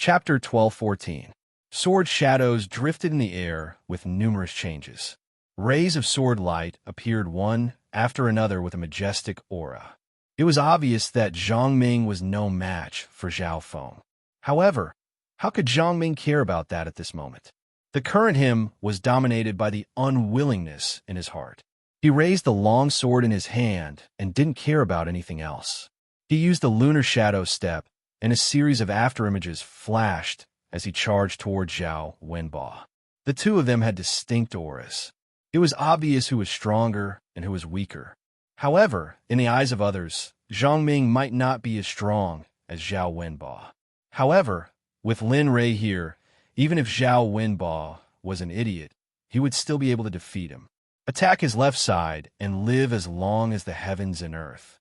Chapter 12:14. Sword shadows drifted in the air with numerous changes. Rays of sword light appeared one after another with a majestic aura. It was obvious that Zhang Ming was no match for Zhao Feng. However, how could Zhang Ming care about that at this moment? The current him was dominated by the unwillingness in his heart. He raised the long sword in his hand and didn't care about anything else. He used the lunar shadow step, and a series of afterimages flashed as he charged toward Zhao Wenbo. The two of them had distinct auras. It was obvious who was stronger and who was weaker. However, in the eyes of others, Zhang Ming might not be as strong as Zhao Wenbo. However, with Lin Rei here, even if Zhao Wenbo was an idiot, he would still be able to defeat him. Attack his left side and live as long as the heavens and earth.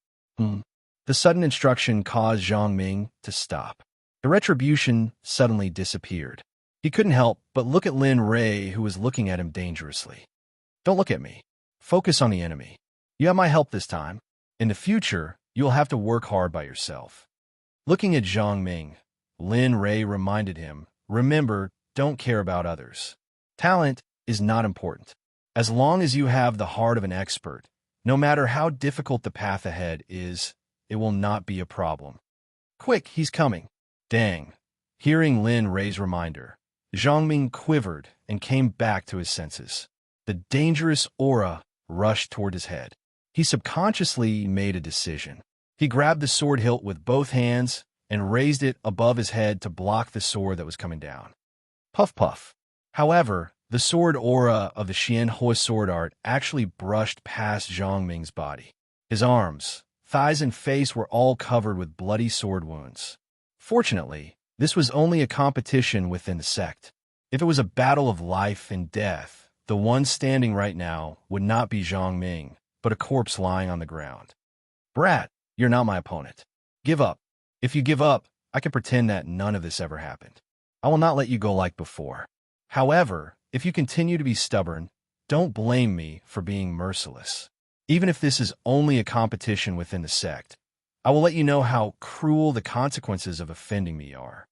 The sudden instruction caused Zhang Ming to stop. The retribution suddenly disappeared. He couldn't help but look at Lin Rei, who was looking at him dangerously. Don't look at me. Focus on the enemy. You have my help this time. In the future, you'll have to work hard by yourself. Looking at Zhang Ming, Lin Rei reminded him, remember, don't care about others. Talent is not important. As long as you have the heart of an expert, no matter how difficult the path ahead is, it will not be a problem. Quick, he's coming. Dang. Hearing Lin Rei's reminder, Zhang Ming quivered and came back to his senses. The dangerous aura rushed toward his head. He subconsciously made a decision. He grabbed the sword hilt with both hands and raised it above his head to block the sword that was coming down. Puff puff. However, the sword aura of the Xian Hui sword art actually brushed past Zhang Ming's body. His arms, thighs, and face were all covered with bloody sword wounds. Fortunately, this was only a competition within the sect. If it was a battle of life and death, the one standing right now would not be Zhang Ming, but a corpse lying on the ground. Brat, you're not my opponent. Give up. If you give up, I can pretend that none of this ever happened. I will not let you go like before. However, if you continue to be stubborn, don't blame me for being merciless. Even if this is only a competition within the sect, I will let you know how cruel the consequences of offending me are.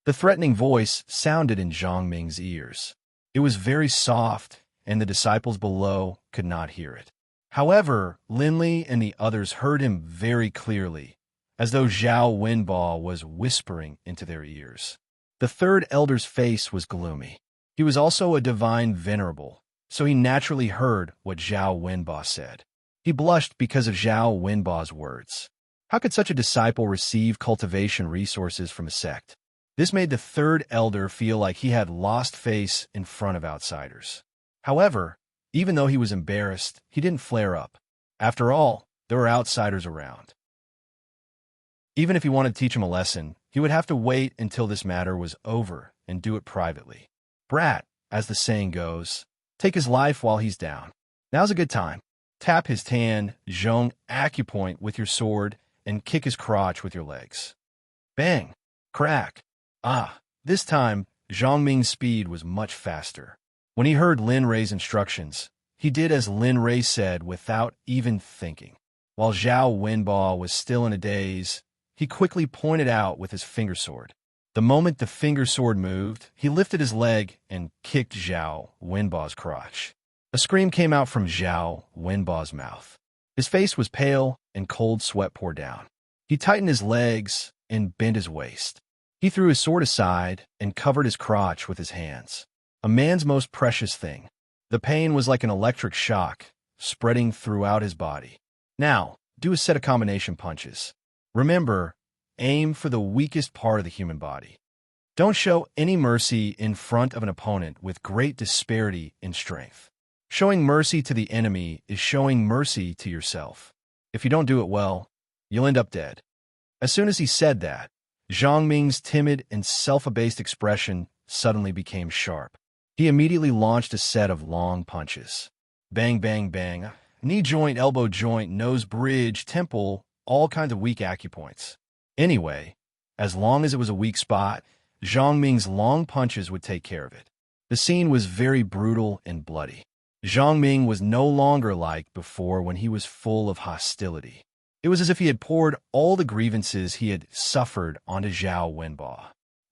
The threatening voice sounded in Zhang Ming's ears. It was very soft, and the disciples below could not hear it. However, Lin Li and the others heard him very clearly, as though Zhao Wenbo was whispering into their ears. The third elder's face was gloomy. He was also a divine venerable, so he naturally heard what Zhao Wenbo said. He blushed because of Zhao Wenbo's words. How could such a disciple receive cultivation resources from a sect? This made the third elder feel like he had lost face in front of outsiders. However, even though he was embarrassed, he didn't flare up. After all, there were outsiders around. Even if he wanted to teach him a lesson, he would have to wait until this matter was over and do it privately. Brat, as the saying goes, take his life while he's down. Now's a good time. Tap his tan, zhong acupoint with your sword and kick his crotch with your legs. Bang! Crack! This time, Zhang Ming's speed was much faster. When he heard Lin Rei's instructions, he did as Lin Rei said without even thinking. While Zhao Wenbo was still in a daze, he quickly pointed out with his finger sword. The moment the finger sword moved, he lifted his leg and kicked Zhao Wenbo's crotch. A scream came out from Zhao Wenbo's mouth. His face was pale and cold sweat poured down. He tightened his legs and bent his waist. He threw his sword aside and covered his crotch with his hands. A man's most precious thing. The pain was like an electric shock, spreading throughout his body. Now, do a set of combination punches. Remember, aim for the weakest part of the human body. Don't show any mercy in front of an opponent with great disparity in strength. Showing mercy to the enemy is showing mercy to yourself. If you don't do it well, you'll end up dead. As soon as he said that, Zhang Ming's timid and self-abased expression suddenly became sharp. He immediately launched a set of long punches. Bang, bang, bang. Knee joint, elbow joint, nose bridge, temple, all kinds of weak acupoints. Anyway, as long as it was a weak spot, Zhang Ming's long punches would take care of it. The scene was very brutal and bloody. Zhang Ming was no longer like before when he was full of hostility. It was as if he had poured all the grievances he had suffered onto Zhao Wenbo.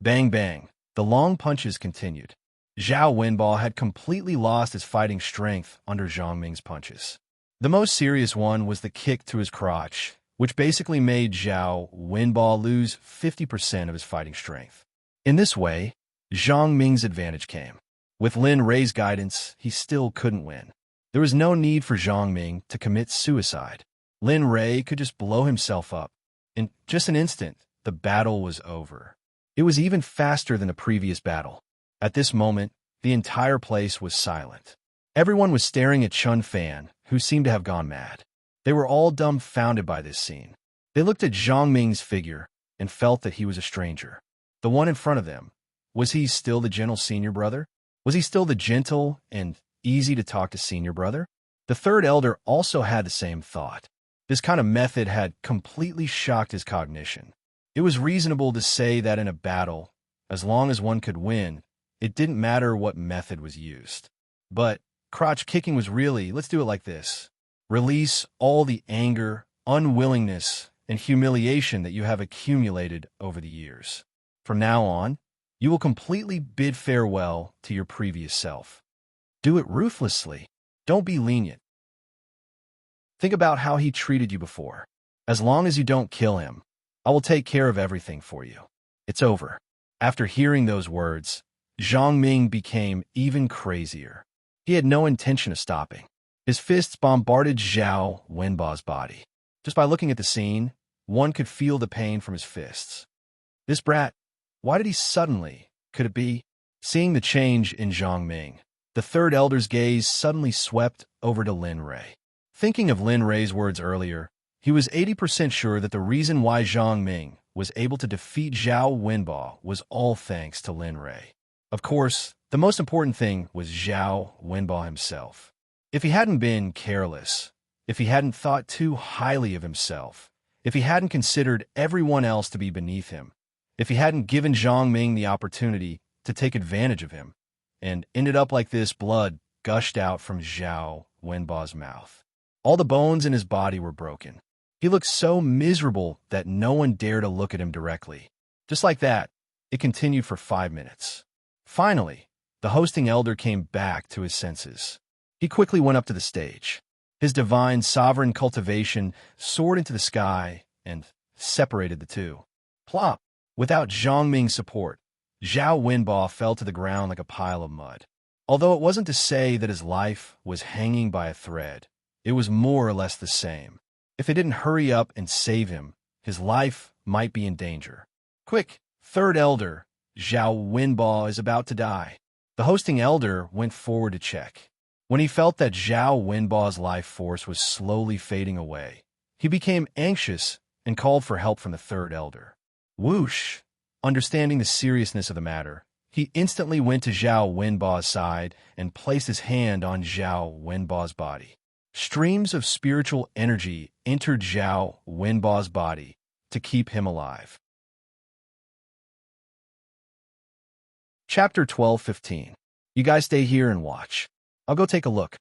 Bang bang. The long punches continued. Zhao Wenbo had completely lost his fighting strength under Zhang Ming's punches. The most serious one was the kick to his crotch, which basically made Zhao Wenbo lose 50% of his fighting strength. In this way, Zhang Ming's advantage came. With Lin Rei's guidance, he still couldn't win. There was no need for Zhang Ming to commit suicide. Lin Rei could just blow himself up. In just an instant, the battle was over. It was even faster than the previous battle. At this moment, the entire place was silent. Everyone was staring at Chun Fan, who seemed to have gone mad. They were all dumbfounded by this scene. They looked at Zhang Ming's figure and felt that he was a stranger. The one in front of them, was he still the gentle senior brother? Was he still the gentle and easy-to-talk-to senior brother? The third elder also had the same thought. This kind of method had completely shocked his cognition. It was reasonable to say that in a battle, as long as one could win, it didn't matter what method was used. But crotch kicking was really, let's do it like this. Release all the anger, unwillingness, and humiliation that you have accumulated over the years. From now on, you will completely bid farewell to your previous self. Do it ruthlessly. Don't be lenient. Think about how he treated you before. As long as you don't kill him, I will take care of everything for you. It's over. After hearing those words, Zhang Ming became even crazier. He had no intention of stopping. His fists bombarded Zhao Wenbo's body. Just by looking at the scene, one could feel the pain from his fists. This brat, why did he suddenly, could it be? Seeing the change in Zhang Ming, the third elder's gaze suddenly swept over to Lin Rei. Thinking of Lin Rei's words earlier, he was 80% sure that the reason why Zhang Ming was able to defeat Zhao Wenbo was all thanks to Lin Rei. Of course, the most important thing was Zhao Wenbo himself. If he hadn't been careless, if he hadn't thought too highly of himself, if he hadn't considered everyone else to be beneath him, if he hadn't given Zhang Ming the opportunity to take advantage of him, and ended up like this, blood gushed out from Zhao Wenbo's mouth. All the bones in his body were broken. He looked so miserable that no one dared to look at him directly. Just like that, it continued for 5 minutes. Finally, the hosting elder came back to his senses. He quickly went up to the stage. His divine sovereign cultivation soared into the sky and separated the two. Plop! Without Zhang Ming's support, Zhao Wenbo fell to the ground like a pile of mud. Although it wasn't to say that his life was hanging by a thread, it was more or less the same. If they didn't hurry up and save him, his life might be in danger. Quick, third elder, Zhao Wenbo is about to die. The hosting elder went forward to check. When he felt that Zhao Wenbo's life force was slowly fading away, he became anxious and called for help from the third elder. Whoosh! Understanding the seriousness of the matter, he instantly went to Zhao Wenbo's side and placed his hand on Zhao Wenbo's body. Streams of spiritual energy entered Zhao Wenbo's body to keep him alive. Chapter 12:15. You guys stay here and watch. I'll go take a look.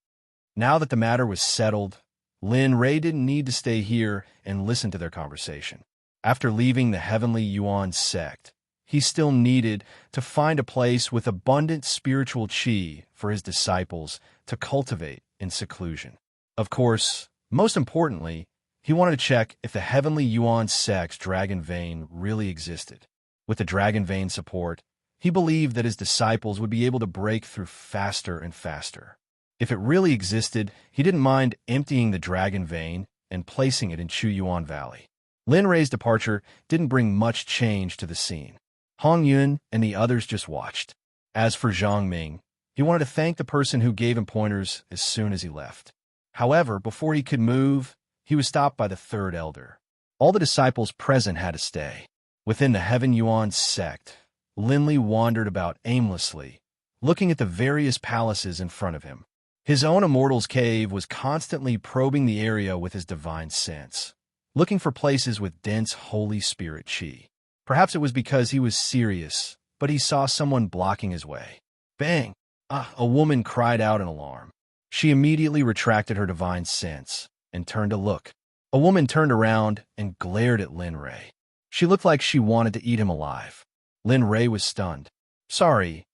Now that the matter was settled, Lin Rei didn't need to stay here and listen to their conversation. After leaving the Heavenly Yuan Sect, he still needed to find a place with abundant spiritual qi for his disciples to cultivate in seclusion. Of course, most importantly, he wanted to check if the Heavenly Yuan Sect's Dragon Vein really existed. With the Dragon Vein support, he believed that his disciples would be able to break through faster and faster. If it really existed, he didn't mind emptying the Dragon Vein and placing it in Chuyuan Valley. Lin Rei's departure didn't bring much change to the scene. Hong Yun and the others just watched. As for Zhang Ming, he wanted to thank the person who gave him pointers as soon as he left. However, before he could move, he was stopped by the third elder. All the disciples present had to stay. Within the Heaven Yuan Sect, Lin Li wandered about aimlessly, looking at the various palaces in front of him. His own immortal's cave was constantly probing the area with his divine sense, looking for places with dense Holy Spirit qi. Perhaps it was because he was serious, but he saw someone blocking his way. Bang! A woman cried out in alarm. She immediately retracted her divine sense and turned to look. A woman turned around and glared at Lin Rei. She looked like she wanted to eat him alive. Lin Ray was stunned. Sorry,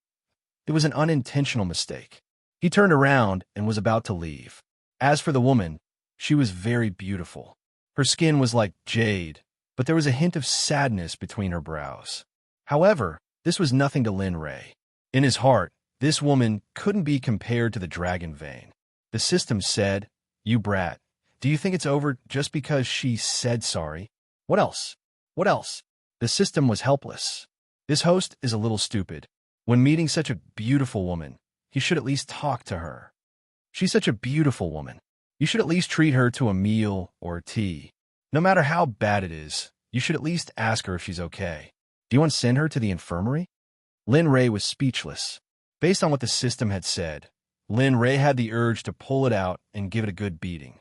it was an unintentional mistake. He turned around and was about to leave. As for the woman, she was very beautiful. Her skin was like jade, but there was a hint of sadness between her brows. However, this was nothing to Lin Ray. In his heart, this woman couldn't be compared to the dragon vein. The system said, "You brat, do you think it's over just because she said sorry? What else? What else?" The system was helpless. This host is a little stupid. When meeting such a beautiful woman, he should at least talk to her. She's such a beautiful woman. You should at least treat her to a meal or tea. No matter how bad it is, you should at least ask her if she's okay. Do you want to send her to the infirmary? Lin Ray was speechless. Based on what the system had said, Lin Ray had the urge to pull it out and give it a good beating.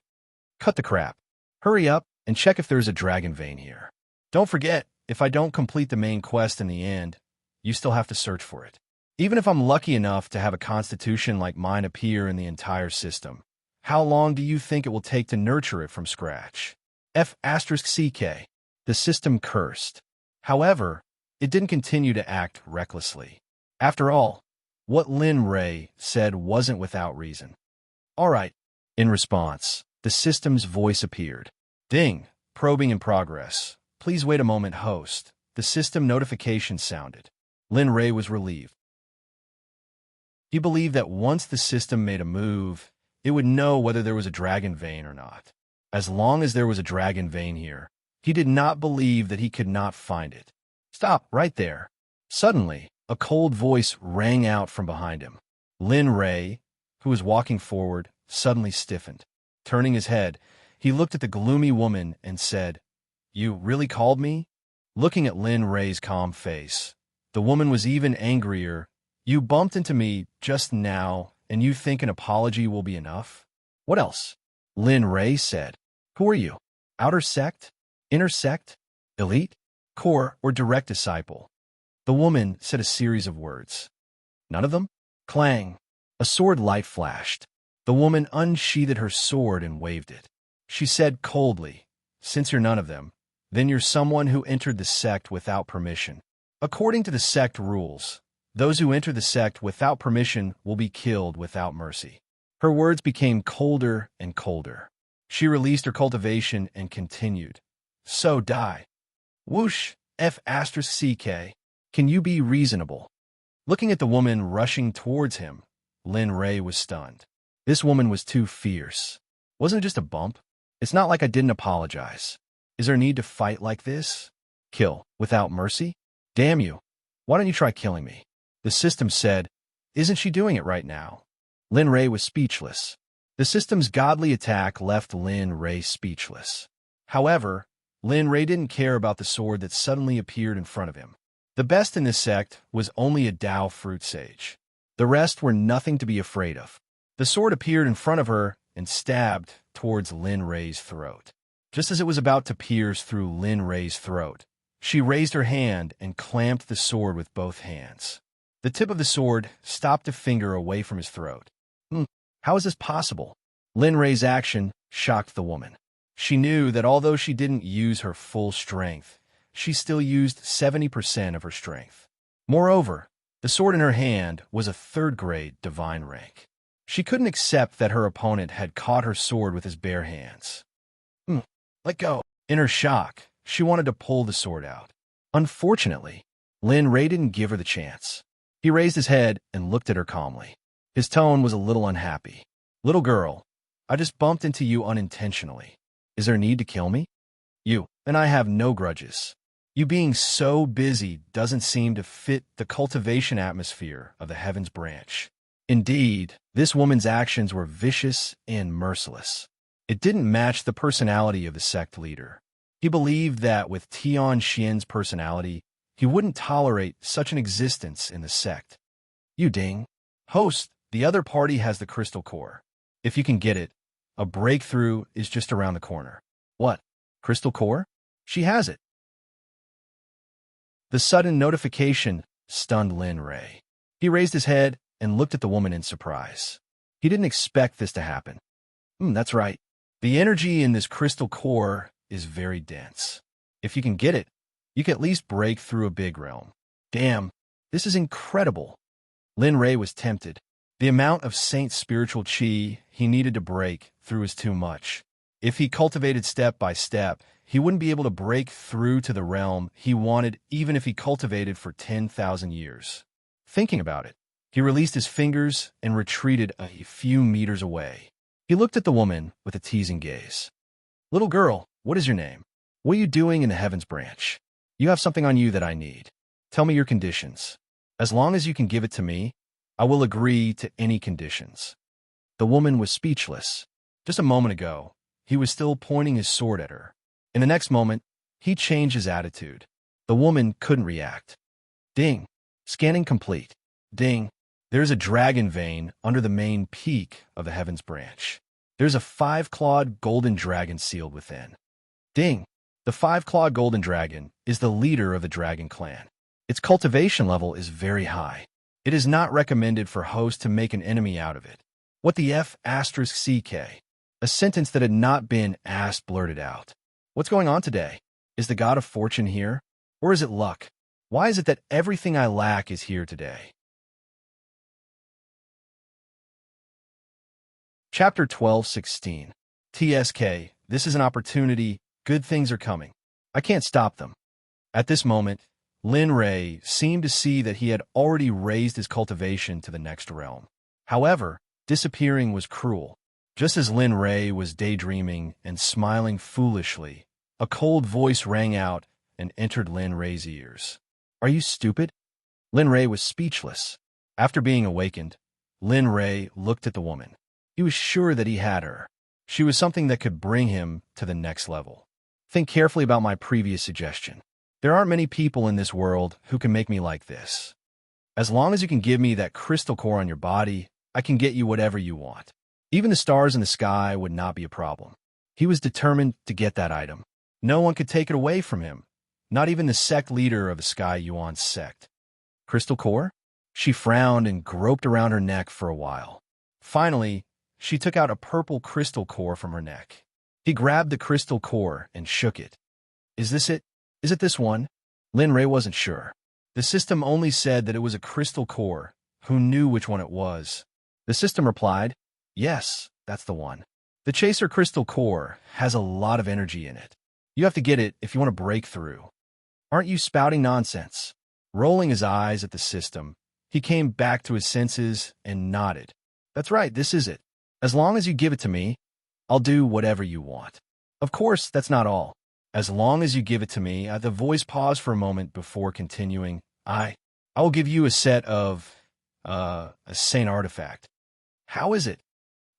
Cut the crap. Hurry up and check if there's a dragon vein here. Don't forget, if I don't complete the main quest in the end, you still have to search for it. Even if I'm lucky enough to have a constitution like mine appear in the entire system, how long do you think it will take to nurture it from scratch? F***CK. The system cursed. However, it didn't continue to act recklessly. After all, what Lin Ray said wasn't without reason. All right. In response, the system's voice appeared. Ding. Probing in progress. Please wait a moment, host. The system notification sounded. Lin Ray was relieved. He believed that once the system made a move, it would know whether there was a dragon vein or not. As long as there was a dragon vein here, he did not believe that he could not find it. Stop right there. Suddenly, a cold voice rang out from behind him. Lin Ray, who was walking forward, suddenly stiffened. Turning his head, he looked at the gloomy woman and said, "You really called me?" Looking at Lin Ray's calm face, the woman was even angrier. "You bumped into me just now, and you think an apology will be enough? What else?" Lin Ray said. "Who are you? Outer sect? Inner sect? Elite? Core or direct disciple?" The woman said a series of words. "None of them?" Clang. A sword light flashed. The woman unsheathed her sword and waved it. She said coldly, "Since you're none of them, then you're someone who entered the sect without permission. According to the sect rules, those who enter the sect without permission will be killed without mercy." Her words became colder and colder. She released her cultivation and continued. "So die. Whoosh, F***CK. Can you be reasonable?" Looking at the woman rushing towards him, Lin Ray was stunned. This woman was too fierce. Wasn't it just a bump? It's not like I didn't apologize. Is there need to fight like this? Kill without mercy? Damn you. Why don't you try killing me? The system said, "Isn't she doing it right now?" Lin Ray was speechless. The system's godly attack left Lin Ray speechless. However, Lin Ray didn't care about the sword that suddenly appeared in front of him. The best in this sect was only a Dao fruit sage. The rest were nothing to be afraid of. The sword appeared in front of her and stabbed towards Lin Ray's throat. Just as it was about to pierce through Lin Ray's throat, she raised her hand and clamped the sword with both hands. The tip of the sword stopped a finger away from his throat. How is this possible? Lin Ray's action shocked the woman. She knew that although she didn't use her full strength, she still used 70% of her strength. Moreover, the sword in her hand was a third-grade divine rank. She couldn't accept that her opponent had caught her sword with his bare hands. Let go. In her shock, she wanted to pull the sword out. Unfortunately, Lin Ray didn't give her the chance. He raised his head and looked at her calmly. His tone was a little unhappy. "Little girl, I just bumped into you unintentionally. Is there need to kill me? You and I have no grudges. You being so busy doesn't seem to fit the cultivation atmosphere of the Heaven's Branch." Indeed, this woman's actions were vicious and merciless. It didn't match the personality of the sect leader. He believed that with Tian Xian's personality, he wouldn't tolerate such an existence in the sect. "You ding. Host, the other party has the crystal core. If you can get it, a breakthrough is just around the corner." "What? Crystal core?" "She has it." The sudden notification stunned Lin Ray. He raised his head and looked at the woman in surprise. He didn't expect this to happen. That's right. The energy in this crystal core is very dense. If you can get it, you can at least break through a big realm. Damn, this is incredible. Lin Ray was tempted. The amount of Saint's spiritual chi he needed to break through was too much. If he cultivated step by step, he wouldn't be able to break through to the realm he wanted even if he cultivated for 10,000 years. Thinking about it, he released his fingers and retreated a few meters away. He looked at the woman with a teasing gaze. Little girl, what is your name? What are you doing in the Heavens branch? You have something on you that I need. Tell me your conditions. As long as you can give it to me, I will agree to any conditions. The woman was speechless. Just a moment ago, he was still pointing his sword at her. In the next moment, he changed his attitude. The woman couldn't react. Ding. Scanning complete. Ding. There's a dragon vein under the main peak of the Heavens branch. There's a 5-clawed golden dragon sealed within. Ding. The 5-clawed golden dragon is the leader of the dragon clan. Its cultivation level is very high. It is not recommended for hosts to make an enemy out of it. What the F***CK? A sentence that had not been asked blurted out. What's going on today? Is the god of fortune here? Or is it luck? Why is it that everything I lack is here today? Chapter 12:16. TSK, this is an opportunity. Good things are coming. I can't stop them. At this moment, Lin Ray seemed to see that he had already raised his cultivation to the next realm. However, disappearing was cruel. Just as Lin Ray was daydreaming and smiling foolishly, a cold voice rang out and entered Lin Ray's ears. Are you stupid? Lin Ray was speechless. After being awakened, Lin Ray looked at the woman. He was sure that he had her. She was something that could bring him to the next level. Think carefully about my previous suggestion. There aren't many people in this world who can make me like this. As long as you can give me that crystal core on your body, I can get you whatever you want. Even the stars in the sky would not be a problem. He was determined to get that item. No one could take it away from him, not even the sect leader of the Sky Yuan sect. Crystal core? She frowned and groped around her neck for a while. Finally, she took out a purple crystal core from her neck. He grabbed the crystal core and shook it. Is this it? Is it this one? Lin Ray wasn't sure. The system only said that it was a crystal core. Who knew which one it was? The system replied, yes, that's the one. The Chaser crystal core has a lot of energy in it. You have to get it if you want to break through. Aren't you spouting nonsense? Rolling his eyes at the system, he came back to his senses and nodded. That's right, this is it. As long as you give it to me, I'll do whatever you want. Of course, that's not all. As long as you give it to me, the voice paused for a moment before continuing. I will give you a set of, a Saint artifact. How is it?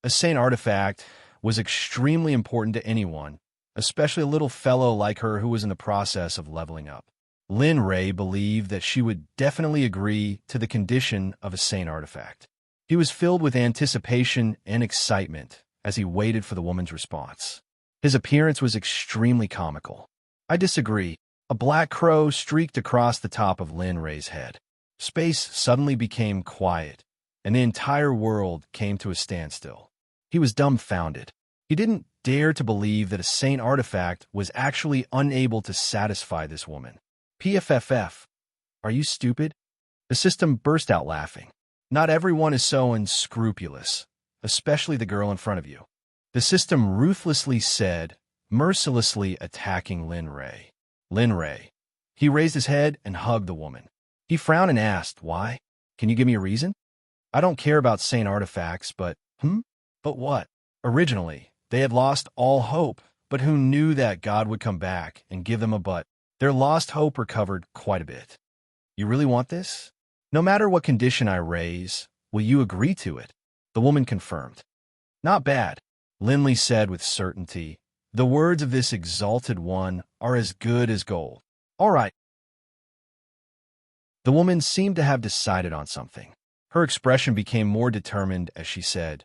A Saint artifact was extremely important to anyone, especially a little fellow like her who was in the process of leveling up. Lin Ray believed that she would definitely agree to the condition of a Saint artifact. He was filled with anticipation and excitement as he waited for the woman's response. His appearance was extremely comical. I disagree. A black crow streaked across the top of Lin Ray's head. Space suddenly became quiet, and the entire world came to a standstill. He was dumbfounded. He didn't dare to believe that a Saint artifact was actually unable to satisfy this woman. PFFF, are you stupid? The system burst out laughing. Not everyone is so unscrupulous, especially the girl in front of you. The system ruthlessly said, mercilessly attacking Lin Ray. Lin Ray. He raised his head and hugged the woman. He frowned and asked, why? Can you give me a reason? I don't care about Saint artifacts, but, But what? Originally, they had lost all hope, but who knew that God would come back and give them a butt? Their lost hope recovered quite a bit. You really want this? No matter what condition I raise, will you agree to it? The woman confirmed. Not bad, Linley said with certainty. The words of this exalted one are as good as gold. All right. The woman seemed to have decided on something. Her expression became more determined as she said,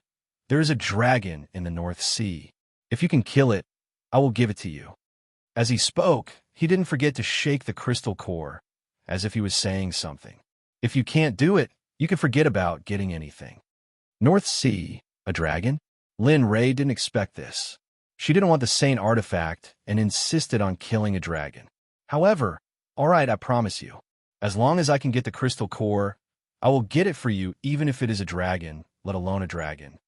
there is a dragon in the North Sea. If you can kill it, I will give it to you. As he spoke, he didn't forget to shake the crystal core, as if he was saying something. If you can't do it, you can forget about getting anything. North Sea, a dragon? Lin Ray didn't expect this. She didn't want the Saint artifact and insisted on killing a dragon. However, all right, I promise you. As long as I can get the crystal core, I will get it for you even if it is a dragon, let alone a dragon.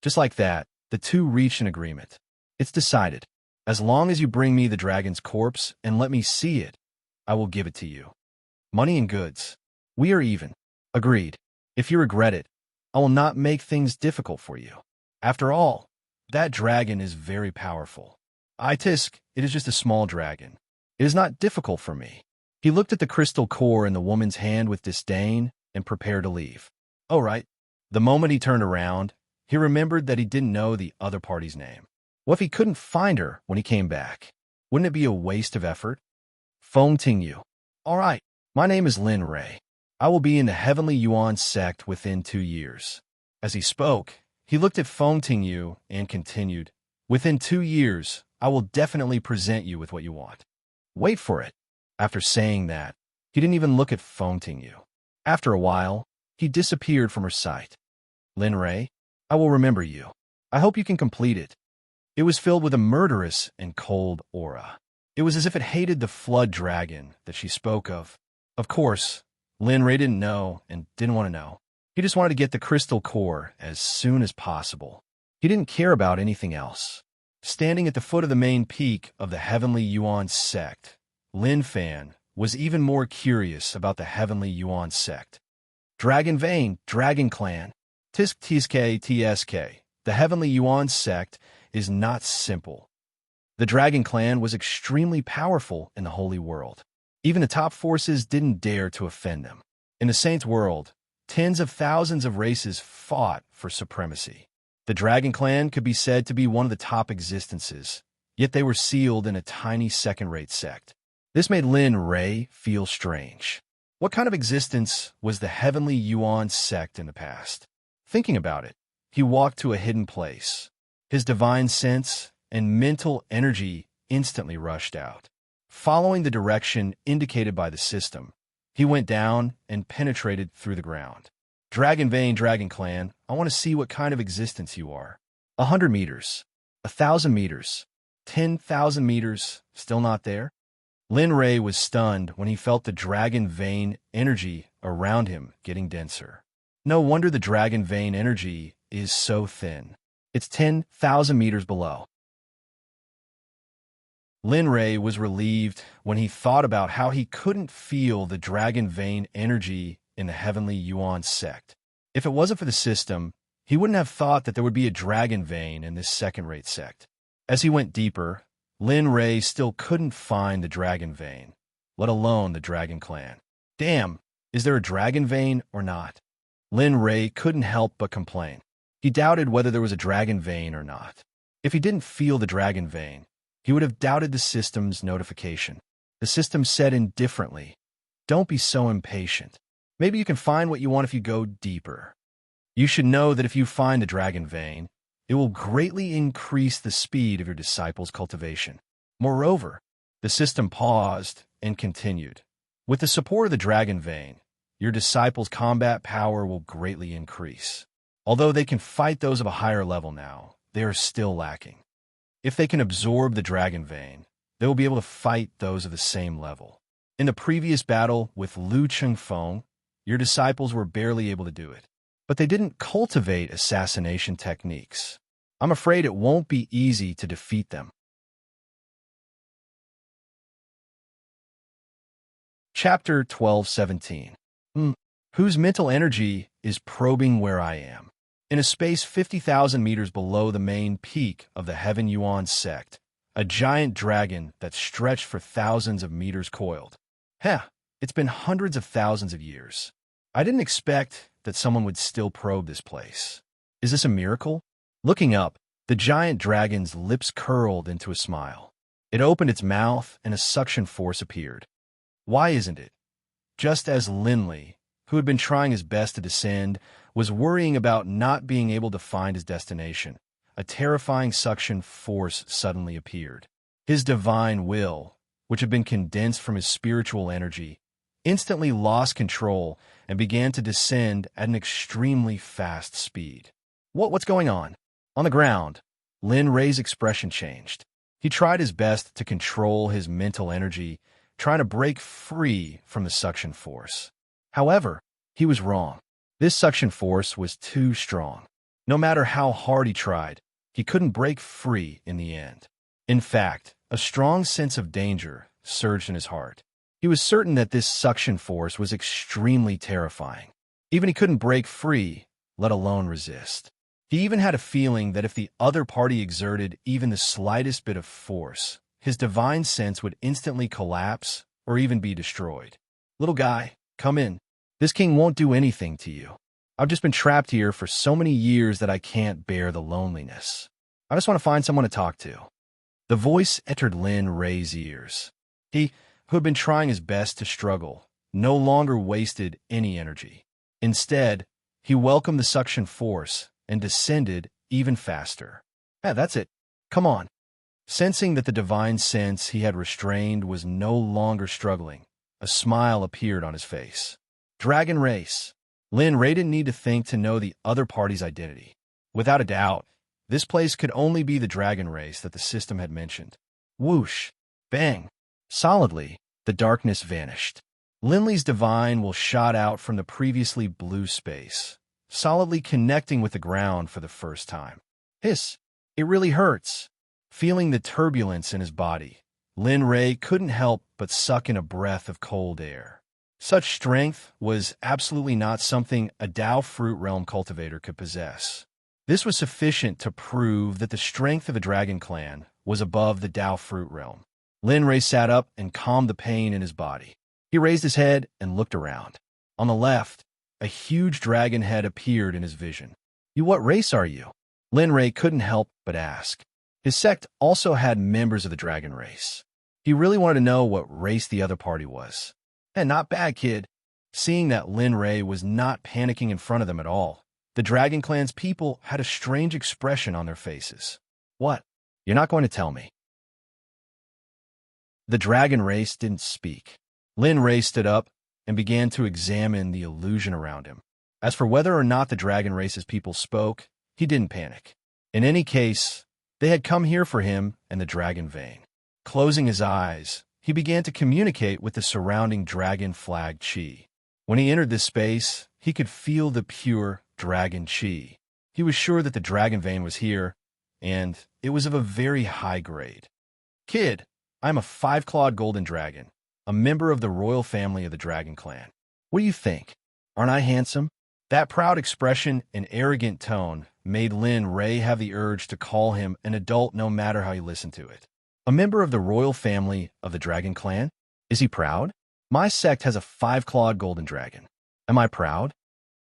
Just like that, the two reached an agreement. It's decided. As long as you bring me the dragon's corpse and let me see it, I will give it to you. Money and goods. We are even. Agreed. If you regret it, I will not make things difficult for you. After all, that dragon is very powerful. Tisk, it is just a small dragon. It is not difficult for me. He looked at the crystal core in the woman's hand with disdain and prepared to leave. Oh, right. The moment he turned around, he remembered that he didn't know the other party's name. What if he couldn't find her when he came back? Wouldn't it be a waste of effort? Feng Tingyu. All right, my name is Lin Ray. I will be in the Heavenly Yuan Sect within 2 years. As he spoke, he looked at Feng Tingyu and continued, Within 2 years, I will definitely present you with what you want. Wait for it. After saying that, he didn't even look at Feng Tingyu. After a while, he disappeared from her sight. Lin Ray, I will remember you. I hope you can complete it. It was filled with a murderous and cold aura. It was as if it hated the flood dragon that she spoke of. Of course, Lin Ray didn't know and didn't want to know. He just wanted to get the crystal core as soon as possible. He didn't care about anything else. Standing at the foot of the main peak of the Heavenly Yuan Sect, Lin Fan was even more curious about the Heavenly Yuan Sect. Dragon Vein, Dragon Clan, Tisk Tsk Tsk. The Heavenly Yuan Sect is not simple. The Dragon Clan was extremely powerful in the Holy World. Even the top forces didn't dare to offend them. In the Saints' world, tens of thousands of races fought for supremacy. The Dragon Clan could be said to be one of the top existences, yet they were sealed in a tiny second-rate sect. This made Lin Ray feel strange. What kind of existence was the Heavenly Yuan Sect in the past? Thinking about it, he walked to a hidden place. His divine sense and mental energy instantly rushed out. Following the direction indicated by the system, he went down and penetrated through the ground. Dragon Vein, Dragon Clan, I want to see what kind of existence you are. 100 meters, 1,000 meters, 10,000 meters, still not there? Lin Ray was stunned when he felt the Dragon Vein energy around him getting denser. No wonder the Dragon Vein energy is so thin. It's 10,000 meters below. Lin Ray was relieved when he thought about how he couldn't feel the Dragon Vein energy in the Heavenly Yuan Sect. If it wasn't for the system, he wouldn't have thought that there would be a Dragon Vein in this second-rate sect. As he went deeper, Lin Ray still couldn't find the Dragon Vein, let alone the Dragon Clan. Damn, is there a Dragon Vein or not? Lin Ray couldn't help but complain. He doubted whether there was a Dragon Vein or not. If he didn't feel the Dragon Vein, he would have doubted the system's notification. The system said indifferently, "Don't be so impatient. Maybe you can find what you want if you go deeper. You should know that if you find the Dragon Vein, it will greatly increase the speed of your disciples' cultivation. Moreover, the system paused and continued. With the support of the Dragon Vein, your disciples' combat power will greatly increase. Although they can fight those of a higher level now, they are still lacking. If they can absorb the Dragon Vein, they will be able to fight those of the same level. In the previous battle with Lu Chengfeng, your disciples were barely able to do it. But they didn't cultivate assassination techniques. I'm afraid it won't be easy to defeat them." Chapter 12:17. Whose mental energy is probing where I am. In a space 50,000 meters below the main peak of the Heaven Yuan Sect, a giant dragon that stretched for thousands of meters coiled. It's been hundreds of thousands of years. I didn't expect that someone would still probe this place. Is this a miracle? Looking up, the giant dragon's lips curled into a smile. It opened its mouth and a suction force appeared. Why isn't it? Just as Linley, who had been trying his best to descend, was worrying about not being able to find his destination, a terrifying suction force suddenly appeared. His divine will, which had been condensed from his spiritual energy, instantly lost control and began to descend at an extremely fast speed. What's going on? On the ground, Lin Ray's expression changed. He tried his best to control his mental energy trying to break free from the suction force. However, he was wrong. This suction force was too strong. No matter how hard he tried, he couldn't break free in the end. In fact, a strong sense of danger surged in his heart. He was certain that this suction force was extremely terrifying. Even he couldn't break free, let alone resist. He even had a feeling that if the other party exerted even the slightest bit of force, his divine sense would instantly collapse or even be destroyed. Little guy, come in. This king won't do anything to you. I've just been trapped here for so many years that I can't bear the loneliness. I just want to find someone to talk to. The voice entered Lin Ray's ears. He, who had been trying his best to struggle, no longer wasted any energy. Instead, he welcomed the suction force and descended even faster. That's it. Come on. Sensing that the divine sense he had restrained was no longer struggling, a smile appeared on his face. Dragon race. Lin Ray didn't need to think to know the other party's identity. Without a doubt, this place could only be the dragon race that the system had mentioned. Whoosh. Bang. Solidly, the darkness vanished. Linley's divine will shot out from the previously blue space, solidly connecting with the ground for the first time. Hiss. It really hurts. Feeling the turbulence in his body, Lin Ray couldn't help but suck in a breath of cold air. Such strength was absolutely not something a Dao Fruit Realm cultivator could possess. This was sufficient to prove that the strength of a dragon clan was above the Dao Fruit Realm. Lin Ray sat up and calmed the pain in his body. He raised his head and looked around. On the left, a huge dragon head appeared in his vision. What race are you? Lin Ray couldn't help but ask. His sect also had members of the dragon race. He really wanted to know what race the other party was. Not bad, kid. Seeing that Lin Ray was not panicking in front of them at all, the Dragon Clan's people had a strange expression on their faces. What? You're not going to tell me. The dragon race didn't speak. Lin Ray stood up and began to examine the illusion around him. As for whether or not the dragon race's people spoke, he didn't panic. In any case, they had come here for him and the dragon vein. Closing his eyes, he began to communicate with the surrounding dragon flag chi. When he entered this space, he could feel the pure dragon chi. He was sure that the dragon vein was here, and it was of a very high grade. Kid, I'm a 5-clawed golden dragon, a member of the royal family of the dragon clan. What do you think? Aren't I handsome? That proud expression and arrogant tone made Lin Ray have the urge to call him an adult no matter how he listened to it. A member of the royal family of the dragon clan? Is he proud? My sect has a 5-clawed golden dragon. Am I proud?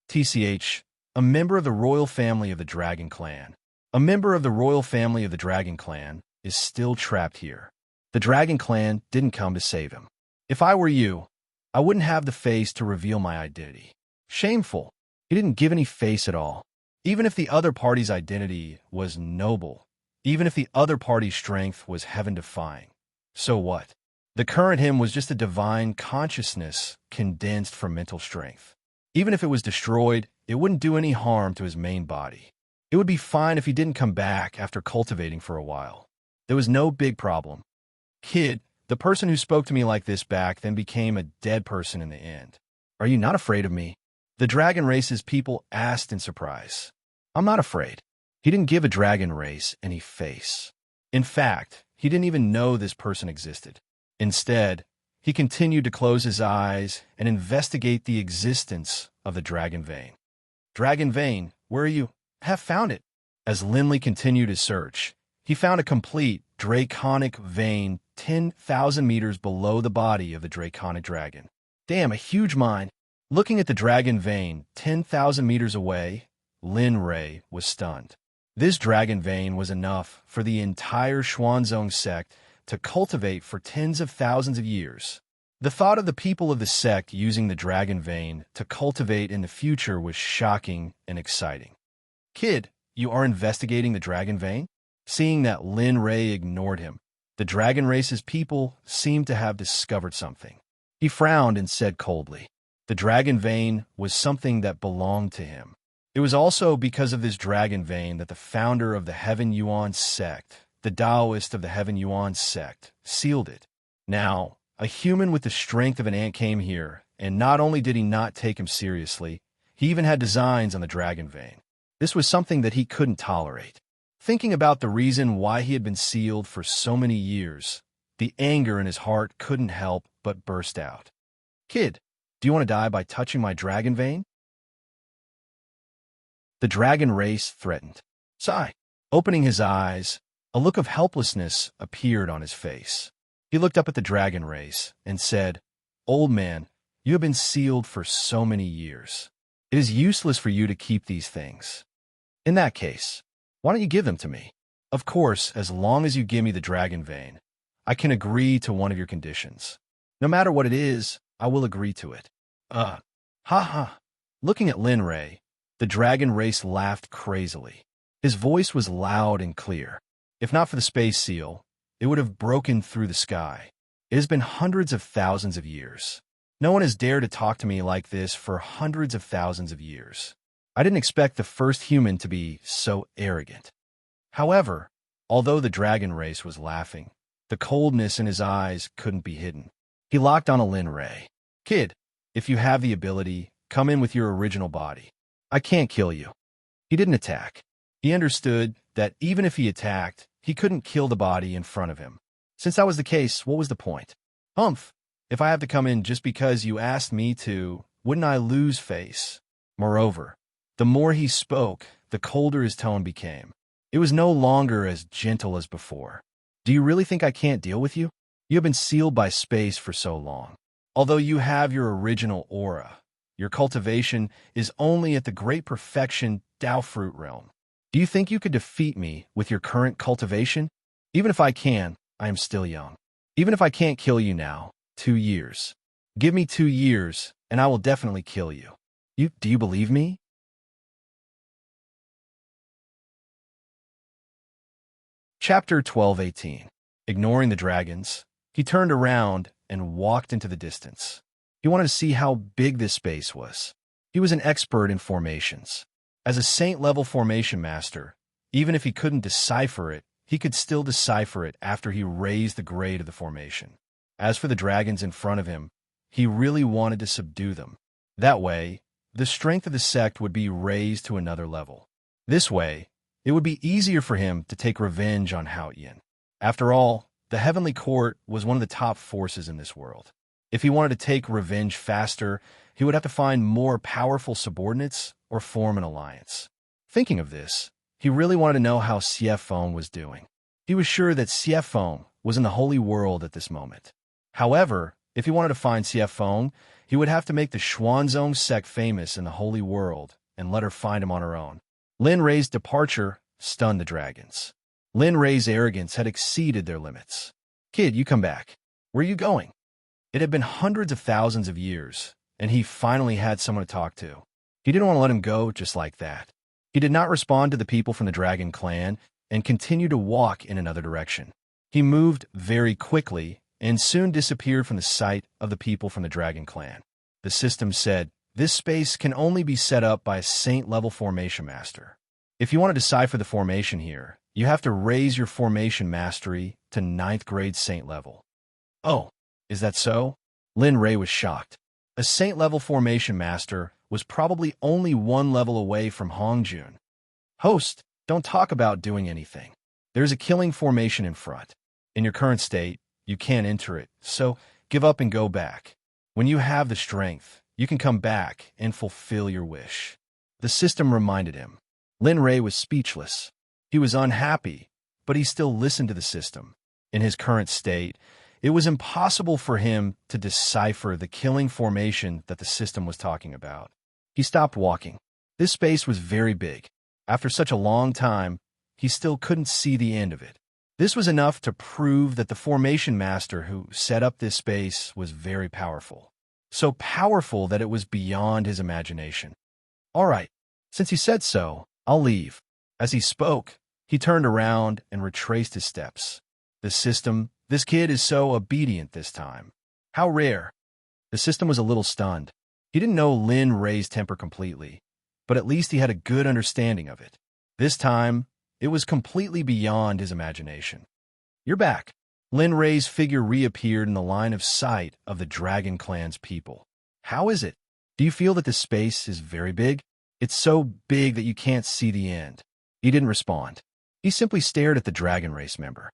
TCH, a member of the royal family of the dragon clan. A member of the royal family of the dragon clan is still trapped here. The dragon clan didn't come to save him. If I were you, I wouldn't have the face to reveal my identity. Shameful. He didn't give any face at all. Even if the other party's identity was noble, even if the other party's strength was heaven-defying, so what? The current him was just a divine consciousness condensed from mental strength. Even if it was destroyed, it wouldn't do any harm to his main body. It would be fine if he didn't come back after cultivating for a while. There was no big problem. Kid, the person who spoke to me like this back then became a dead person in the end. Are you not afraid of me? The dragon race's people asked in surprise. I'm not afraid. He didn't give a dragon race any face. In fact, he didn't even know this person existed. Instead, he continued to close his eyes and investigate the existence of the dragon vein. Dragon vein, where are you? Have found it. As Linley continued his search, he found a complete draconic vein 10,000 meters below the body of the draconic dragon. Damn, a huge mine. Looking at the dragon vein 10,000 meters away, Lin Ray was stunned. This dragon vein was enough for the entire Xuanzong sect to cultivate for tens of thousands of years. The thought of the people of the sect using the dragon vein to cultivate in the future was shocking and exciting. Kid, you are investigating the dragon vein? Seeing that Lin Ray ignored him, the dragon race's people seemed to have discovered something. He frowned and said coldly, the dragon vein was something that belonged to him. It was also because of this dragon vein that the founder of the Heaven Yuan sect, the Taoist of the Heaven Yuan sect, sealed it. Now, A human with the strength of an ant came here, and not only did he not take him seriously, he even had designs on the dragon vein. This was something that he couldn't tolerate. Thinking about the reason why he had been sealed for so many years, the anger in his heart couldn't help but burst out. "Kid, do you want to die by touching my dragon vein?" The dragon race threatened. Sigh. Opening his eyes, a look of helplessness appeared on his face. He looked up at the dragon race and said, "Old man, you have been sealed for so many years. It is useless for you to keep these things. In that case, why don't you give them to me? Of course, as long as you give me the dragon vein, I can agree to one of your conditions. No matter what it is, I will agree to it." Ha ha. Looking at Lin Ray, the dragon race laughed crazily. His voice was loud and clear. If not for the space seal, it would have broken through the sky. It has been hundreds of thousands of years. No one has dared to talk to me like this for hundreds of thousands of years. I didn't expect the first human to be so arrogant. However, although the dragon race was laughing, the coldness in his eyes couldn't be hidden. He locked on a Lin Ray. "Kid, if you have the ability, come in with your original body. I can't kill you." He didn't attack. He understood that even if he attacked, he couldn't kill the body in front of him. Since that was the case, what was the point? "Humph, if I have to come in just because you asked me to, wouldn't I lose face?" Moreover, the more he spoke, the colder his tone became. It was no longer as gentle as before. "Do you really think I can't deal with you? You have been sealed by space for so long. Although you have your original aura, your cultivation is only at the great perfection Tao fruit realm. Do you think you could defeat me with your current cultivation? Even if I can, I am still young. Even if I can't kill you now, 2 years. Give me 2 years, and I will definitely kill you. Do you believe me?" Chapter 12:18. Ignoring the dragons, he turned around and walked into the distance. He wanted to see how big this space was. He was an expert in formations. As a saint-level formation master, even if he couldn't decipher it, he could still decipher it after he raised the grade of the formation. As for the dragons in front of him, he really wanted to subdue them. That way, the strength of the sect would be raised to another level. This way, it would be easier for him to take revenge on Haotian. After all, the Heavenly Court was one of the top forces in this world. If he wanted to take revenge faster, he would have to find more powerful subordinates or form an alliance. Thinking of this, he really wanted to know how Siefeng was doing. He was sure that Siefeng was in the holy world at this moment. However, if he wanted to find Siefeng, he would have to make the Xuanzong sect famous in the holy world and let her find him on her own. Lin Ray's departure stunned the dragons. Lin Ray's arrogance had exceeded their limits. "Kid, you come back. Where are you going?" It had been hundreds of thousands of years, and he finally had someone to talk to. He didn't want to let him go just like that. He did not respond to the people from the Dragon Clan and continued to walk in another direction. He moved very quickly and soon disappeared from the sight of the people from the Dragon Clan. The system said, "This space can only be set up by a saint-level formation master. If you want to decipher the formation here, you have to raise your formation mastery to 9th grade saint level." "Oh, is that so?" Lin Ray was shocked. A saint-level formation master was probably only 1 level away from Hongjun. "Host, don't talk about doing anything. There's a killing formation in front. In your current state, you can't enter it, so give up and go back. When you have the strength, you can come back and fulfill your wish." The system reminded him. Lin Ray was speechless. He was unhappy, but he still listened to the system. In his current state, it was impossible for him to decipher the killing formation that the system was talking about. He stopped walking. This space was very big. After such a long time, he still couldn't see the end of it. This was enough to prove that the formation master who set up this space was very powerful. So powerful that it was beyond his imagination. "All right, since you said so, I'll leave." As he spoke, he turned around and retraced his steps. The system, "This kid is so obedient this time. How rare." The system was a little stunned. He didn't know Lin Ray's temper completely, but at least he had a good understanding of it. This time, it was completely beyond his imagination. "You're back. Lin Rei's figure reappeared in the line of sight of the Dragon Clan's people. How is it? Do you feel that this space is very big? It's so big that you can't see the end. He didn't respond. He simply stared at the Dragon Race member.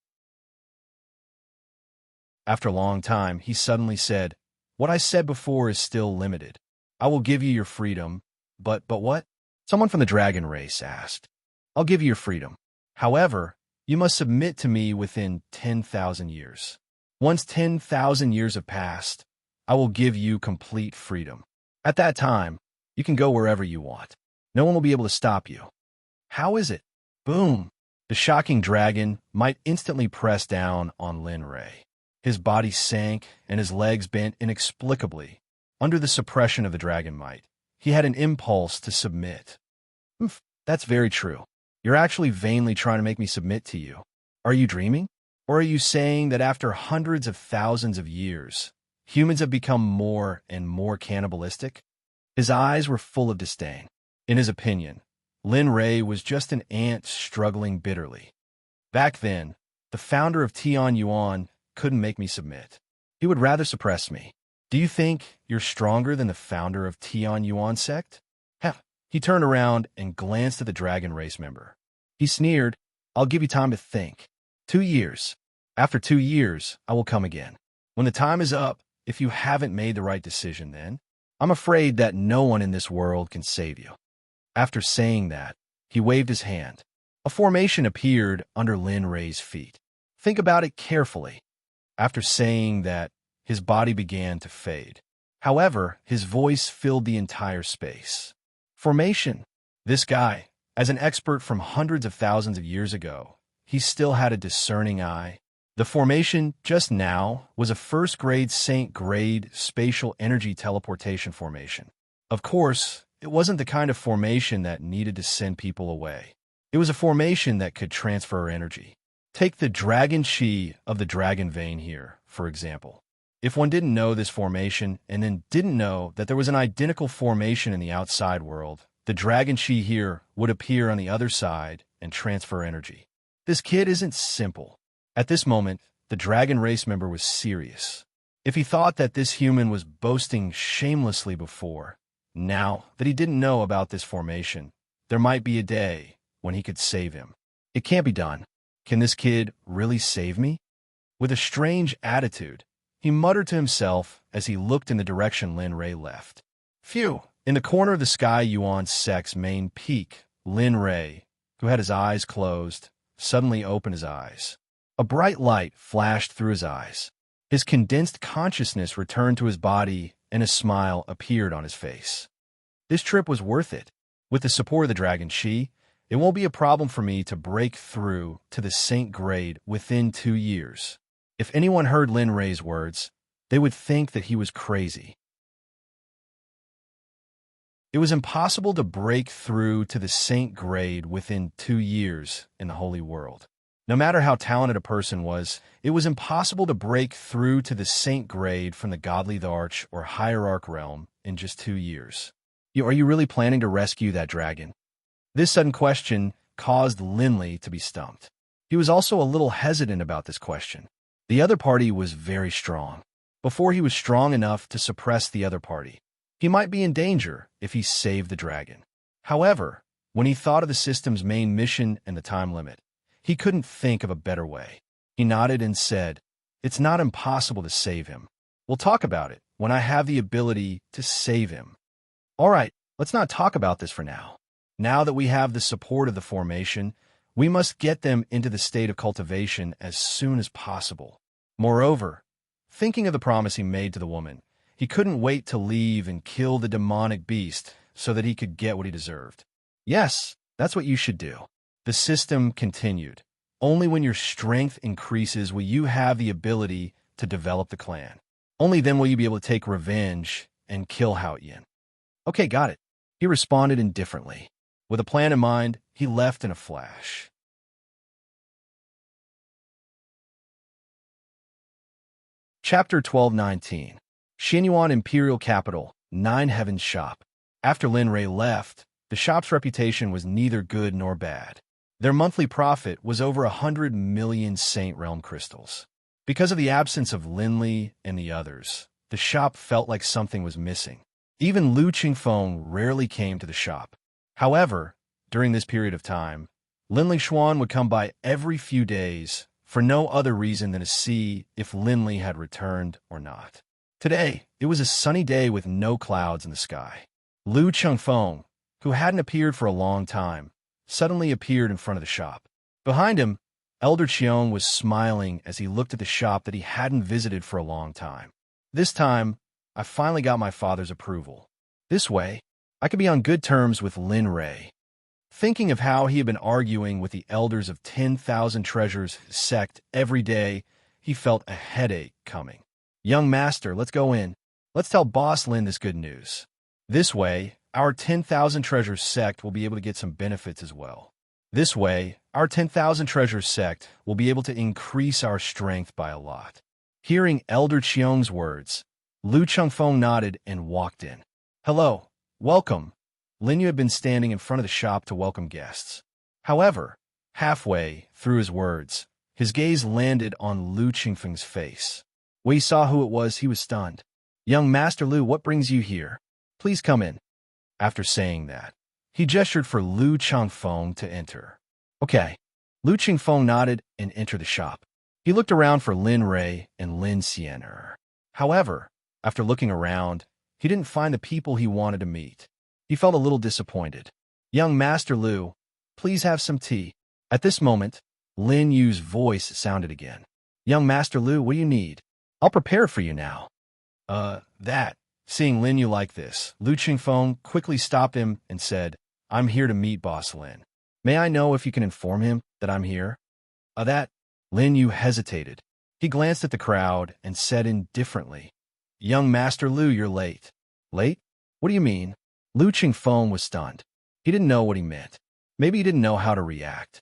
After a long time, he suddenly said, "What I said before is still limited. I will give you your freedom, but what?" Someone from the Dragon Race asked. "I'll give you your freedom. However, you must submit to me within 10,000 years. Once 10,000 years have passed, I will give you complete freedom. At that time, you can go wherever you want. No one will be able to stop you." How is it? Boom! The shocking dragon might instantly press down on Lin Rei. His body sank and his legs bent inexplicably. Under the suppression of the dragon might, he had an impulse to submit. That's very true. You're actually vainly trying to make me submit to you. Are you dreaming? Or are you saying that after hundreds of thousands of years, humans have become more and more cannibalistic? His eyes were full of disdain. In his opinion, Lin Rei was just an ant struggling bitterly. Back then, the founder of Tian Yuan couldn't make me submit. He would rather suppress me. Do you think you're stronger than the founder of Tian Yuan Sect? He turned around and glanced at the Dragon Race member. He sneered, "I'll give you time to think. 2 years. After 2 years, I will come again. When the time is up, if you haven't made the right decision then, I'm afraid that no one in this world can save you." After saying that, he waved his hand. A formation appeared under Lin Rei's feet. Think about it carefully. After saying that, his body began to fade. However, his voice filled the entire space. Formation. This guy, as an expert from hundreds of thousands of years ago, he still had a discerning eye. The formation just now was a first-grade Saint-grade spatial energy teleportation formation. Of course, it wasn't the kind of formation that needed to send people away. It was a formation that could transfer energy. Take the dragon chi of the dragon vein here, for example. If one didn't know this formation and then didn't know that there was an identical formation in the outside world, the dragon chi here would appear on the other side and transfer energy. This kid isn't simple. At this moment, the Dragon Race member was serious. If he thought that this human was boasting shamelessly before, now that he didn't know about this formation, there might be a day when he could save him. It can't be done. Can this kid really save me? With a strange attitude, he muttered to himself as he looked in the direction Lin Rei left. Phew! In the corner of the Sky Yuan Sect's main peak, Lin Rei, who had his eyes closed, suddenly opened his eyes. A bright light flashed through his eyes. His condensed consciousness returned to his body, and a smile appeared on his face. This trip was worth it. With the support of the Dragon Chi, it won't be a problem for me to break through to the Saint grade within 2 years. If anyone heard Lin Rei's words, they would think that he was crazy. It was impossible to break through to the Saint grade within 2 years in the Holy World. No matter how talented a person was, it was impossible to break through to the Saint grade from the Godly Arch or Hierarch realm in just 2 years. Are you really planning to rescue that dragon? This sudden question caused Linley to be stumped. He was also a little hesitant about this question. The other party was very strong. Before he was strong enough to suppress the other party, he might be in danger if he saved the dragon. However, when he thought of the system's main mission and the time limit, he couldn't think of a better way. He nodded and said, "It's not impossible to save him. We'll talk about it when I have the ability to save him." All right, let's not talk about this for now. Now that we have the support of the formation, we must get them into the state of cultivation as soon as possible. Moreover, thinking of the promise he made to the woman, he couldn't wait to leave and kill the demonic beast so that he could get what he deserved. Yes, that's what you should do. The system continued. Only when your strength increases will you have the ability to develop the clan. Only then will you be able to take revenge and kill Hao Yin. Okay, got it. He responded indifferently. With a plan in mind, he left in a flash. Chapter 1219. Xinyuan Imperial Capital, Nine Heavens Shop. After Lin Rei left, the shop's reputation was neither good nor bad. Their monthly profit was over 100 million Saint Realm crystals. Because of the absence of Linley and the others, the shop felt like something was missing. Even Lu Qingfeng rarely came to the shop. However, during this period of time, Linley Xuan would come by every few days for no other reason than to see if Linley had returned or not. Today, it was a sunny day with no clouds in the sky. Lu Qingfeng, who hadn't appeared for a long time, suddenly appeared in front of the shop. Behind him, Elder Qiong was smiling as he looked at the shop that he hadn't visited for a long time. This time, I finally got my father's approval. This way, I could be on good terms with Lin Rei. Thinking of how he had been arguing with the elders of 10,000 Treasures Sect every day, he felt a headache coming. Young master, let's go in. Let's tell Boss Lin this good news. This way, our 10,000 Treasures Sect will be able to get some benefits as well. This way, our 10,000 Treasures Sect will be able to increase our strength by a lot. Hearing Elder Qiong's words, Lu Qingfeng nodded and walked in. Hello, welcome. Lin Yu had been standing in front of the shop to welcome guests. However, halfway through his words, his gaze landed on Lu Qingfeng's face. When he saw who it was, he was stunned. Young Master Lu, what brings you here? Please come in. After saying that, he gestured for Lu Qingfeng to enter. Okay. Lu Qingfeng nodded and entered the shop. He looked around for Lin Rei and Lin Xian'er. However, after looking around, he didn't find the people he wanted to meet. He felt a little disappointed. Young Master Lu, please have some tea. At this moment, Lin Yu's voice sounded again. Young Master Lu, what do you need? I'll prepare it for you now. That. Seeing Lin Yu like this, Lu Qingfeng quickly stopped him and said, I'm here to meet Boss Lin. May I know if you can inform him that I'm here? That. Lin Yu hesitated. He glanced at the crowd and said indifferently, Young Master Lu, you're late. Late? What do you mean? Lu Qingfeng was stunned. He didn't know what he meant. Maybe he didn't know how to react.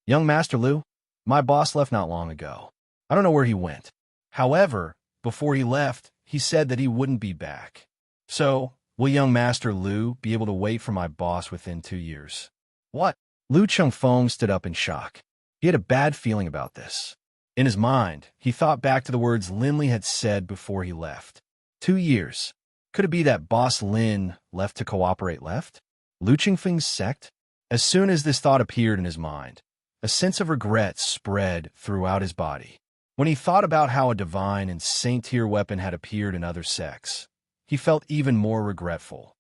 Young Master Lu, my boss left not long ago. I don't know where he went. However, before he left, he said that he wouldn't be back. So, will young Master Lu be able to wait for my boss within 2 years? What? Lu Qingfeng stood up in shock. He had a bad feeling about this. In his mind, he thought back to the words Linley had said before he left. 2 years. Could it be that Boss Lin left to cooperate left? Lu Qingfeng's sect? As soon as this thought appeared in his mind, a sense of regret spread throughout his body. When he thought about how a divine and saint-tier weapon had appeared in other sects, he felt even more regretful.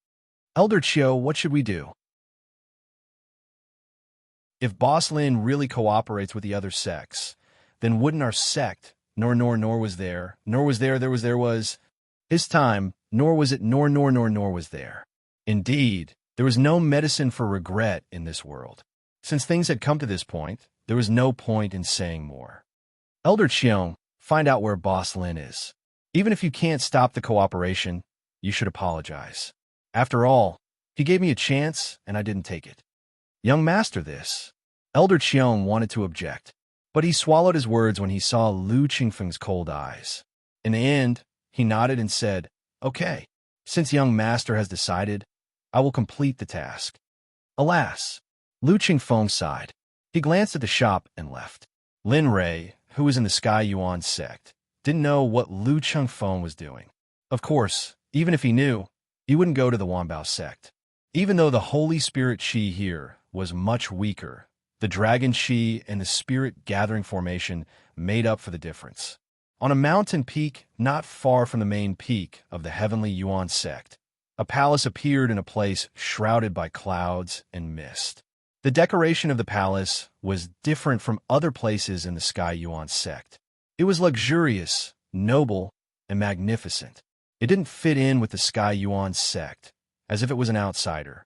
Elder Chio, what should we do? If Boss Lin really cooperates with the other sects, then wouldn't our sect, nor was there, his time, nor was it nor was there. Indeed, there was no medicine for regret in this world. Since things had come to this point, there was no point in saying more. Elder Qiong, find out where Boss Lin is. Even if you can't stop the cooperation, you should apologize. After all, he gave me a chance, and I didn't take it. Young master, this. Elder Qiong wanted to object, but he swallowed his words when he saw Lu Qingfeng's cold eyes. In the end, he nodded and said, Okay, since young master has decided, I will complete the task. Alas, Lu Qingfeng sighed. He glanced at the shop and left. Lin Rei, who was in the Sky Yuan sect, didn't know what Lu Qingfeng was doing. Of course, even if he knew, he wouldn't go to the Wanbao sect. Even though the Holy Spirit Qi here was much weaker, the Dragon Qi and the Spirit Gathering Formation made up for the difference. On a mountain peak not far from the main peak of the Heavenly Yuan sect, a palace appeared in a place shrouded by clouds and mist. The decoration of the palace was different from other places in the Sky Yuan sect. It was luxurious, noble, and magnificent. It didn't fit in with the Sky Yuan sect, as if it was an outsider.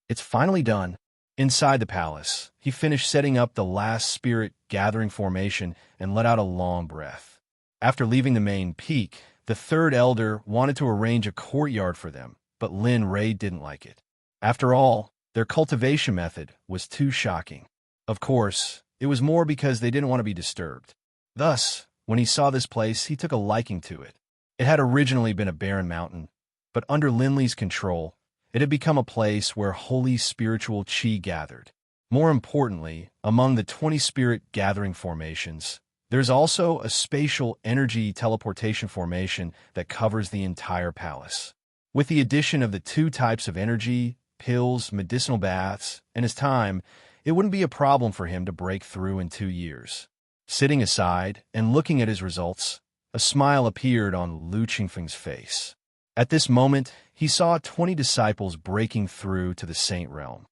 It's finally done. Inside the palace, he finished setting up the last Spirit Gathering Formation and let out a long breath. After leaving the main peak, the third elder wanted to arrange a courtyard for them, but Lin Rei didn't like it. After all, their cultivation method was too shocking. Of course, it was more because they didn't want to be disturbed. Thus, when he saw this place, he took a liking to it. It had originally been a barren mountain, but under Linley's control, it had become a place where holy spiritual Qi gathered. More importantly, among the 20 spirit gathering formations, There's also a spatial energy teleportation formation that covers the entire palace. With the addition of the two types of energy, pills, medicinal baths, and his time, it wouldn't be a problem for him to break through in 2 years. Sitting aside and looking at his results, a smile appeared on Lu Qingfeng's face. At this moment, he saw 20 disciples breaking through to the Saint realm.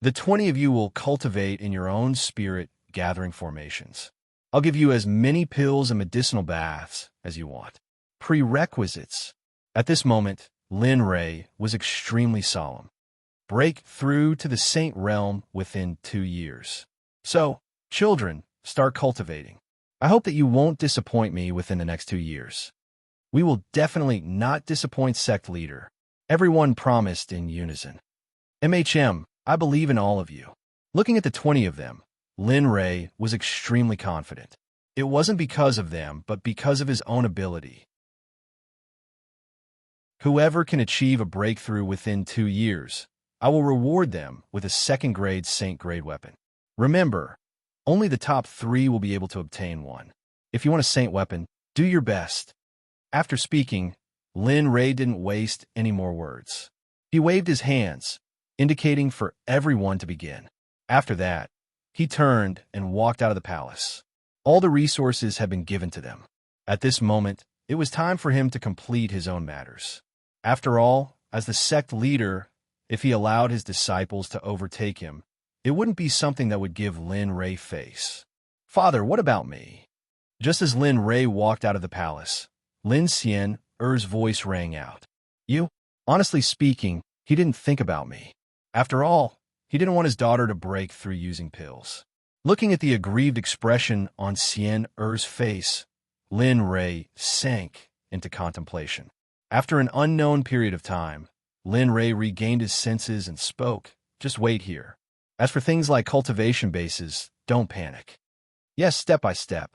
The 20 of you will cultivate in your own spirit gathering formations. I'll give you as many pills and medicinal baths as you want. Prerequisites. At this moment, Lin Rei was extremely solemn. Break through to the Saint realm within 2 years. So, children, start cultivating. I hope that you won't disappoint me within the next 2 years. We will definitely not disappoint Sect leader. Everyone promised in unison. MHM, I believe in all of you. Looking at the 20 of them, Lin Rei was extremely confident. It wasn't because of them, but because of his own ability. Whoever can achieve a breakthrough within 2 years, I will reward them with a 2nd grade Saint grade weapon. Remember, only the top 3 will be able to obtain one. If you want a Saint weapon, do your best. After speaking, Lin Rei didn't waste any more words. He waved his hands, indicating for everyone to begin. After that, he turned and walked out of the palace. All the resources had been given to them. At this moment, it was time for him to complete his own matters. After all, as the sect leader, if he allowed his disciples to overtake him, it wouldn't be something that would give Lin Rei face. Father, what about me? Just as Lin Rei walked out of the palace, Lin Xian Er's voice rang out. You? Honestly speaking, he didn't think about me. After all, he didn't want his daughter to break through using pills. Looking at the aggrieved expression on Xian Er's face, Lin Rei sank into contemplation. After an unknown period of time, Lin Rei regained his senses and spoke, "Just wait here. As for things like cultivation bases, don't panic. Yes, step by step."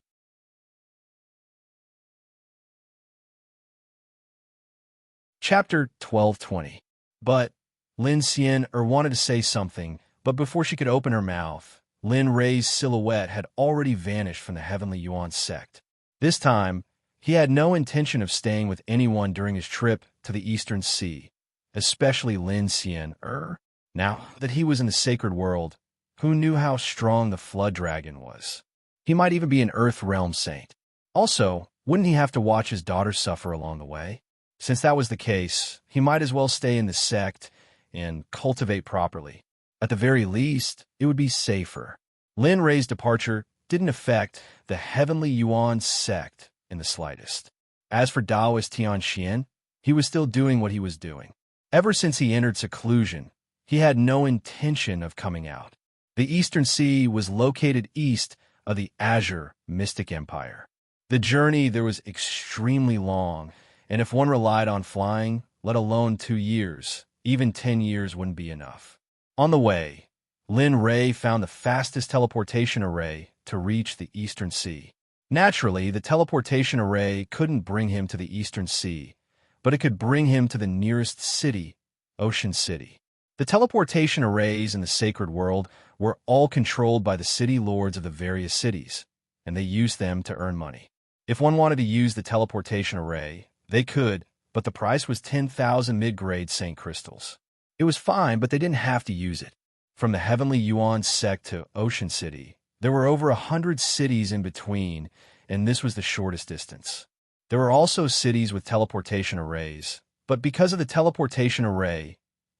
Chapter 12:20. But Lin Xian wanted to say something, but before she could open her mouth, Lin Rei's silhouette had already vanished from the Heavenly Yuan sect. This time, he had no intention of staying with anyone during his trip to the Eastern Sea, especially Lin Xian. Now that he was in the sacred world, who knew how strong the flood dragon was? He might even be an Earth Realm saint. Also, wouldn't he have to watch his daughter suffer along the way? Since that was the case, he might as well stay in the sect and cultivate properly. At the very least, it would be safer. Lin Rei's departure didn't affect the Heavenly Yuan sect in the slightest. As for Taoist Tianxian, he was still doing what he was doing. Ever since he entered seclusion, he had no intention of coming out. The Eastern Sea was located east of the Azure Mystic Empire. The journey there was extremely long, and if one relied on flying, let alone 2 years, even 10 years wouldn't be enough. On the way, Lin Rei found the fastest teleportation array to reach the Eastern Sea. Naturally, the teleportation array couldn't bring him to the Eastern Sea, but it could bring him to the nearest city, Ocean City. The teleportation arrays in the sacred world were all controlled by the city lords of the various cities, and they used them to earn money. If one wanted to use the teleportation array, they could, but the price was 10,000 mid-grade Saint crystals. It was fine, but they didn't have to use it. From the Heavenly Yuan sect to Ocean City, there were over 100 cities in between, and this was the shortest distance. There were also cities with teleportation arrays, but because of the teleportation array,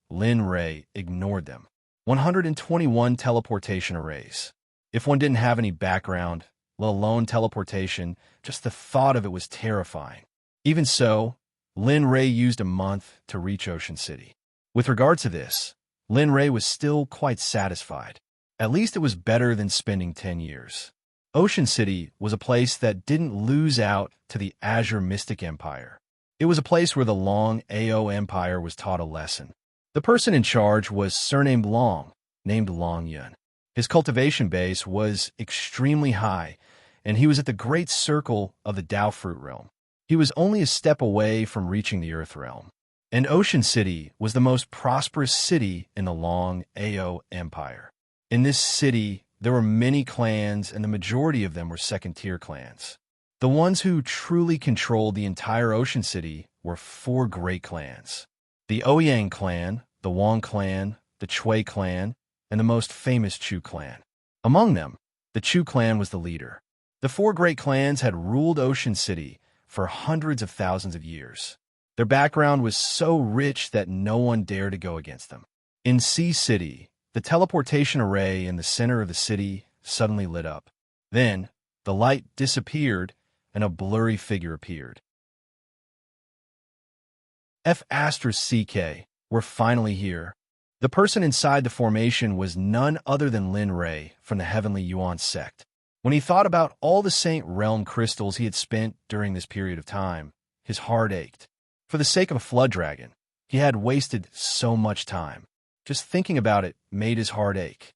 Lin Rei ignored them. 121 teleportation arrays. If one didn't have any background, let alone teleportation, just the thought of it was terrifying. Even so, Lin Rei used a month to reach Ocean City. With regard to this, Lin Rei was still quite satisfied. At least it was better than spending 10 years. Ocean City was a place that didn't lose out to the Azure Mystic Empire. It was a place where the Long Ao Empire was taught a lesson. The person in charge was surnamed Long, named Long Yun. His cultivation base was extremely high, and he was at the great circle of the Dao Fruit Realm. He was only a step away from reaching the Earth Realm. And Ocean City was the most prosperous city in the Long Ao Empire. In this city, there were many clans, and the majority of them were second-tier clans. The ones who truly controlled the entire Ocean City were four great clans: the Ouyang clan, the Wang clan, the Chui clan, and the most famous Chu clan. Among them, the Chu clan was the leader. The four great clans had ruled Ocean City for hundreds of thousands of years. Their background was so rich that no one dared to go against them. In Sea City, the teleportation array in the center of the city suddenly lit up. Then, the light disappeared and a blurry figure appeared. F***CK, we're finally here. The person inside the formation was none other than Lin Ray from the Heavenly Yuan Sect. When he thought about all the Saint Realm crystals he had spent during this period of time, his heart ached. For the sake of a flood dragon, he had wasted so much time. Just thinking about it made his heart ache.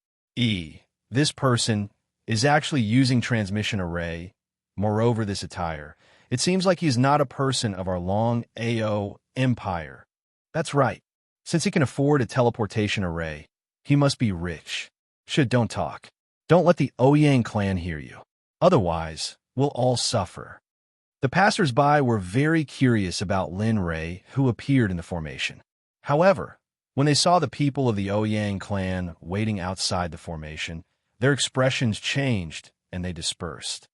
This person is actually using transmission array. Moreover, this attire. It seems like he is not a person of our long AO empire. That's right. Since he can afford a teleportation array, he must be rich. Don't talk. Don't let the Ouyang clan hear you. Otherwise, we'll all suffer. The passers-by were very curious about Lin Ray, who appeared in the formation. However, when they saw the people of the Ouyang clan waiting outside the formation, their expressions changed and they dispersed.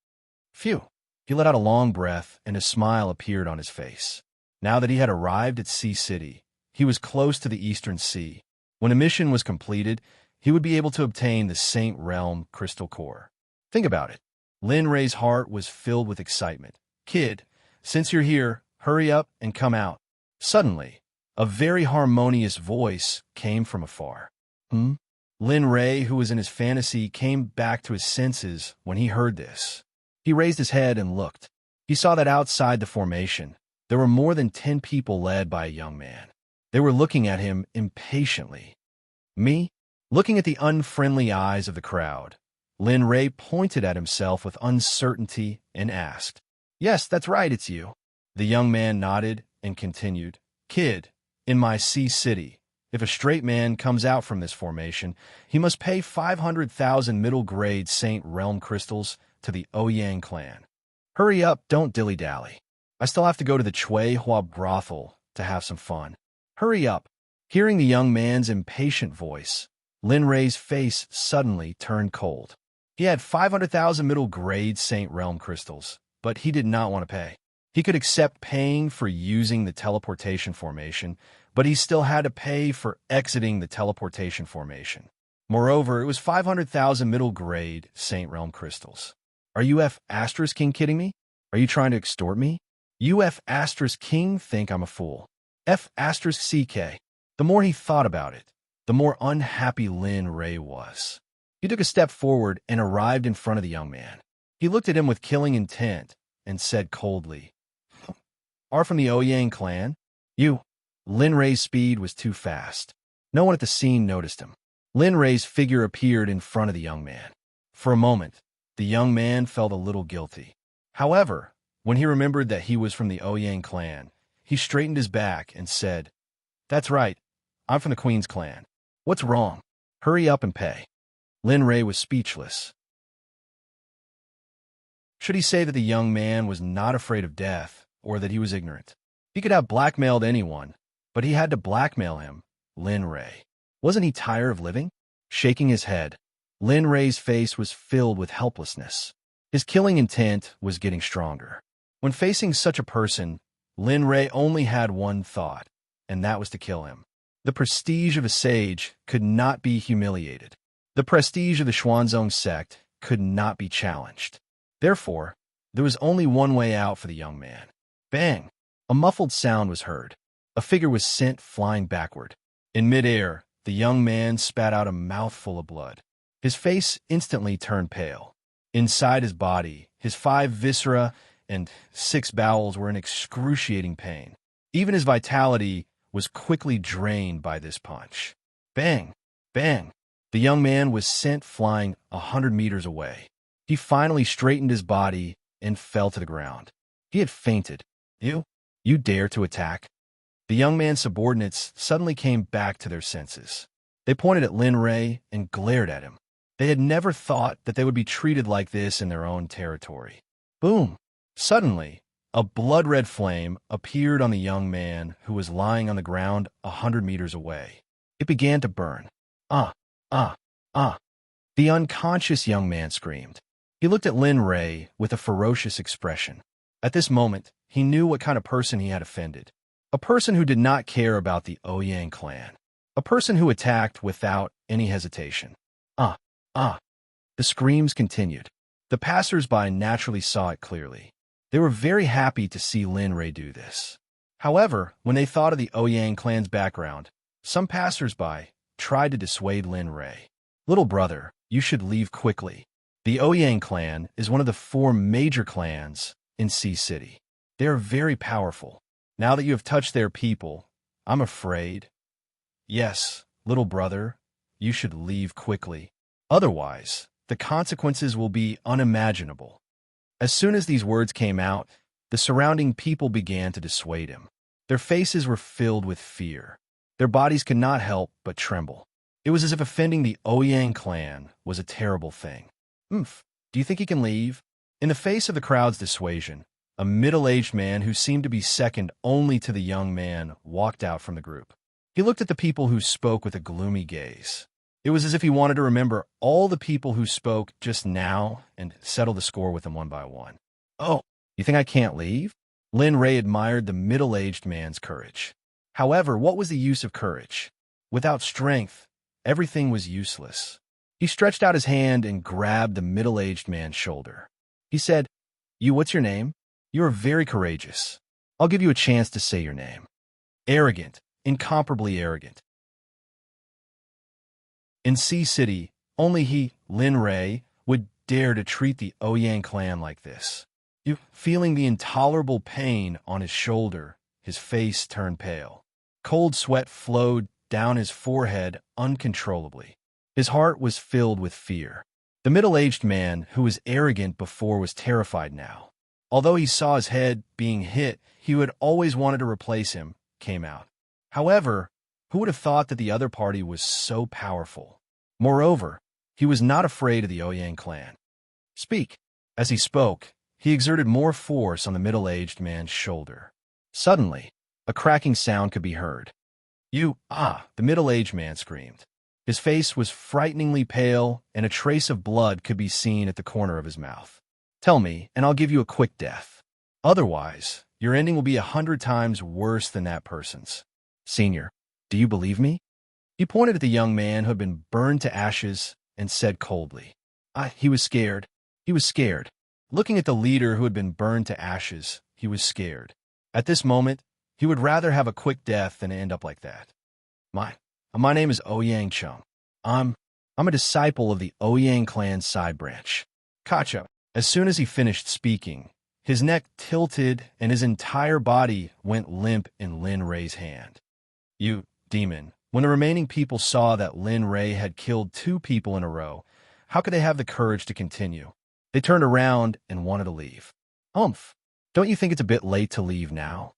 Phew! He let out a long breath and a smile appeared on his face. Now that he had arrived at Sea City, he was close to the Eastern Sea. When a mission was completed, he would be able to obtain the Saint Realm Crystal Core. Think about it. Lin Ray's heart was filled with excitement. Kid, since you're here, hurry up and come out. Suddenly, a very harmonious voice came from afar. Lin Ray, who was in his fantasy, came back to his senses when he heard this. He raised his head and looked. He saw that outside the formation, there were more than 10 people led by a young man. They were looking at him impatiently. Me? Looking at the unfriendly eyes of the crowd, Lin Ray pointed at himself with uncertainty and asked, "Yes, that's right, it's you." The young man nodded and continued, "Kid, in my Sea City, if a straight man comes out from this formation, he must pay 500,000 middle-grade Saint Realm crystals to the Ouyang clan. Hurry up, don't dilly-dally. I still have to go to the Chui Hua brothel to have some fun. Hurry up." Hearing the young man's impatient voice, Lin Ray's face suddenly turned cold. He had 500,000 middle-grade Saint Realm crystals, but he did not want to pay. He could accept paying for using the teleportation formation, but he still had to pay for exiting the teleportation formation. Moreover, it was 500,000 middle-grade Saint Realm crystals. Are you F***King kidding me? Are you trying to extort me? You F***King think I'm a fool. F***CK. The more he thought about it, the more unhappy Lin Ray was. He took a step forward and arrived in front of the young man. He looked at him with killing intent and said coldly, "Are from the Ouyang clan? You?" Lin Ray's speed was too fast. No one at the scene noticed him. Lin Ray's figure appeared in front of the young man. For a moment, the young man felt a little guilty. However, when he remembered that he was from the Ouyang clan, he straightened his back and said, "That's right, I'm from the Queen's clan. What's wrong? Hurry up and pay." Lin Ray was speechless. Should he say that the young man was not afraid of death, or that he was ignorant? He could have blackmailed anyone, but he had to blackmail him, Lin Ray. Wasn't he tired of living? Shaking his head, Lin Ray's face was filled with helplessness. His killing intent was getting stronger. When facing such a person, Lin Ray only had one thought, and that was to kill him. The prestige of a sage could not be humiliated. The prestige of the Xuanzong sect could not be challenged. Therefore, there was only one way out for the young man. Bang! A muffled sound was heard. A figure was sent flying backward. In midair, the young man spat out a mouthful of blood. His face instantly turned pale. Inside his body, his 5 viscera and 6 bowels were in excruciating pain. Even his vitality was quickly drained by this punch. Bang! Bang! The young man was sent flying 100 meters away. He finally straightened his body and fell to the ground. He had fainted. You dare to attack? The young man's subordinates suddenly came back to their senses. They pointed at Lin Ray and glared at him. They had never thought that they would be treated like this in their own territory. Boom! Suddenly, a blood-red flame appeared on the young man who was lying on the ground 100 meters away. It began to burn. Ah! Ah! Ah! The unconscious young man screamed. He looked at Lin Ray with a ferocious expression. At this moment, he knew what kind of person he had offended. A person who did not care about the Ouyang clan. A person who attacked without any hesitation. Ah! Ah! The screams continued. The passers-by naturally saw it clearly. They were very happy to see Lin Ray do this. However, when they thought of the Ouyang clan's background, some passers-by tried to dissuade Lin Ray. Little brother, you should leave quickly. The Ouyang clan is one of the 4 major clans in Sea City. They are very powerful. Now that you have touched their people, I'm afraid. Yes, little brother, you should leave quickly. Otherwise, the consequences will be unimaginable. As soon as these words came out, the surrounding people began to dissuade him. Their faces were filled with fear. Their bodies could not help but tremble. It was as if offending the Ouyang clan was a terrible thing. Do you think he can leave? In the face of the crowd's dissuasion, a middle-aged man who seemed to be second only to the young man walked out from the group. He looked at the people who spoke with a gloomy gaze. It was as if he wanted to remember all the people who spoke just now and settle the score with them one by one. Oh, you think I can't leave? Lin Ray admired the middle-aged man's courage. However, what was the use of courage? Without strength, everything was useless. He stretched out his hand and grabbed the middle-aged man's shoulder. He said, what's your name? You are very courageous. I'll give you a chance to say your name. Arrogant, incomparably arrogant. In Sea City, only he, Lin Ray, would dare to treat the Ouyang clan like this. Feeling the intolerable pain on his shoulder, his face turned pale. Cold sweat flowed down his forehead uncontrollably. His heart was filled with fear. The middle-aged man, who was arrogant before, was terrified now. Although he saw his head being hit, he who had always wanted to replace him came out. However, who would have thought that the other party was so powerful? Moreover, he was not afraid of the Ouyang clan. Speak. As he spoke, he exerted more force on the middle-aged man's shoulder. Suddenly, a cracking sound could be heard. The middle-aged man screamed. His face was frighteningly pale, and a trace of blood could be seen at the corner of his mouth. Tell me, and I'll give you a quick death. Otherwise, your ending will be 100 times worse than that person's. Senior, do you believe me? He pointed at the young man who had been burned to ashes and said coldly. He was scared. He was scared. Looking at the leader who had been burned to ashes, he was scared. At this moment, he would rather have a quick death than end up like that. My name is Ouyang Chung. I'm a disciple of the Ouyang clan side branch. Kacha. As soon as he finished speaking, his neck tilted and his entire body went limp in Lin Ray's hand. You, demon. When the remaining people saw that Lin Ray had killed 2 people in a row, how could they have the courage to continue? They turned around and wanted to leave. Don't you think it's a bit late to leave now?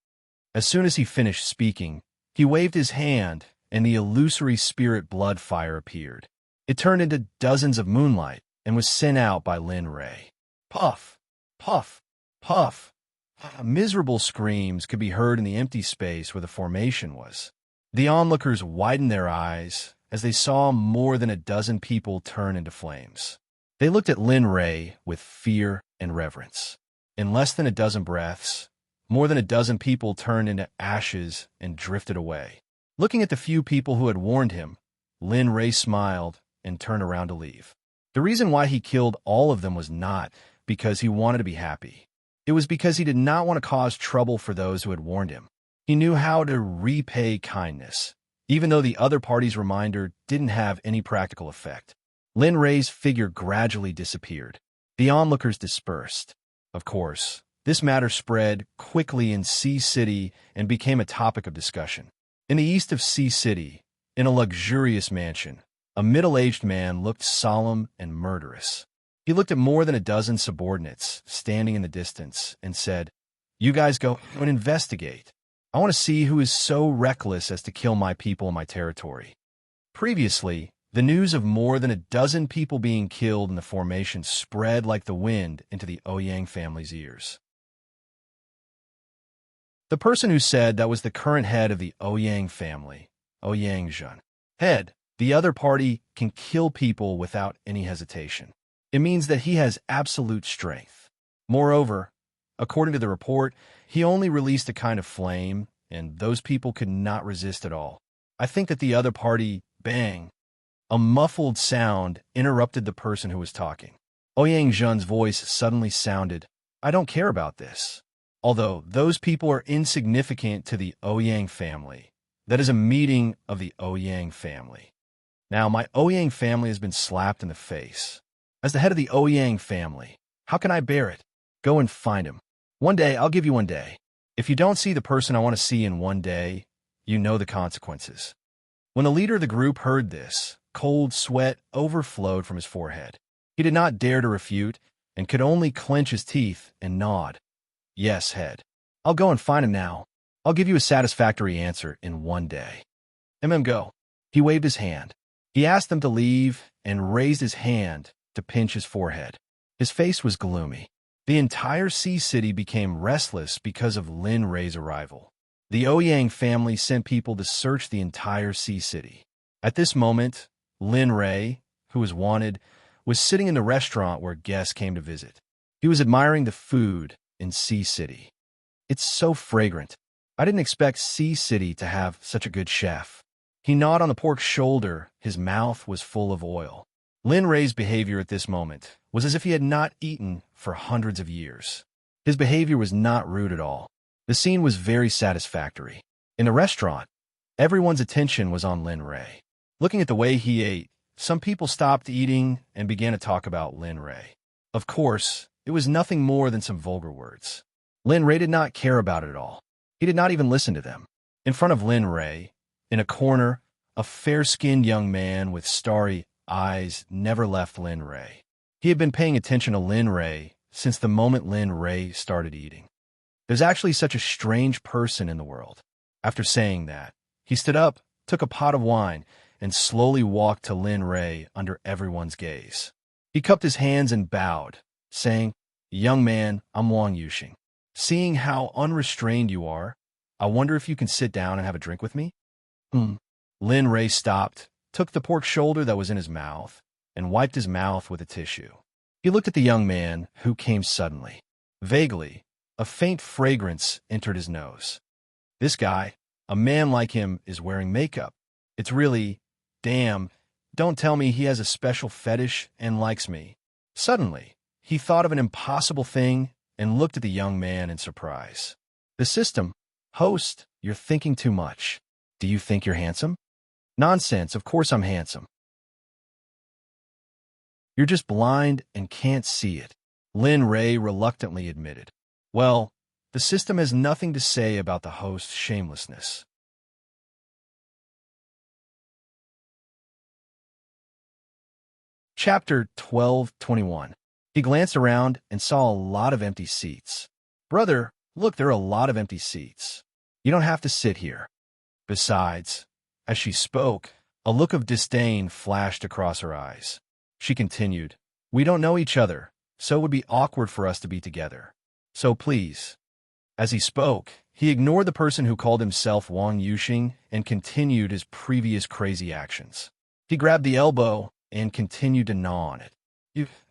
As soon as he finished speaking, he waved his hand and the illusory spirit blood fire appeared. It turned into dozens of moonlight and was sent out by Lin Ray. Puff! Puff! Puff! Miserable screams could be heard in the empty space where the formation was. The onlookers widened their eyes as they saw more than a dozen people turn into flames. They looked at Lin Ray with fear and reverence. In less than a dozen breaths, more than a dozen people turned into ashes and drifted away. Looking at the few people who had warned him, Lin Ray smiled and turned around to leave. The reason why he killed all of them was not because he wanted to be happy. It was because he did not want to cause trouble for those who had warned him. He knew how to repay kindness, even though the other party's reminder didn't have any practical effect. Lin Ray's figure gradually disappeared. The onlookers dispersed. Of course, this matter spread quickly in Sea City and became a topic of discussion. In the east of Sea City, in a luxurious mansion, a middle-aged man looked solemn and murderous. He looked at more than a dozen subordinates standing in the distance and said, "You guys go and investigate. I want to see who is so reckless as to kill my people in my territory." Previously, The news of more than a dozen people being killed in the formation spread like the wind into the Ouyang family's ears. The person who said that was the current head of the Ouyang family, Ouyang Zhen. Head, the other party can kill people without any hesitation. It means that he has absolute strength. Moreover, according to the report, he only released a kind of flame, and those people could not resist at all. I think that the other party, bang. A muffled sound interrupted the person who was talking. Ouyang Zhen's voice suddenly sounded, I don't care about this. Although those people are insignificant to the Ouyang family. That is a meeting of the Ouyang family. Now, my Ouyang family has been slapped in the face. As the head of the Ouyang family, how can I bear it? Go and find him. One day, I'll give you one day. If you don't see the person I want to see in one day, you know the consequences. When the leader of the group heard this, cold sweat overflowed from his forehead. He did not dare to refute and could only clench his teeth and nod. Yes, head. I'll go and find him now. I'll give you a satisfactory answer in one day. Go. He waved his hand. He asked them to leave and raised his hand to pinch his forehead. His face was gloomy. The entire Sea City became restless because of Lin Rei's arrival. The Ouyang family sent people to search the entire Sea City. At this moment, Lin Rei, who was wanted, was sitting in the restaurant where guests came to visit. He was admiring the food in Sea City. It's so fragrant. I didn't expect Sea City to have such a good chef. He gnawed on the pork's shoulder. His mouth was full of oil. Lin Rei's behavior at this moment was as if he had not eaten for hundreds of years. His behavior was not rude at all. The scene was very satisfactory. In the restaurant, everyone's attention was on Lin Rei. Looking at the way he ate, some people stopped eating and began to talk about Lin Rei. Of course, it was nothing more than some vulgar words. Lin Rei did not care about it at all. He did not even listen to them. In front of Lin Rei, in a corner, a fair-skinned young man with starry eyes never left Lin Rei. He had been paying attention to Lin Rei since the moment Lin Rei started eating. There's actually such a strange person in the world. After saying that, he stood up, took a pot of wine, and slowly walked to Lin Rei under everyone's gaze. He cupped his hands and bowed, saying, Young man, I'm Wang Yuxing. Seeing how unrestrained you are, I wonder if you can sit down and have a drink with me? Lin Rei stopped, took the pork shoulder that was in his mouth, and wiped his mouth with a tissue. He looked at the young man, who came suddenly. Vaguely, a faint fragrance entered his nose. This guy, a man like him, is wearing makeup. It's really, damn, don't tell me he has a special fetish and likes me. Suddenly, he thought of an impossible thing and looked at the young man in surprise. The system, host, you're thinking too much. Do you think you're handsome? Nonsense, of course I'm handsome. You're just blind and can't see it, Lin Rei reluctantly admitted. Well, the system has nothing to say about the host's shamelessness. Chapter 12:21. He glanced around and saw a lot of empty seats. Brother, look, there are a lot of empty seats. You don't have to sit here. Besides, as she spoke, a look of disdain flashed across her eyes. She continued, We don't know each other, so it would be awkward for us to be together. So please. As he spoke, he ignored the person who called himself Wang Yuxing and continued his previous crazy actions. He grabbed the elbow and continued to gnaw on it.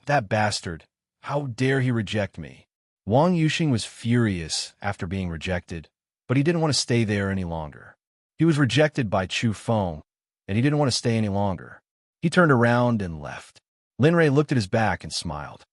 That bastard. How dare he reject me? Wang Yuxing was furious after being rejected, but he didn't want to stay there any longer. He was rejected by Chu Feng, and he didn't want to stay any longer. He turned around and left. Lin Rei looked at his back and smiled.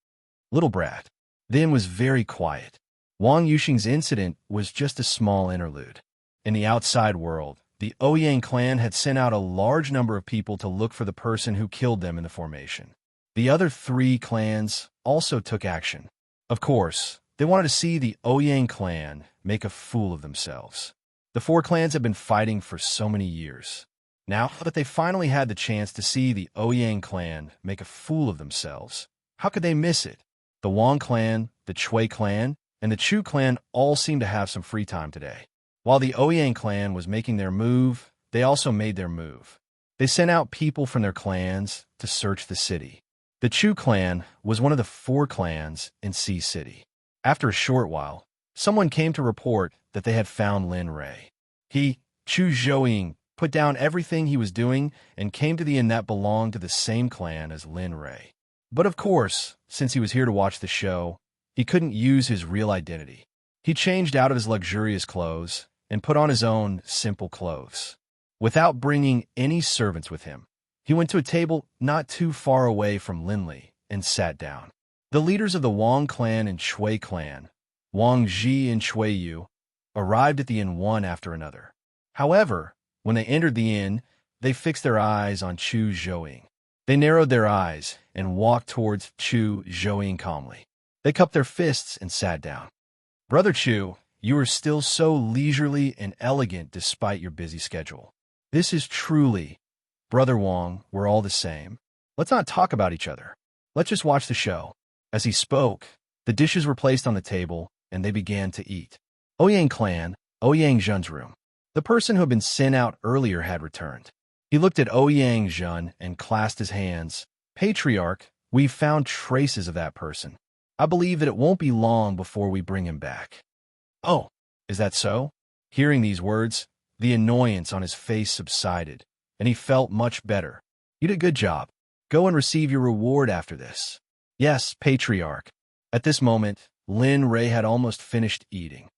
Little brat. Then was very quiet. Wang Yuxing's incident was just a small interlude. In the outside world, the Ouyang clan had sent out a large number of people to look for the person who killed them in the formation. The other 3 clans also took action. Of course, they wanted to see the Ouyang clan make a fool of themselves. The 4 clans had been fighting for so many years. Now that they finally had the chance to see the Ouyang clan make a fool of themselves, how could they miss it? The Wang clan, the Chui clan, and the Chu clan all seemed to have some free time today. While the Ouyang clan was making their move, they also made their move. They sent out people from their clans to search the city. The Chu clan was one of the 4 clans in Sea City. After a short while, someone came to report that they had found Lin Ray. He, Chu Zhouying, put down everything he was doing and came to the inn that belonged to the same clan as Lin Ray. But of course, since he was here to watch the show, he couldn't use his real identity. He changed out of his luxurious clothes and put on his own simple clothes. Without bringing any servants with him, he went to a table not too far away from Linley and sat down. The leaders of the Wang clan and Shui clan, Wang Ji and Shui Yu, arrived at the inn one after another. However, when they entered the inn, they fixed their eyes on Chu Zhouying. They narrowed their eyes and walked towards Chu Zhouying calmly. They cupped their fists and sat down. "Brother Chu, you are still so leisurely and elegant despite your busy schedule. This is truly, Brother Wang, we're all the same. Let's not talk about each other. Let's just watch the show." As he spoke, the dishes were placed on the table, and they began to eat. Ouyang clan, Ouyang Zhen's room. The person who had been sent out earlier had returned. He looked at Ouyang Zhen and clasped his hands. "Patriarch, we've found traces of that person. I believe that it won't be long before we bring him back." "Oh, is that so?" Hearing these words, the annoyance on his face subsided, and he felt much better. "You did a good job. Go and receive your reward after this." "Yes, Patriarch." At this moment, Lin Ray had almost finished eating.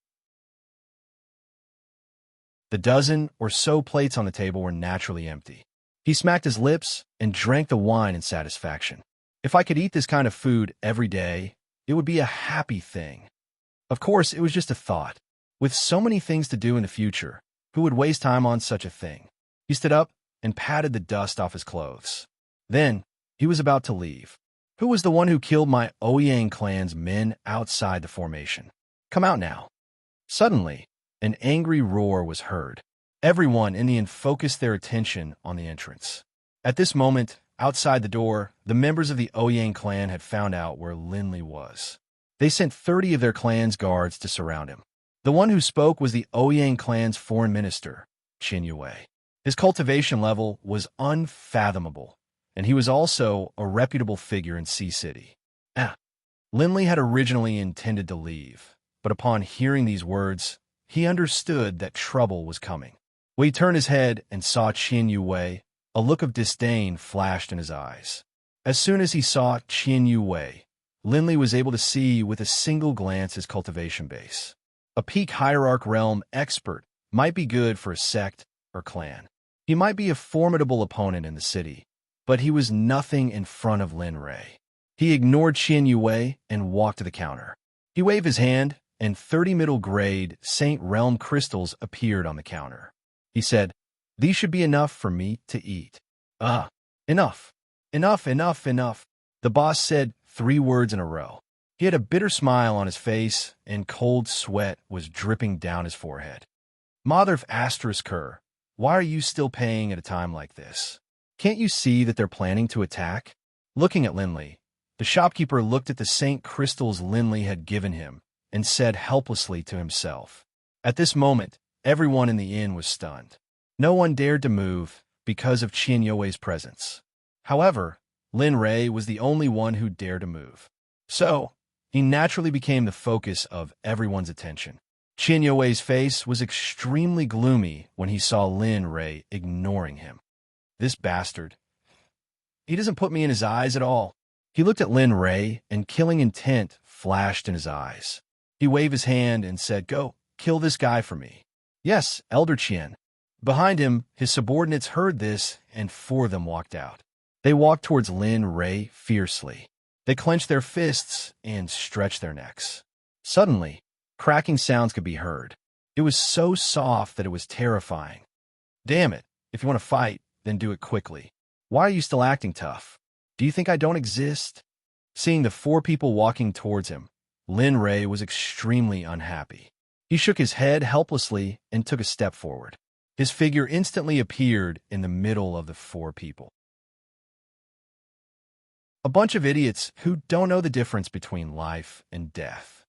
The dozen or so plates on the table were naturally empty. He smacked his lips and drank the wine in satisfaction. "If I could eat this kind of food every day, it would be a happy thing." Of course, it was just a thought. With so many things to do in the future, who would waste time on such a thing? He stood up and patted the dust off his clothes. Then, he was about to leave. "Who was the one who killed my Ouyang clan's men outside the formation? Come out now." Suddenly, an angry roar was heard. Everyone in the inn focused their attention on the entrance. At this moment, outside the door, the members of the Ouyang clan had found out where Linley was. They sent 30 of their clan's guards to surround him. The one who spoke was the Ouyang clan's foreign minister, Qin Yue. His cultivation level was unfathomable, and he was also a reputable figure in Sea City. Linley had originally intended to leave, but upon hearing these words, he understood that trouble was coming. When he turned his head and saw Qin Yue, a look of disdain flashed in his eyes. As soon as he saw Qin Yue, Linley was able to see with a single glance his cultivation base. A peak hierarch realm expert might be good for a sect or clan. He might be a formidable opponent in the city, but he was nothing in front of Lin Ray. He ignored Qin Yue and walked to the counter. He waved his hand, and 30 middle-grade Saint Realm crystals appeared on the counter. He said, "These should be enough for me to eat." Enough. Enough, enough, enough. The boss said 3 words in a row. He had a bitter smile on his face, and cold sweat was dripping down his forehead. "Mother of Asterisker, why are you still paying at a time like this? Can't you see that they're planning to attack?" Looking at Linley, the shopkeeper looked at the Saint crystals Linley had given him and said helplessly to himself. At this moment, everyone in the inn was stunned. No one dared to move because of Qin Yue's presence. However, Lin Ray was the only one who dared to move. So, he naturally became the focus of everyone's attention. Qin Yue's face was extremely gloomy when he saw Lin Ray ignoring him. "This bastard. He doesn't put me in his eyes at all." He looked at Lin Ray, and killing intent flashed in his eyes. He waved his hand and said, "Go, kill this guy for me." "Yes, Elder Qian." Behind him, his subordinates heard this, and 4 of them walked out. They walked towards Lin Ray fiercely. They clenched their fists and stretched their necks. Suddenly, cracking sounds could be heard. It was so soft that it was terrifying. "Damn it, if you want to fight, then do it quickly. Why are you still acting tough? Do you think I don't exist?" Seeing the 4 people walking towards him, Lin Ray was extremely unhappy. He shook his head helplessly and took a step forward. His figure instantly appeared in the middle of the 4 people. A bunch of idiots who don't know the difference between life and death.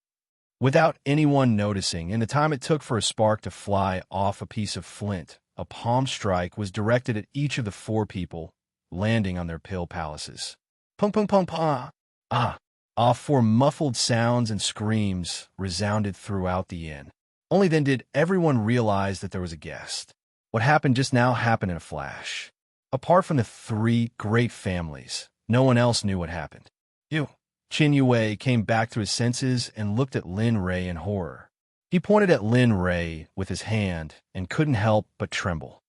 Without anyone noticing, in the time it took for a spark to fly off a piece of flint a palm strike was directed at each of the four people, landing on their pill palaces. Pung pung pung pa! Ah! Ah! Four muffled sounds and screams resounded throughout the inn. Only then did everyone realize that there was a guest. What happened just now happened in a flash. Apart from the three great families, no one else knew what happened. You. Qin Yue came back to his senses and looked at Lin Ray in horror. He pointed at Lin Ray with his hand and couldn't help but tremble.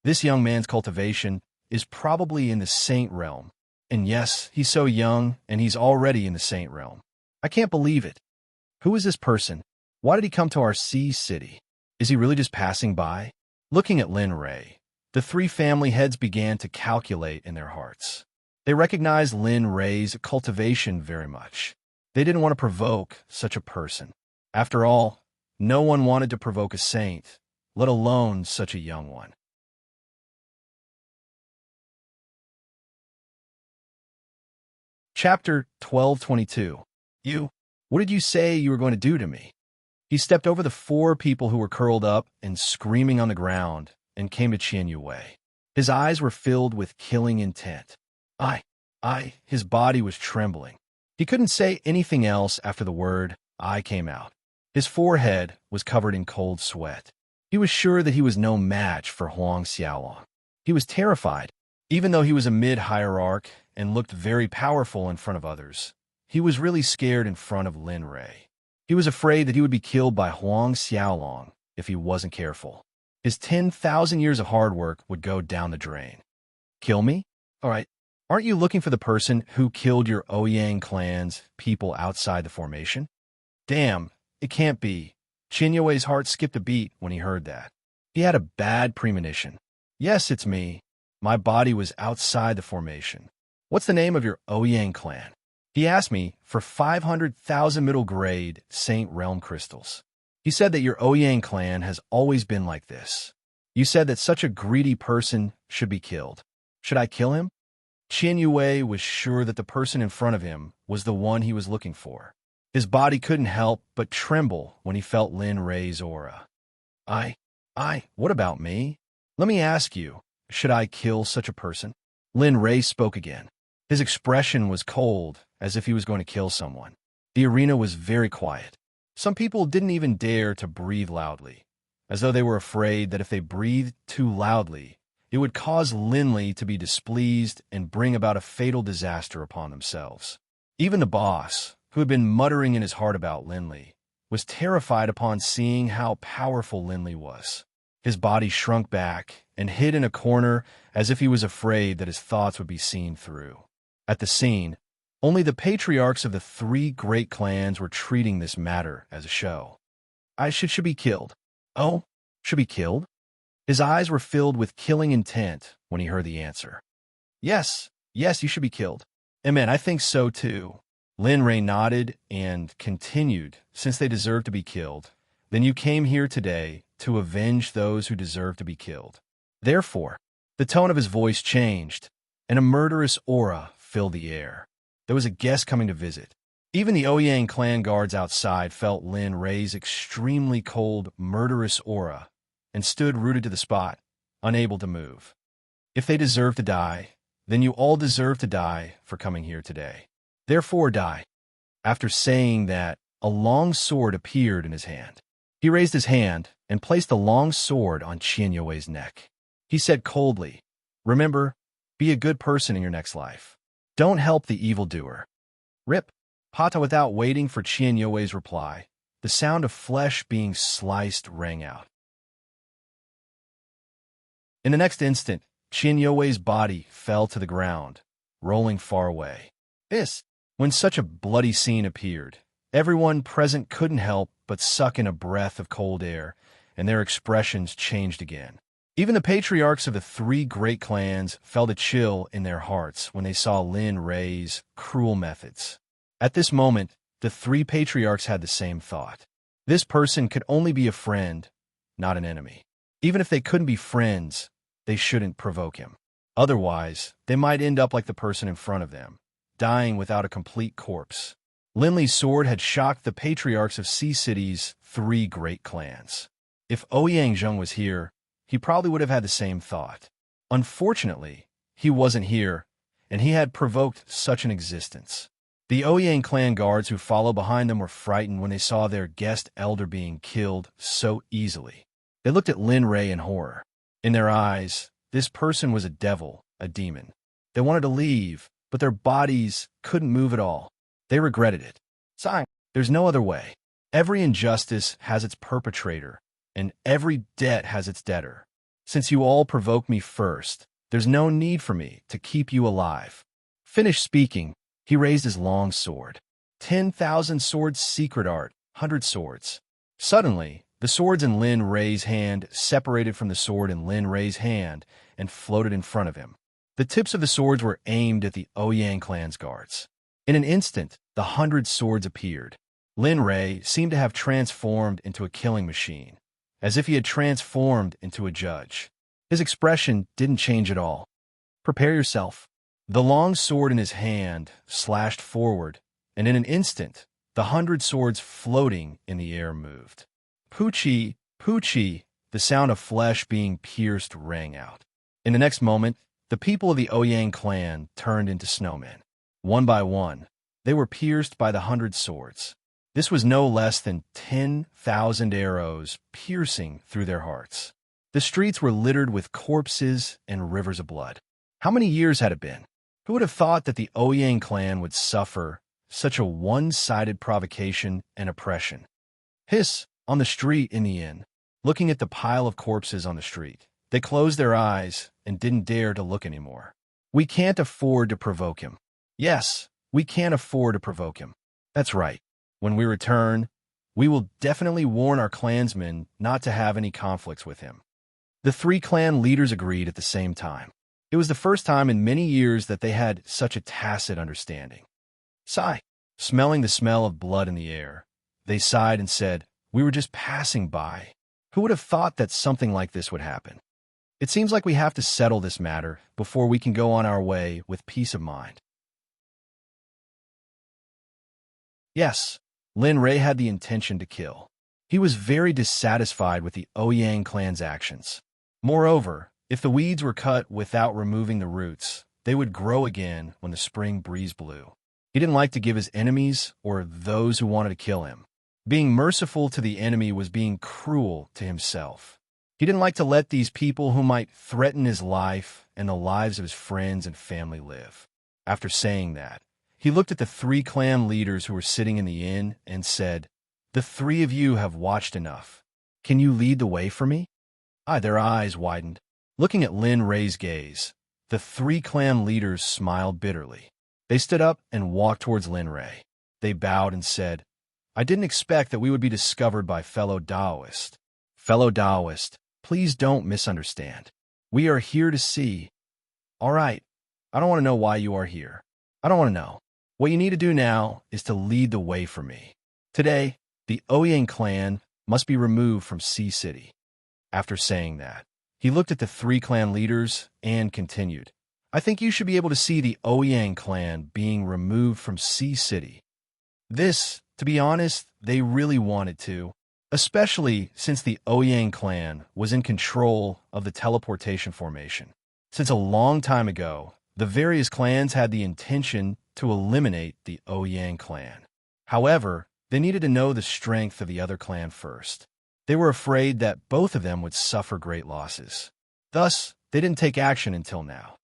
This young man's cultivation is probably in the saint realm. And yes, he's so young, and he's already in the saint realm. I can't believe it. Who is this person? Why did he come to our sea city? Is he really just passing by? Looking at Lin Ray, the three family heads began to calculate in their hearts. They recognized Lin Ray's cultivation very much. They didn't want to provoke such a person. After all, no one wanted to provoke a saint, let alone such a young one. Chapter 12:22. You, what did you say you were going to do to me? He stepped over the four people who were curled up and screaming on the ground and came to Qin Yue. His eyes were filled with killing intent. His body was trembling. He couldn't say anything else after the word I came out. His forehead was covered in cold sweat. He was sure that he was no match for Huang Xiaolong. He was terrified. Even though he was a mid-hierarch and looked very powerful in front of others, he was really scared in front of Lin Ray. He was afraid that he would be killed by Huang Xiaolong if he wasn't careful. His 10,000 years of hard work would go down the drain. Kill me? All right. Aren't you looking for the person who killed your Ouyang clan's people outside the formation? Damn, it can't be. Qin Yue's heart skipped a beat when he heard that. He had a bad premonition. Yes, it's me. My body was outside the formation. What's the name of your Ouyang clan? He asked me for 500,000 middle-grade Saint Realm crystals. He said that your Ouyang clan has always been like this. You said that such a greedy person should be killed. Should I kill him? Qin Yue was sure that the person in front of him was the one he was looking for. His body couldn't help but tremble when he felt Lin Ray's aura. What about me? Let me ask you, should I kill such a person? Lin Ray spoke again. His expression was cold, as if he was going to kill someone. The arena was very quiet. Some people didn't even dare to breathe loudly, as though they were afraid that if they breathed too loudly, it would cause Linley to be displeased and bring about a fatal disaster upon themselves. Even the boss, who had been muttering in his heart about Linley, was terrified upon seeing how powerful Linley was. His body shrunk back and hid in a corner as if he was afraid that his thoughts would be seen through. At the scene, only the patriarchs of the three great clans were treating this matter as a show. I should be killed. Oh, should be killed? His eyes were filled with killing intent when he heard the answer. Yes, you should be killed. Amen, I think so too. Lin Ray nodded and continued, since they deserve to be killed. Then you came here today to avenge those who deserve to be killed. Therefore, the tone of his voice changed, and a murderous aura filled the air. There was a guest coming to visit. Even the Ouyang clan guards outside felt Lin Ray's extremely cold, murderous aura and stood rooted to the spot, unable to move. If they deserve to die, then you all deserve to die for coming here today. Therefore die. After saying that, a long sword appeared in his hand. He raised his hand and placed the long sword on Qin Yue's neck. He said coldly, remember, be a good person in your next life. Don't help the evildoer. Rip. Pata, without waiting for Qin Yue's reply, the sound of flesh being sliced rang out. In the next instant, Qin Yue's body fell to the ground, rolling far away. When such a bloody scene appeared, everyone present couldn't help but suck in a breath of cold air, and their expressions changed again. Even the patriarchs of the three great clans felt a chill in their hearts when they saw Lin Ray's cruel methods. At this moment, the three patriarchs had the same thought. This person could only be a friend, not an enemy. Even if they couldn't be friends, they shouldn't provoke him. Otherwise, they might end up like the person in front of them, dying without a complete corpse. Linley's sword had shocked the patriarchs of Sea City's three great clans. If Ouyang Zheng was here, he probably would have had the same thought. Unfortunately, he wasn't here, and he had provoked such an existence. The Ouyang clan guards who followed behind them were frightened when they saw their guest elder being killed so easily. They looked at Lin Rei in horror. In their eyes, this person was a devil, a demon. They wanted to leave, but their bodies couldn't move at all. They regretted it. Sign. There's no other way. Every injustice has its perpetrator, and every debt has its debtor. Since you all provoked me first, there's no need for me to keep you alive. Finished speaking, he raised his long sword. 10,000 swords secret art, 100 swords. Suddenly, the swords in Lin Rei's hand separated from the sword in Lin Rei's hand and floated in front of him. The tips of the swords were aimed at the Ouyang clan's guards. In an instant, the 100 swords appeared. Lin Rei seemed to have transformed into a killing machine, as if he had transformed into a judge. His expression didn't change at all. Prepare yourself. The long sword in his hand slashed forward, and in an instant, the 100 swords floating in the air moved. Poochie, Poochie, the sound of flesh being pierced rang out. In the next moment, the people of the Ouyang clan turned into snowmen. One by one, they were pierced by the 100 swords. This was no less than 10,000 arrows piercing through their hearts. The streets were littered with corpses and rivers of blood. How many years had it been? Who would have thought that the Ouyang clan would suffer such a one-sided provocation and oppression? Hiss, on the street in the inn, looking at the pile of corpses on the street, they closed their eyes and didn't dare to look anymore. We can't afford to provoke him. Yes, we can't afford to provoke him. That's right. When we return, we will definitely warn our clansmen not to have any conflicts with him. The 3 clan leaders agreed at the same time. It was the first time in many years that they had such a tacit understanding. Sigh. Smelling the smell of blood in the air, they sighed and said, "We were just passing by. Who would have thought that something like this would happen? It seems like we have to settle this matter before we can go on our way with peace of mind." Yes, Lin Rei had the intention to kill. He was very dissatisfied with the Ouyang clan's actions. Moreover, if the weeds were cut without removing the roots, they would grow again when the spring breeze blew. He didn't like to give his enemies or those who wanted to kill him. Being merciful to the enemy was being cruel to himself. He didn't like to let these people who might threaten his life and the lives of his friends and family live. After saying that, he looked at the 3 clan leaders who were sitting in the inn and said, "The 3 of you have watched enough. Can you lead the way for me?" Their eyes widened. Looking at Lin Rei's gaze, the 3 clan leaders smiled bitterly. They stood up and walked towards Lin Rei. They bowed and said, "I didn't expect that we would be discovered by fellow Taoists. Fellow Taoist, please don't misunderstand. We are here to see." "All right, I don't want to know why you are here. I don't want to know. What you need to do now is to lead the way for me. Today, the Ouyang clan must be removed from Sea City." After saying that, he looked at the 3 clan leaders and continued, "I think you should be able to see the Ouyang clan being removed from Sea City." This, to be honest, they really wanted to, especially since the Ouyang clan was in control of the teleportation formation. Since a long time ago, the various clans had the intention to eliminate the Ouyang clan. However, they needed to know the strength of the other clan first. They were afraid that both of them would suffer great losses. Thus, they didn't take action until now.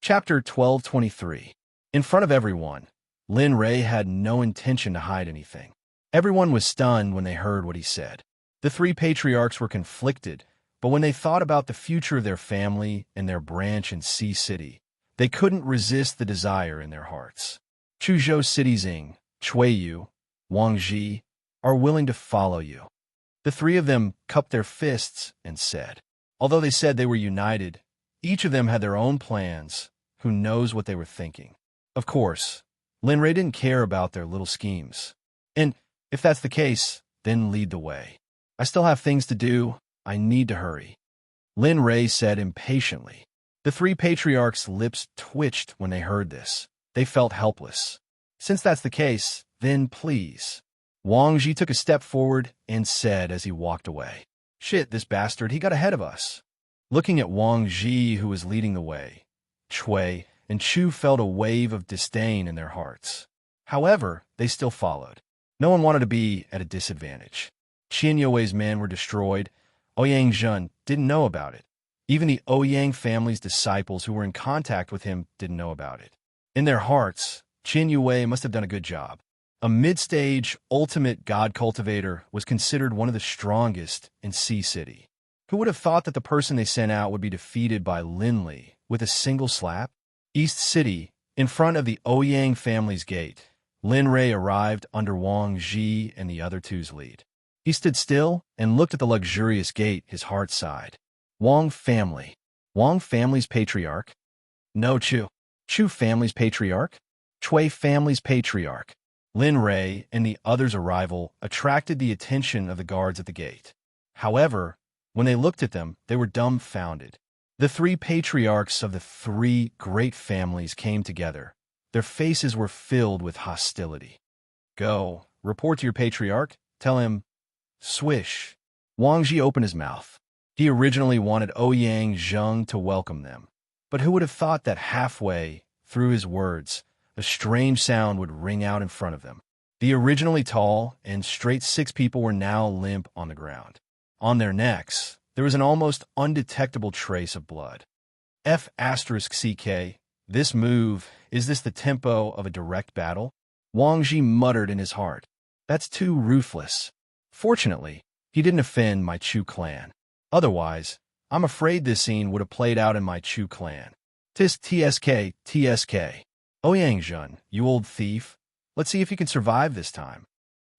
Chapter 1223. In front of everyone, Lin Rei had no intention to hide anything. Everyone was stunned when they heard what he said. The 3 patriarchs were conflicted, but when they thought about the future of their family and their branch in Sea City, they couldn't resist the desire in their hearts. Chuzhou Citizing, Chuiyu, Wangji are willing to follow you. The 3 of them cupped their fists and said, although they said they were united, each of them had their own plans. Who knows what they were thinking? Of course, Lin Rei didn't care about their little schemes. And if that's the case, then lead the way. I still have things to do. I need to hurry. Lin Rei said impatiently. The 3 patriarchs' lips twitched when they heard this. They felt helpless. Since that's the case, then please. Wang Ji took a step forward and said as he walked away, "Shit, this bastard, he got ahead of us." Looking at Wang Ji, who was leading the way, Chui and Chu felt a wave of disdain in their hearts. However, they still followed. No one wanted to be at a disadvantage. Qian Yue's men were destroyed. Ouyang Zhen didn't know about it. Even the Ouyang family's disciples who were in contact with him didn't know about it. In their hearts, Qian Yue must have done a good job. A mid-stage, ultimate god cultivator was considered one of the strongest in Sea City. Who would have thought that the person they sent out would be defeated by Lin Li with a single slap? East City, in front of the Ouyang family's gate, Lin Rei arrived under Wang Ji and the other two's lead. He stood still and looked at the luxurious gate. His heart sighed. Wang family. Wang family's patriarch? No, Chu family's patriarch? Chui family's patriarch. Lin Rei and the others' arrival attracted the attention of the guards at the gate. However, when they looked at them, they were dumbfounded. The three patriarchs of the three great families came together. Their faces were filled with hostility. Go, report to your patriarch. Tell him, swish. Wang Ji opened his mouth. He originally wanted Ouyang Zheng to welcome them. But who would have thought that halfway through his words, a strange sound would ring out in front of them. The originally tall and straight 6 people were now limp on the ground. On their necks, there was an almost undetectable trace of blood. F*CK, this move, is this the tempo of a direct battle? Wang Ji muttered in his heart. That's too ruthless. Fortunately, he didn't offend my Chu clan. Otherwise, I'm afraid this scene would have played out in my Chu clan. TSK. Ouyang Zhen, you old thief. Let's see if you can survive this time.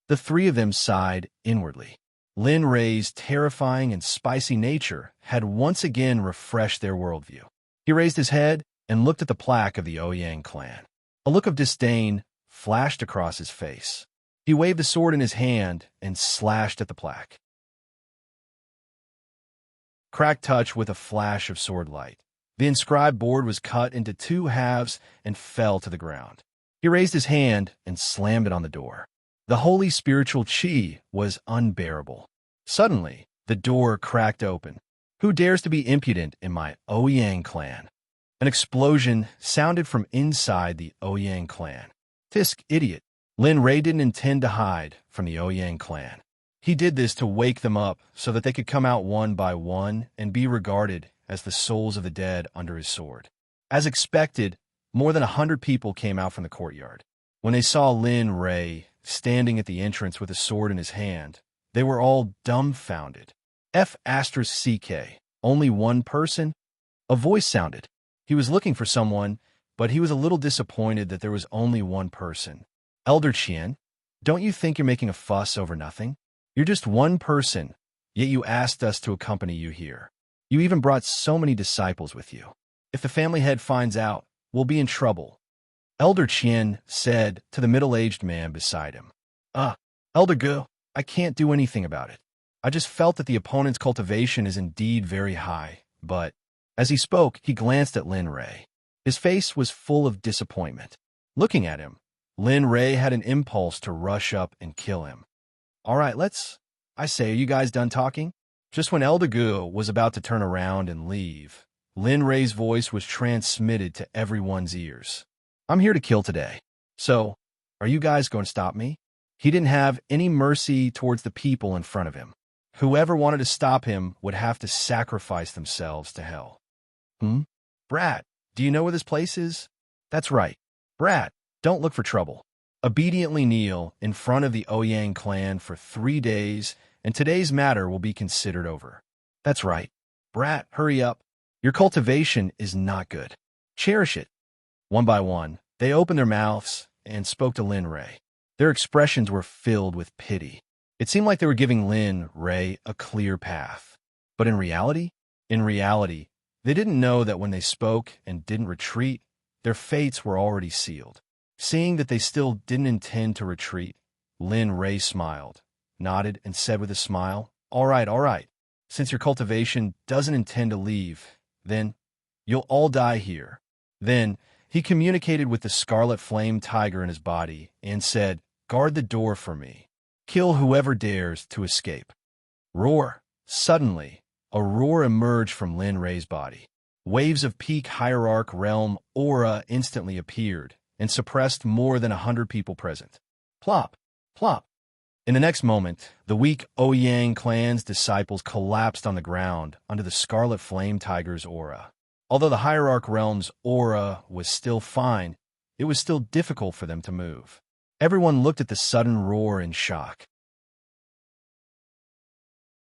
The three of them sighed inwardly. Lin Rei's terrifying and spicy nature had once again refreshed their worldview. He raised his head and looked at the plaque of the Ouyang clan. A look of disdain flashed across his face. He waved the sword in his hand and slashed at the plaque. Crack touch with a flash of sword light. The inscribed board was cut into 2 halves and fell to the ground. He raised his hand and slammed it on the door. The holy spiritual chi was unbearable. Suddenly, the door cracked open. Who dares to be impudent in my Ouyang clan? An explosion sounded from inside the Ouyang clan. Tisk, idiot. Lin Rei didn't intend to hide from the Ouyang clan. He did this to wake them up so that they could come out one by one and be regarded as the souls of the dead under his sword. As expected, more than 100 people came out from the courtyard. When they saw Lin Rei standing at the entrance with a sword in his hand, they were all dumbfounded. F*CK, only one person? A voice sounded. He was looking for someone, but he was a little disappointed that there was only one person. Elder Qian, don't you think you're making a fuss over nothing? You're just one person, yet you asked us to accompany you here. You even brought so many disciples with you. If the family head finds out, we'll be in trouble. Elder Qian said to the middle-aged man beside him. Elder Gu, I can't do anything about it. I just felt that the opponent's cultivation is indeed very high, but... As he spoke, he glanced at Lin Rei. His face was full of disappointment. Looking at him, Lin Rei had an impulse to rush up and kill him. All right, I say, are you guys done talking? Just when Elder Gu was about to turn around and leave, Lin Rei's voice was transmitted to everyone's ears. I'm here to kill today. So, are you guys going to stop me? He didn't have any mercy towards the people in front of him. Whoever wanted to stop him would have to sacrifice themselves to hell. Brat, do you know where this place is? That's right. Brat, don't look for trouble. Obediently kneel in front of the Ouyang clan for 3 days, and today's matter will be considered over. That's right. Brat, hurry up. Your cultivation is not good. Cherish it. One by one, they opened their mouths and spoke to Lin Rei. Their expressions were filled with pity. It seemed like they were giving Lin Rei a clear path. But in reality, they didn't know that when they spoke and didn't retreat, their fates were already sealed. Seeing that they still didn't intend to retreat, Lin Rei smiled, nodded, and said with a smile, all right. Since your cultivation doesn't intend to leave, then you'll all die here. Then he communicated with the scarlet flame tiger in his body and said, guard the door for me. Kill whoever dares to escape. Roar. Suddenly, a roar emerged from Lin Ray's body. Waves of peak hierarch realm aura instantly appeared and suppressed more than 100 people present. Plop, plop. In the next moment, the weak Ouyang clan's disciples collapsed on the ground under the Scarlet Flame Tiger's aura. Although the hierarch realm's aura was still fine, it was still difficult for them to move. Everyone looked at the sudden roar in shock.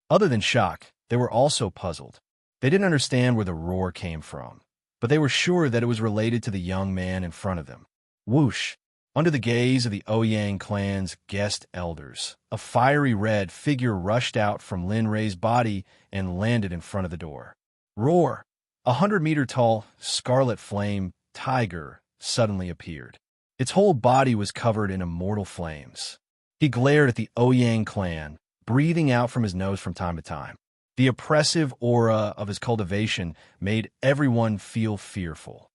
Other than shock, they were also puzzled. They didn't understand where the roar came from, but they were sure that it was related to the young man in front of them. Whoosh! Under the gaze of the Ouyang clan's guest elders, a fiery red figure rushed out from Lin Ray's body and landed in front of the door. Roar! 100-meter-tall Scarlet Flame Tiger suddenly appeared. Its whole body was covered in immortal flames. He glared at the Ouyang clan, breathing out from his nose from time to time. The oppressive aura of his cultivation made everyone feel fearful.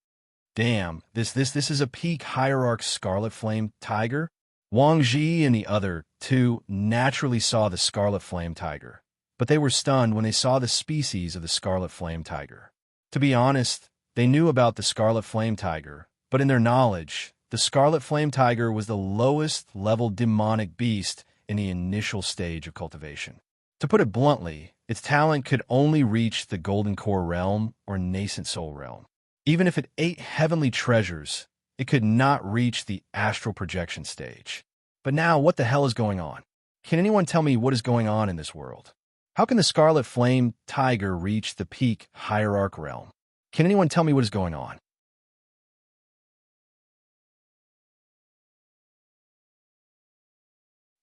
Damn, this is a peak hierarch Scarlet Flame Tiger? Wang Ji and the other two naturally saw the Scarlet Flame Tiger, but they were stunned when they saw the species of the Scarlet Flame Tiger. To be honest, they knew about the Scarlet Flame Tiger, but in their knowledge, the Scarlet Flame Tiger was the lowest level demonic beast in the initial stage of cultivation. To put it bluntly, its talent could only reach the Golden Core realm or Nascent Soul realm. Even if it ate heavenly treasures, it could not reach the astral projection stage. But now, what the hell is going on? Can anyone tell me what is going on in this world? How can the Scarlet Flame Tiger reach the peak hierarch realm? Can anyone tell me what is going on?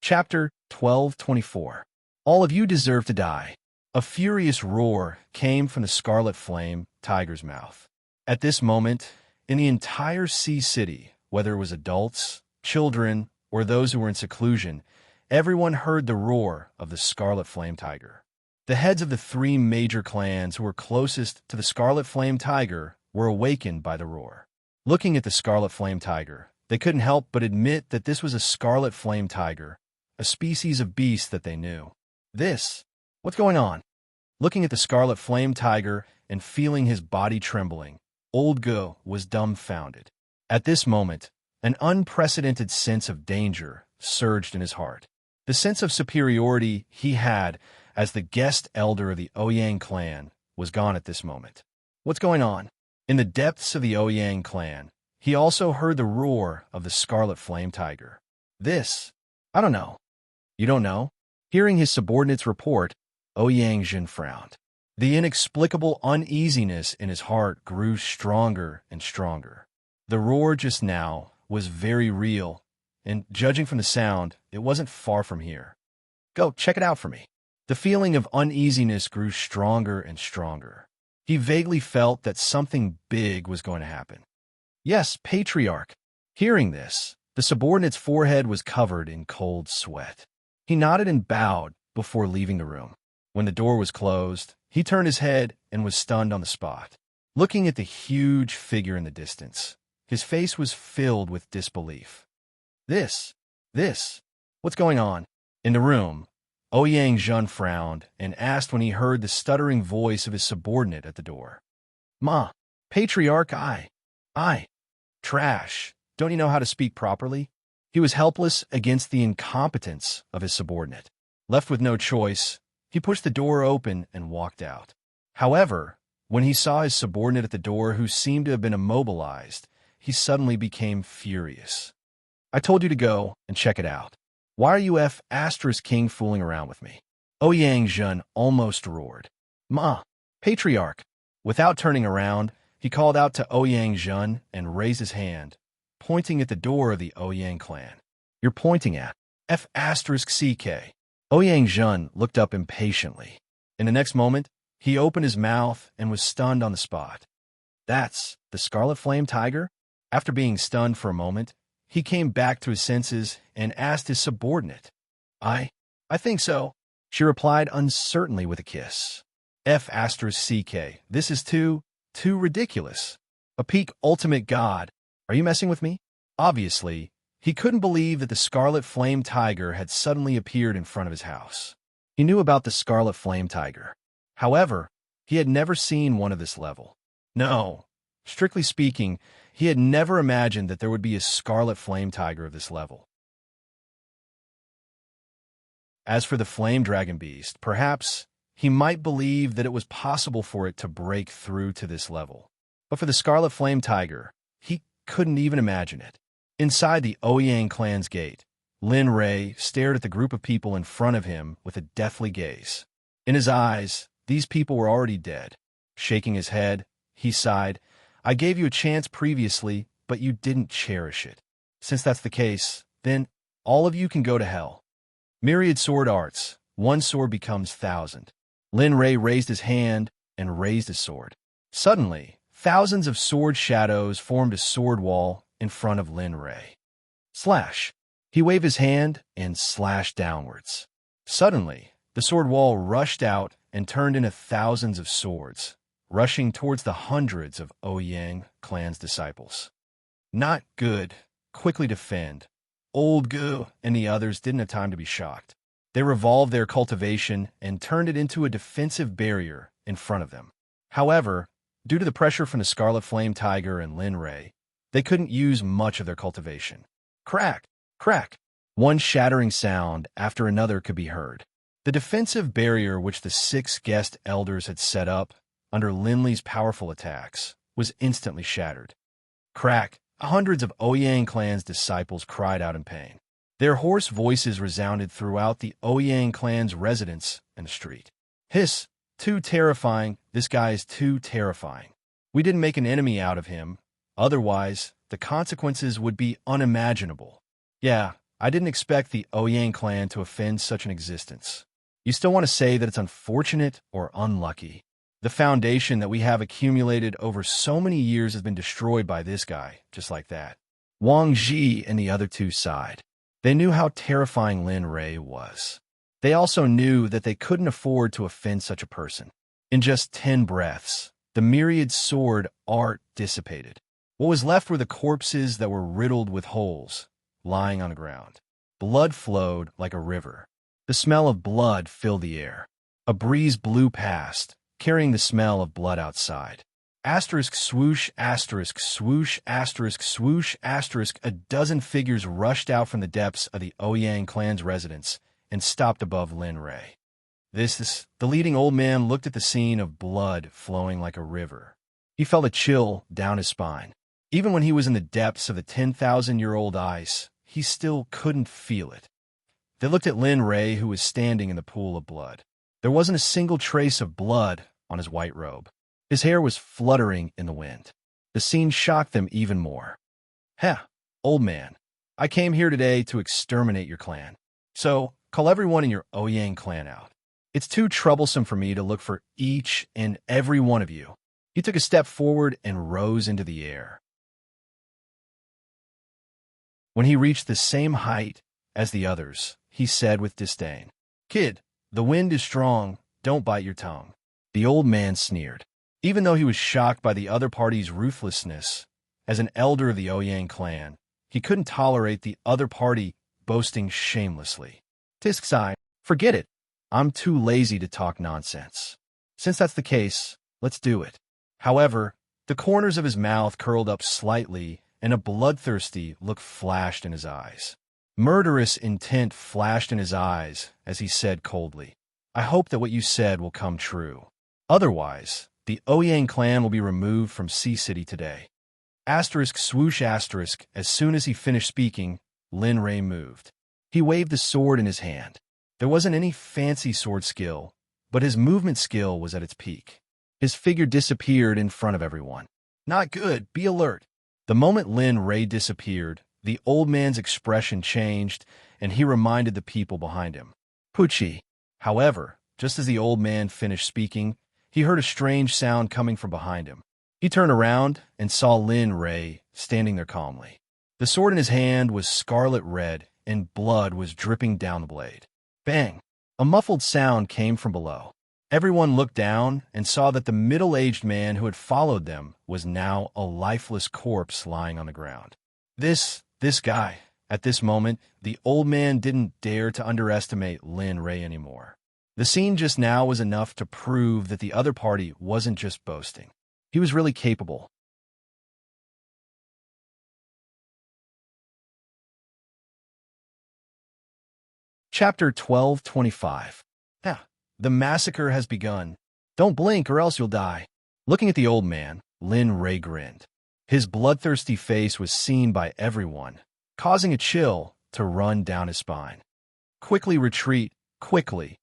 Chapter 1224. All of you deserve to die. A furious roar came from the Scarlet Flame Tiger's mouth. At this moment, in the entire Sea City, whether it was adults, children, or those who were in seclusion, everyone heard the roar of the Scarlet Flame Tiger. The heads of the three major clans who were closest to the Scarlet Flame Tiger were awakened by the roar. Looking at the Scarlet Flame Tiger, they couldn't help but admit that this was a Scarlet Flame Tiger, a species of beast that they knew. What's going on? Looking at the Scarlet Flame Tiger and feeling his body trembling, Old Go was dumbfounded. At this moment, an unprecedented sense of danger surged in his heart. The sense of superiority he had as the guest elder of the Ouyang clan was gone at this moment. What's going on? In the depths of the Ouyang clan, he also heard the roar of the Scarlet Flame Tiger. I don't know. You don't know? Hearing his subordinate's report, Ouyang Jin frowned. The inexplicable uneasiness in his heart grew stronger and stronger. The roar just now was very real, and judging from the sound, it wasn't far from here. Go, check it out for me. The feeling of uneasiness grew stronger and stronger. He vaguely felt that something big was going to happen. Yes, Patriarch. Hearing this, the subordinate's forehead was covered in cold sweat. He nodded and bowed before leaving the room. When the door was closed, he turned his head and was stunned on the spot. Looking at the huge figure in the distance, his face was filled with disbelief. What's going on? In the room, Ouyang Jun frowned and asked when he heard the stuttering voice of his subordinate at the door. Ma, Patriarch, I. Trash. Don't you know how to speak properly? He was helpless against the incompetence of his subordinate. Left with no choice, he pushed the door open and walked out. However, when he saw his subordinate at the door who seemed to have been immobilized, he suddenly became furious. I told you to go and check it out. Why are you King fooling around with me? Ouyang Jun almost roared. Ma, Patriarch. Without turning around, he called out to Ouyang Jun and raised his hand, pointing at the door of the Ouyang clan. You're pointing at CK. Ouyang Jun looked up impatiently. In the next moment, he opened his mouth and was stunned on the spot. That's the Scarlet Flame Tiger? After being stunned for a moment, he came back to his senses and asked his subordinate. I think so, she replied uncertainly with a kiss. CK. This is too ridiculous. A peak ultimate god. Are you messing with me? Obviously, He couldn't believe that the Scarlet Flame Tiger had suddenly appeared in front of his house. He knew about the Scarlet Flame Tiger. However, he had never seen one of this level. No, strictly speaking, he had never imagined that there would be a Scarlet Flame Tiger of this level. As for the Flame Dragon Beast, perhaps he might believe that it was possible for it to break through to this level. But for the Scarlet Flame Tiger, he couldn't even imagine it. Inside the Ouyang clan's gate, Lin Rei stared at the group of people in front of him with a deathly gaze. In his eyes, these people were already dead. Shaking his head, he sighed, "I gave you a chance previously, but you didn't cherish it. Since that's the case, then all of you can go to hell." Myriad sword arts. One sword becomes 1,000. Lin Rei raised his hand and raised his sword. Suddenly, thousands of sword shadows formed a sword wall in front of Lin Rei. Slash! He waved his hand and slashed downwards. Suddenly, the sword wall rushed out and turned into thousands of swords, rushing towards the hundreds of Ouyang clan's disciples. Not good. Quickly defend. Old Gu and the others didn't have time to be shocked. They revolved their cultivation and turned it into a defensive barrier in front of them. However, due to the pressure from the Scarlet Flame Tiger and Lin Rei, they couldn't use much of their cultivation. Crack! Crack! One shattering sound after another could be heard. The defensive barrier which the 6 guest elders had set up under Linley's powerful attacks was instantly shattered. Crack! Hundreds of Ouyang clan's disciples cried out in pain. Their hoarse voices resounded throughout the Ouyang clan's residence and the street. Hiss! Too terrifying. This guy is too terrifying. We didn't make an enemy out of him. Otherwise, the consequences would be unimaginable. Yeah, I didn't expect the Ouyang clan to offend such an existence. You still want to say that it's unfortunate or unlucky. The foundation that we have accumulated over so many years has been destroyed by this guy, just like that. Wang Ji and the other two sighed. They knew how terrifying Lin Rei was. They also knew that they couldn't afford to offend such a person. In just 10 breaths, the myriad sword art dissipated. What was left were the corpses that were riddled with holes, lying on the ground. Blood flowed like a river. The smell of blood filled the air. A breeze blew past, carrying the smell of blood outside. Asterisk swoosh, asterisk swoosh, asterisk swoosh, asterisk. A dozen figures rushed out from the depths of the Ouyang clan's residence and stopped above Lin Rei. The leading old man looked at the scene of blood flowing like a river. He felt a chill down his spine. Even when he was in the depths of the 10,000-year-old ice, he still couldn't feel it. They looked at Lin Rei, who was standing in the pool of blood. There wasn't a single trace of blood on his white robe. His hair was fluttering in the wind. The scene shocked them even more. Heh, old man, I came here today to exterminate your clan. So, call everyone in your Ouyang clan out. It's too troublesome for me to look for each and every one of you. He took a step forward and rose into the air. When he reached the same height as the others, he said with disdain, "Kid, the wind is strong, don't bite your tongue." The old man sneered. Even though he was shocked by the other party's ruthlessness, as an elder of the Ouyang clan, he couldn't tolerate the other party boasting shamelessly. Tisk sighed, "Forget it. I'm too lazy to talk nonsense. Since that's the case, let's do it." However, the corners of his mouth curled up slightly, and a bloodthirsty look flashed in his eyes. Murderous intent flashed in his eyes as he said coldly, "I hope that what you said will come true. Otherwise, the Ouyang clan will be removed from Sea City today." Asterisk swoosh asterisk. As soon as he finished speaking, Lin Rei moved. He waved the sword in his hand. There wasn't any fancy sword skill, but his movement skill was at its peak. His figure disappeared in front of everyone. Not good, be alert. The moment Lin Rei disappeared, the old man's expression changed, and he reminded the people behind him. Pucci. However, just as the old man finished speaking, he heard a strange sound coming from behind him. He turned around and saw Lin Rei standing there calmly. The sword in his hand was scarlet red, and blood was dripping down the blade. Bang! A muffled sound came from below. Everyone looked down and saw that the middle-aged man who had followed them was now a lifeless corpse lying on the ground. This guy, At this moment, the old man didn't dare to underestimate Lin Ray anymore. The scene just now was enough to prove that the other party wasn't just boasting. He was really capable. Chapter 12:25. Yeah, the massacre has begun. Don't blink or else you'll die. Looking at the old man, Lin Ray grinned. His bloodthirsty face was seen by everyone, causing a chill to run down his spine. Quickly retreat, quickly.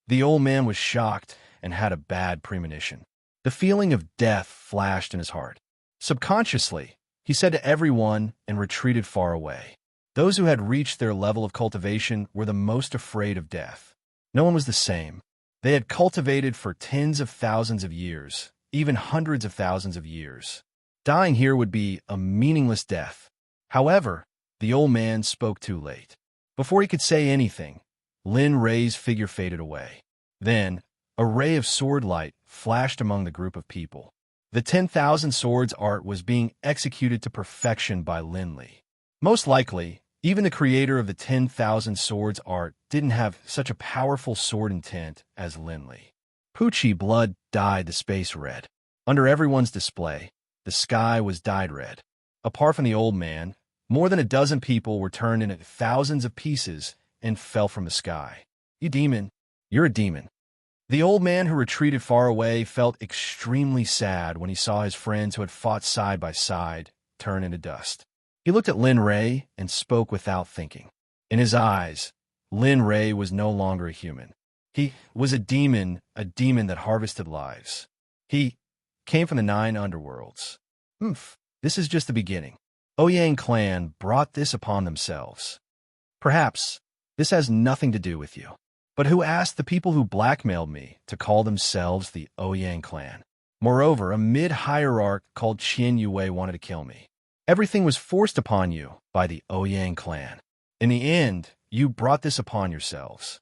The old man was shocked and had a bad premonition. The feeling of death flashed in his heart. Subconsciously, he said to everyone and retreated far away. Those who had reached their level of cultivation were the most afraid of death. No one was the same. They had cultivated for tens of thousands of years, even hundreds of thousands of years. Dying here would be a meaningless death. However, the old man spoke too late. Before he could say anything, Lin Ray's figure faded away. Then, a ray of sword light flashed among the group of people. The 10,000 Swords art was being executed to perfection by Lin Li. Most likely, even the creator of the 10,000 Swords art didn't have such a powerful sword intent as Lin Li. Poochie blood dyed the space red. Under everyone's display, the sky was dyed red. Apart from the old man, more than a dozen people were turned into thousands of pieces and fell from the sky. You demon, you're a demon. The old man who retreated far away felt extremely sad when he saw his friends who had fought side by side turn into dust. He looked at Lin Ray and spoke without thinking. In his eyes, Lin Ray was no longer a human. He was a demon that harvested lives. He came from the 9 underworlds. This is just the beginning. Ouyang clan brought this upon themselves. Perhaps this has nothing to do with you. But who asked the people who blackmailed me to call themselves the Ouyang clan? Moreover, a mid-hierarch called Qian Yue wanted to kill me. Everything was forced upon you by the Ouyang clan. In the end, you brought this upon yourselves.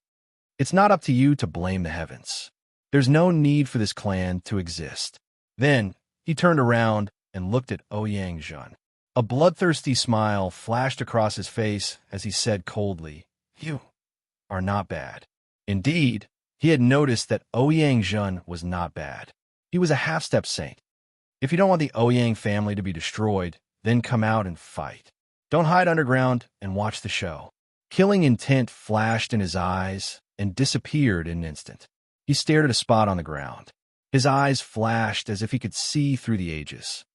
It's not up to you to blame the heavens. There's no need for this clan to exist. Then, he turned around and looked at Ouyang Zhen. A bloodthirsty smile flashed across his face as he said coldly, "You are not bad." Indeed, he had noticed that Ouyang Zhen was not bad. He was a half-step saint. If you don't want the Ouyang family to be destroyed, then come out and fight. Don't hide underground and watch the show. Killing intent flashed in his eyes and disappeared in an instant. He stared at a spot on the ground. His eyes flashed as if he could see through the ages.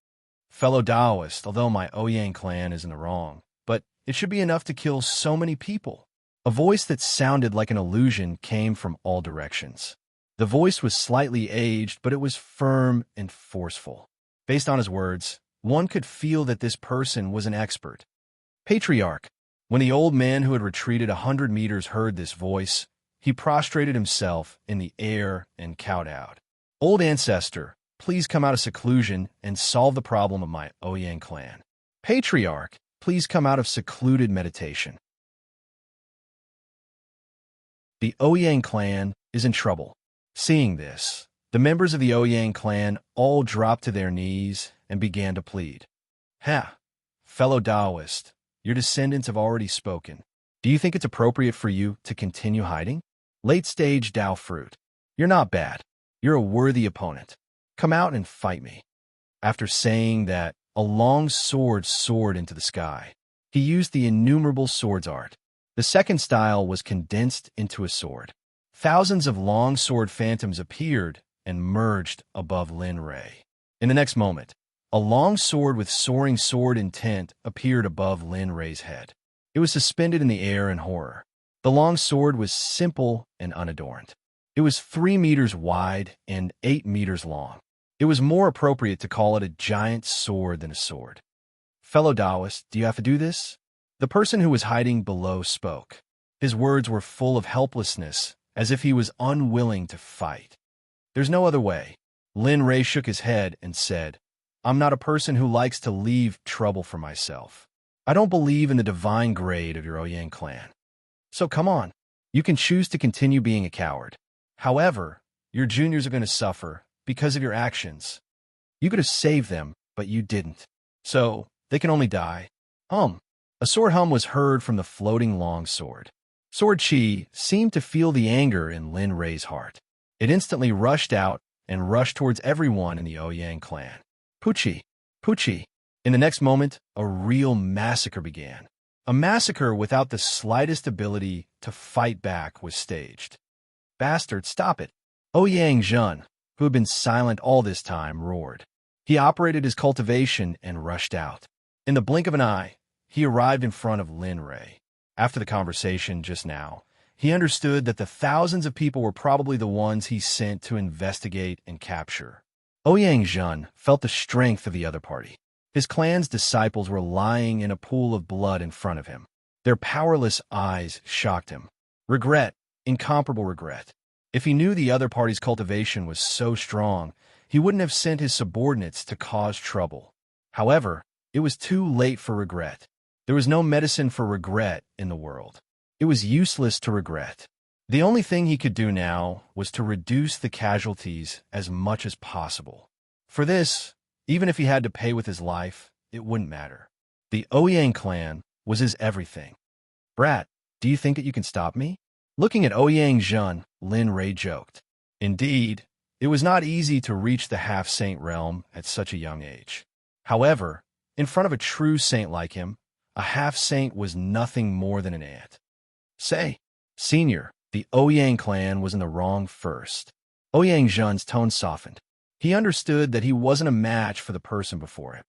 Fellow Taoist, although my Ouyang clan is in the wrong, but it should be enough to kill so many people. A voice that sounded like an illusion came from all directions. The voice was slightly aged, but it was firm and forceful. Based on his words, one could feel that this person was an expert. Patriarch. When the old man who had retreated 100 meters heard this voice, he prostrated himself in the air and cowed out. Old ancestor, please come out of seclusion and solve the problem of my Ouyang clan. Patriarch, please come out of secluded meditation. The Ouyang clan is in trouble. Seeing this, the members of the Ouyang clan all dropped to their knees and began to plead. Fellow Taoist, your descendants have already spoken. Do you think it's appropriate for you to continue hiding? Late-stage Tao fruit. You're not bad. You're a worthy opponent. Come out and fight me. After saying that, a long sword soared into the sky. He used the innumerable swords art. The second style was condensed into a sword. Thousands of long sword phantoms appeared and merged above Lin Ray. In the next moment, a long sword with soaring sword intent appeared above Lin Ray's head. It was suspended in the air in horror. The long sword was simple and unadorned. It was 3 meters wide and 8 meters long. It was more appropriate to call it a giant sword than a sword. Fellow Taoist, do you have to do this? The person who was hiding below spoke. His words were full of helplessness, as if he was unwilling to fight. There's no other way. Lin Ray shook his head and said, I'm not a person who likes to leave trouble for myself. I don't believe in the divine grade of your Ouyang clan. So come on. You can choose to continue being a coward. However, your juniors are going to suffer because of your actions. You could have saved them, but you didn't. So, they can only die. A sword hum was heard from the floating long sword. Sword Chi seemed to feel the anger in Lin Rei's heart. It instantly rushed out and rushed towards everyone in the Ouyang clan. Pucci! Pucci! In the next moment, a real massacre began. A massacre without the slightest ability to fight back was staged. Bastard, stop it! Ouyang Zhen, who had been silent all this time, roared. He operated his cultivation and rushed out. In the blink of an eye, he arrived in front of Lin Rei. After the conversation just now, he understood that the thousands of people were probably the ones he sent to investigate and capture. Ouyang Zhen felt the strength of the other party. His clan's disciples were lying in a pool of blood in front of him. Their powerless eyes shocked him. Regret, incomparable regret. If he knew the other party's cultivation was so strong, he wouldn't have sent his subordinates to cause trouble. However, it was too late for regret. There was no medicine for regret in the world. It was useless to regret. The only thing he could do now was to reduce the casualties as much as possible. For this, even if he had to pay with his life, it wouldn't matter. The Ouyang clan was his everything. Brat, do you think that you can stop me? Looking at Ouyang Zhen, Lin Rei joked. Indeed, it was not easy to reach the half-saint realm at such a young age. However, in front of a true saint like him, a half-saint was nothing more than an ant. Say, Senior, the Ouyang clan was in the wrong first. Ouyang Zhen's tone softened. He understood that he wasn't a match for the person before him.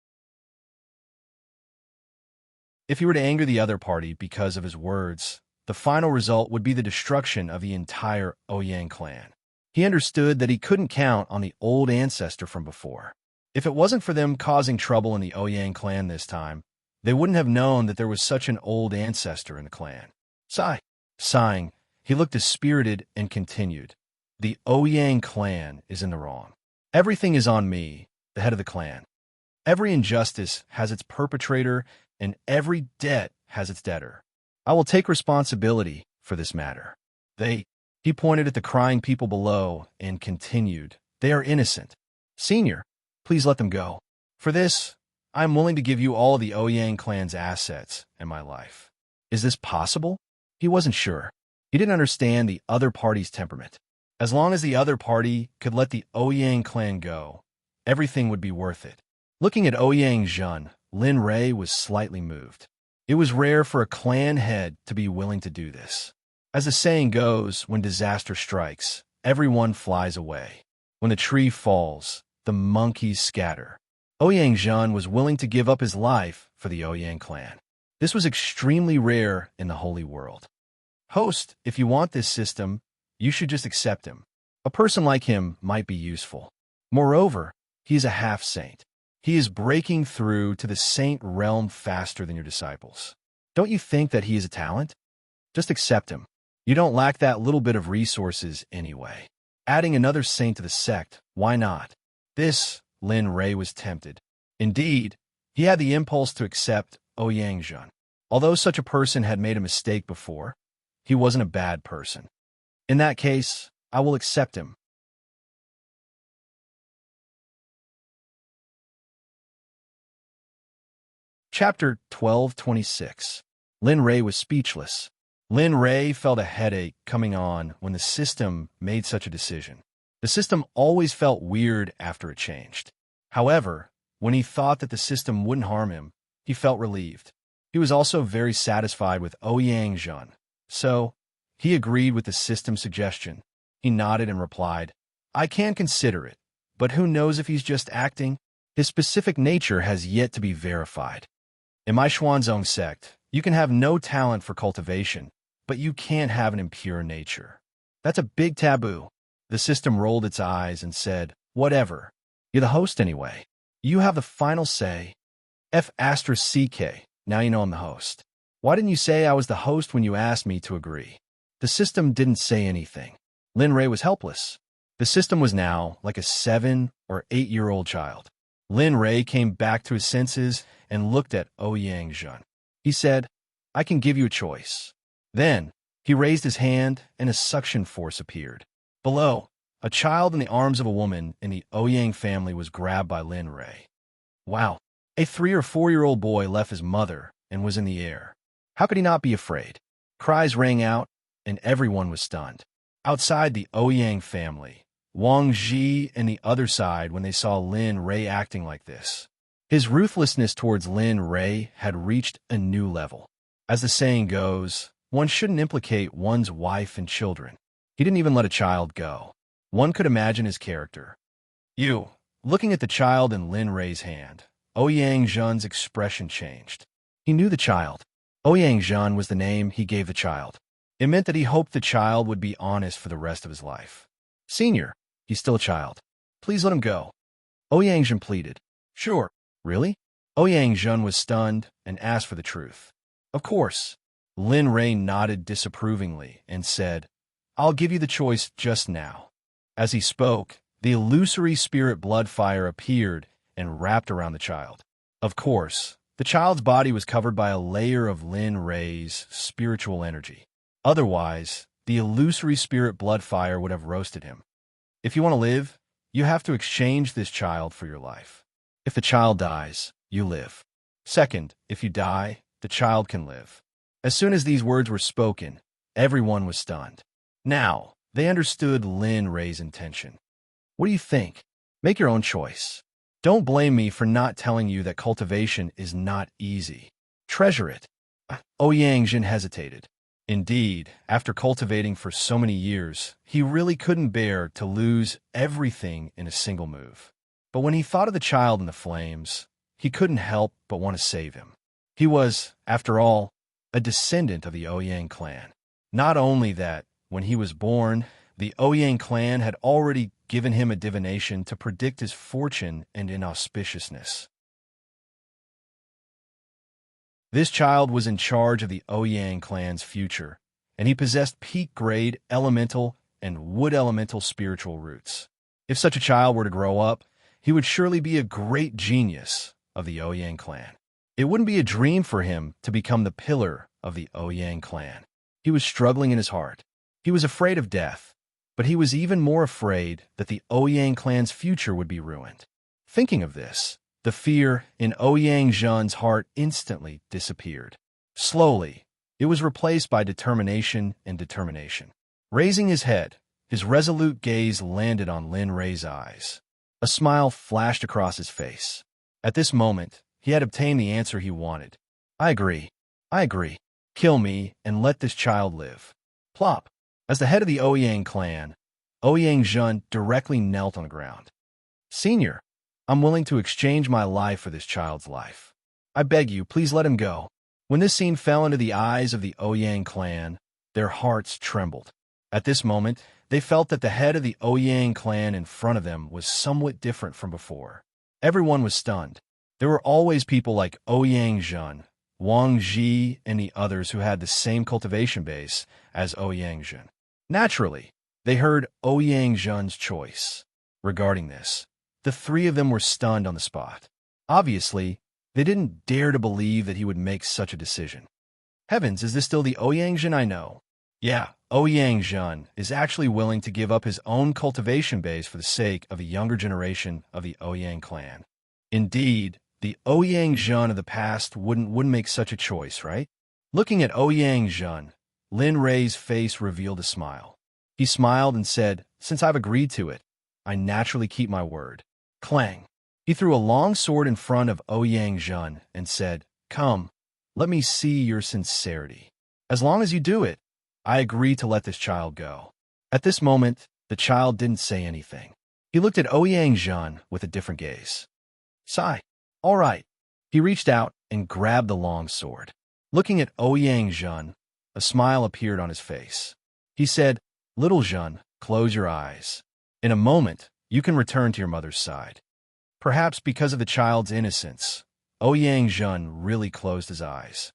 If he were to anger the other party because of his words, the final result would be the destruction of the entire Ouyang clan. He understood that he couldn't count on the old ancestor from before. If it wasn't for them causing trouble in the Ouyang clan this time, they wouldn't have known that there was such an old ancestor in the clan. Sighing, he looked dispirited and continued. The Ouyang clan is in the wrong. Everything is on me, the head of the clan. Every injustice has its perpetrator, and every debt has its debtor. I will take responsibility for this matter. He pointed at the crying people below and continued, they are innocent. Senior, please let them go. For this, I am willing to give you all the Ouyang clan's assets and my life. Is this possible? He wasn't sure. He didn't understand the other party's temperament. As long as the other party could let the Ouyang clan go, everything would be worth it. Looking at Ouyang Zhen, Lin Rei was slightly moved. It was rare for a clan head to be willing to do this. As the saying goes, when disaster strikes, everyone flies away. When the tree falls, the monkeys scatter. Ouyang Zhen was willing to give up his life for the Ouyang clan. This was extremely rare in the holy world. Host, if you want this system, you should just accept him. A person like him might be useful. Moreover, he is a half-saint. He is breaking through to the saint realm faster than your disciples. Don't you think that he is a talent? Just accept him. You don't lack that little bit of resources anyway. Adding another saint to the sect, why not? This, Lin Rei was tempted. Indeed, he had the impulse to accept Ouyang Zhen. Although such a person had made a mistake before, he wasn't a bad person. In that case, I will accept him. Chapter 1226. Lin Rei was speechless. Lin Rei felt a headache coming on when the system made such a decision. The system always felt weird after it changed. However, when he thought that the system wouldn't harm him, he felt relieved. He was also very satisfied with Ouyang Zhen. So, he agreed with the system's suggestion. He nodded and replied, I can consider it, but who knows if he's just acting? His specific nature has yet to be verified. In my Xuanzong sect, you can have no talent for cultivation, but you can't have an impure nature. That's a big taboo. The system rolled its eyes and said, whatever. You're the host anyway. You have the final say. F***CK, now you know I'm the host. Why didn't you say I was the host when you asked me to agree? The system didn't say anything. Lin Rei was helpless. The system was now like a 7- or 8-year-old child. Lin Rei came back to his senses and looked at Ouyang Zhen. He said, I can give you a choice. Then, he raised his hand and a suction force appeared. Below, a child in the arms of a woman in the Ouyang family was grabbed by Lin Rei. Wow, a 3- or 4-year-old boy left his mother and was in the air. How could he not be afraid? Cries rang out, and everyone was stunned. Outside the Ouyang family, Wang Ji and the other side when they saw Lin Ray acting like this. His ruthlessness towards Lin Ray had reached a new level. As the saying goes, one shouldn't implicate one's wife and children. He didn't even let a child go. One could imagine his character. You. Looking at the child in Lin Ray's hand, Ouyang Zhen's expression changed. He knew the child. Ouyang Zhen was the name he gave the child. It meant that he hoped the child would be honest for the rest of his life. Senior, he's still a child. Please let him go. Ouyang Zhen pleaded. Sure. Really? Ouyang Zhen was stunned and asked for the truth. Of course. Lin Ray nodded disapprovingly and said, I'll give you the choice just now. As he spoke, the illusory spirit blood fire appeared and wrapped around the child. Of course, the child's body was covered by a layer of Lin Ray's spiritual energy. Otherwise, the illusory spirit blood fire would have roasted him. If you want to live, you have to exchange this child for your life. If the child dies, you live. Second, if you die, the child can live. As soon as these words were spoken, everyone was stunned. Now, they understood Lin Ray's intention. What do you think? Make your own choice. Don't blame me for not telling you that cultivation is not easy. Treasure it. Ouyang Zhen hesitated. Indeed, after cultivating for so many years, he really couldn't bear to lose everything in a single move. But when he thought of the child in the flames, he couldn't help but want to save him. He was, after all, a descendant of the Ouyang clan. Not only that, when he was born, the Ouyang clan had already given him a divination to predict his fortune and inauspiciousness. This child was in charge of the Ouyang clan's future, and he possessed peak-grade elemental and wood elemental spiritual roots. If such a child were to grow up, he would surely be a great genius of the Ouyang clan. It wouldn't be a dream for him to become the pillar of the Ouyang clan. He was struggling in his heart. He was afraid of death, but he was even more afraid that the Ouyang clan's future would be ruined. Thinking of this, the fear in Ouyang Zhen's heart instantly disappeared. Slowly, it was replaced by determination and determination. Raising his head, his resolute gaze landed on Lin Ray's eyes. A smile flashed across his face. At this moment, he had obtained the answer he wanted. I agree. I agree. Kill me and let this child live. Plop. As the head of the Ouyang clan, Ouyang Zhen directly knelt on the ground. Senior, I'm willing to exchange my life for this child's life. I beg you, please let him go. When this scene fell into the eyes of the Ouyang clan, their hearts trembled. At this moment, they felt that the head of the Ouyang clan in front of them was somewhat different from before. Everyone was stunned. There were always people like Ouyang Zhen, Wang Ji, and the others who had the same cultivation base as Ouyang Zhen. Naturally, they heard Ouyang Zhen's choice. Regarding this, the three of them were stunned on the spot. Obviously, they didn't dare to believe that he would make such a decision. Heavens, is this still the Ouyang Zhen I know? Yeah, Ouyang Zhen is actually willing to give up his own cultivation base for the sake of a younger generation of the Ouyang clan. Indeed, the Ouyang Zhen of the past wouldn't make such a choice, right? Looking at Ouyang Zhen, Lin Ray's face revealed a smile. He smiled and said, Since I've agreed to it, I naturally keep my word. Clang. He threw a long sword in front of Ouyang Zhen and said, Come, let me see your sincerity. As long as you do it, I agree to let this child go. At this moment, the child didn't say anything. He looked at Ouyang Zhen with a different gaze. Sigh. All right. He reached out and grabbed the long sword. Looking at Ouyang Zhen, a smile appeared on his face. He said, Little Zhen, close your eyes. In a moment, you can return to your mother's side. Perhaps because of the child's innocence, Ouyang Zhen really closed his eyes.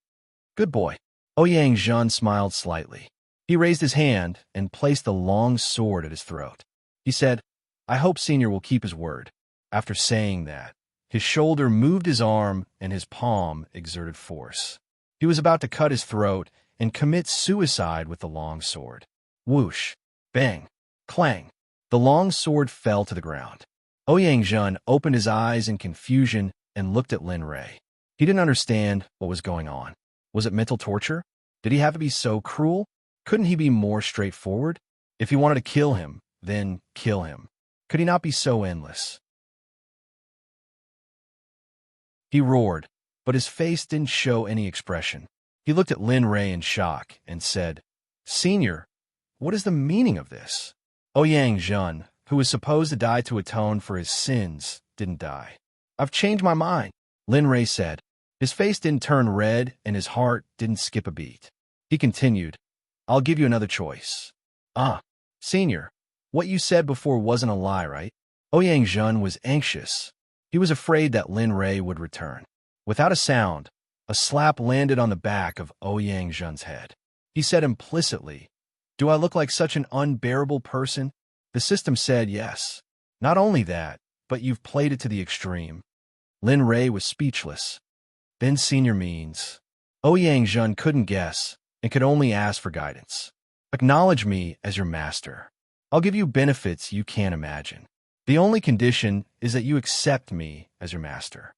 Good boy. Ouyang Zhen smiled slightly. He raised his hand and placed the long sword at his throat. He said, I hope Senior will keep his word. After saying that, his shoulder moved his arm and his palm exerted force. He was about to cut his throat and commit suicide with the long sword. Whoosh, bang, clang. The long sword fell to the ground. Ouyang Zhen opened his eyes in confusion and looked at Lin Ray. He didn't understand what was going on. Was it mental torture? Did he have to be so cruel? Couldn't he be more straightforward? If he wanted to kill him, then kill him. Could he not be so endless? He roared, but his face didn't show any expression. He looked at Lin Ray in shock and said, "Senior, what is the meaning of this?" Ouyang Zhen, who was supposed to die to atone for his sins, didn't die. "I've changed my mind," Lin Ray said. His face didn't turn red and his heart didn't skip a beat. He continued, "I'll give you another choice." Senior, what you said before wasn't a lie, right?" Ouyang Zhen was anxious. He was afraid that Lin Ray would return. Without a sound, a slap landed on the back of Ouyang Zhen's head. He said implicitly, "Do I look like such an unbearable person?" The system said yes. "Not only that, but you've played it to the extreme." Lin Ray was speechless. "Then senior means..." Ouyang Zhen couldn't guess and could only ask for guidance. "Acknowledge me as your master. I'll give you benefits you can't imagine. The only condition is that you accept me as your master.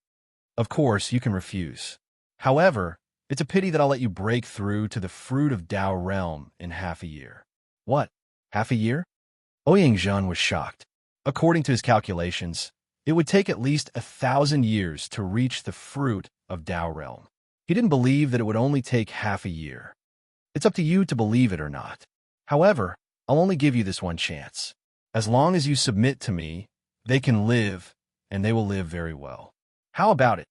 Of course, you can refuse. However, it's a pity that I'll let you break through to the fruit of Tao realm in half a year." "What? Half a year?" Ouyang Zhen was shocked. According to his calculations, it would take at least 1,000 years to reach the fruit of Tao realm. He didn't believe that it would only take half a year. "It's up to you to believe it or not. However, I'll only give you this one chance. As long as you submit to me, they can live, and they will live very well. How about it?"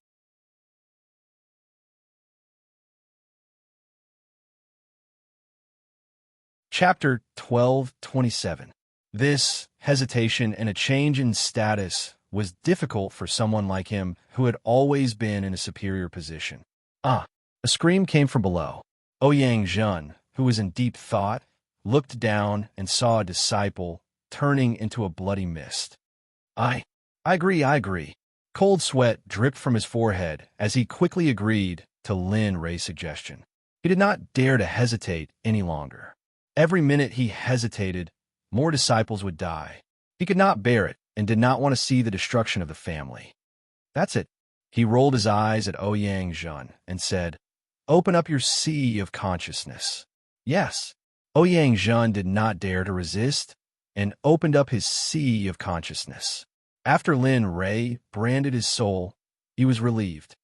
Chapter 12:27. This hesitation and a change in status was difficult for someone like him who had always been in a superior position. A scream came from below. Ouyang Zhen, who was in deep thought, looked down and saw a disciple turning into a bloody mist. I agree. Cold sweat dripped from his forehead as he quickly agreed to Lin Ray's suggestion. He did not dare to hesitate any longer. Every minute he hesitated, more disciples would die. He could not bear it and did not want to see the destruction of the family. "That's it." He rolled his eyes at Ouyang Zhen and said, "Open up your sea of consciousness." Yes. Ouyang Zhen did not dare to resist and opened up his sea of consciousness. After Lin Ray branded his soul, he was relieved.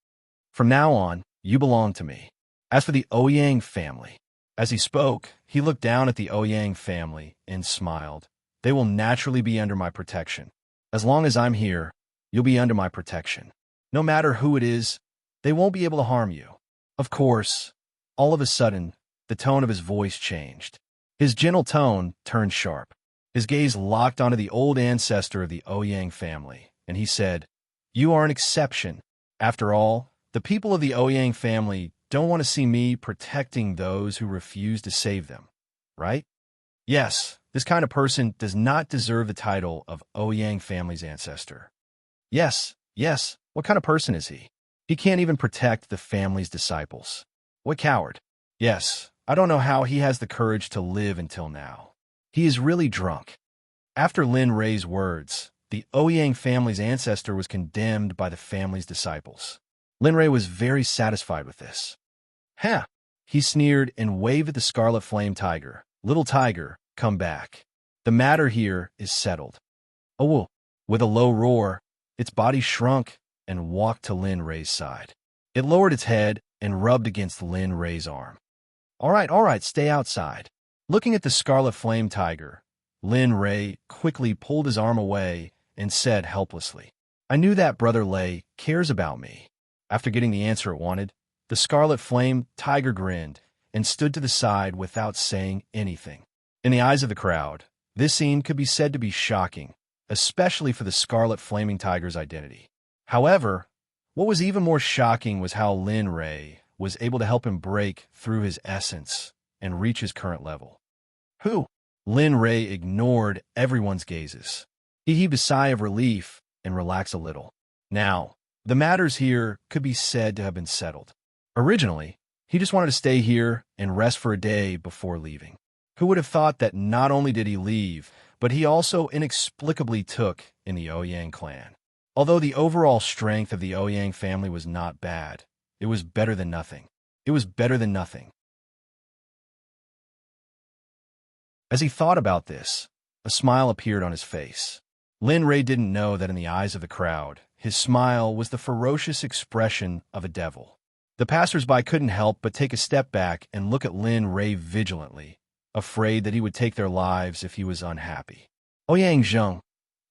"From now on, you belong to me. As for the Ouyang family..." As he spoke, he looked down at the Ouyang family and smiled. "They will naturally be under my protection. As long as I'm here, you'll be under my protection. No matter who it is, they won't be able to harm you." Of course, all of a sudden, the tone of his voice changed. His gentle tone turned sharp. His gaze locked onto the old ancestor of the Ouyang family, and he said, "You are an exception. After all, the people of the Ouyang family don't want to see me protecting those who refuse to save them, right? Yes, this kind of person does not deserve the title of Ouyang family's ancestor." Yes, what kind of person is he? He can't even protect the family's disciples. What coward. Yes, I don't know how he has the courage to live until now. He is really drunk. After Lin Ray's words, the Ouyang family's ancestor was condemned by the family's disciples. Lin Ray was very satisfied with this. "Ha!" He sneered and waved at the scarlet flame tiger. "Little tiger, come back. The matter here is settled." "Oh!" With a low roar, its body shrunk and walked to Lin Ray's side. It lowered its head and rubbed against Lin Ray's arm. All right, stay outside." Looking at the scarlet flame tiger, Lin Ray quickly pulled his arm away and said helplessly, "I knew that Brother Lei cares about me." After getting the answer it wanted, the scarlet flame tiger grinned and stood to the side without saying anything. In the eyes of the crowd, this scene could be said to be shocking, especially for the scarlet flaming tiger's identity. However, what was even more shocking was how Lin Ray was able to help him break through his essence and reach his current level. "Who?" Lin Ray ignored everyone's gazes. He heaved a sigh of relief and relaxed a little. Now, the matters here could be said to have been settled. Originally, he just wanted to stay here and rest for a day before leaving. Who would have thought that not only did he leave, but he also inexplicably took in the Ouyang clan. Although the overall strength of the Ouyang family was not bad, It was better than nothing. It was better than nothing. As he thought about this, a smile appeared on his face. Lin Ray didn't know that in the eyes of the crowd, his smile was the ferocious expression of a devil. The passersby couldn't help but take a step back and look at Lin Ray vigilantly, afraid that he would take their lives if he was unhappy. Ouyang Zheng,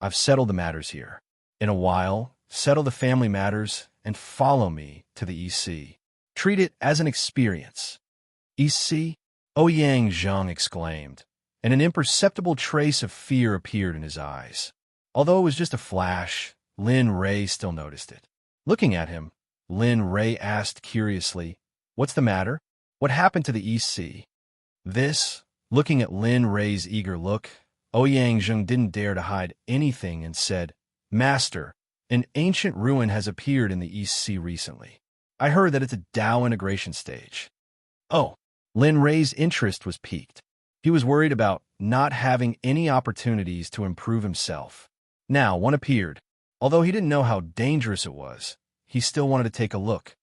I've settled the matters here. In a while, settle the family matters and follow me to the EC. Treat it as an experience. EC? Ouyang Zheng exclaimed, and an imperceptible trace of fear appeared in his eyes. Although it was just a flash, Lin Ray still noticed it. Looking at him, Lin Ray asked curiously, "What's the matter? What happened to the EC?" This, looking at Lin Ray's eager look, Ouyang Zheng didn't dare to hide anything and said, "Master, an ancient ruin has appeared in the EC recently. I heard that it's a Dao integration stage." Oh, Lin Ray's interest was piqued. He was worried about not having any opportunities to improve himself. Now one appeared. Although he didn't know how dangerous it was, he still wanted to take a look.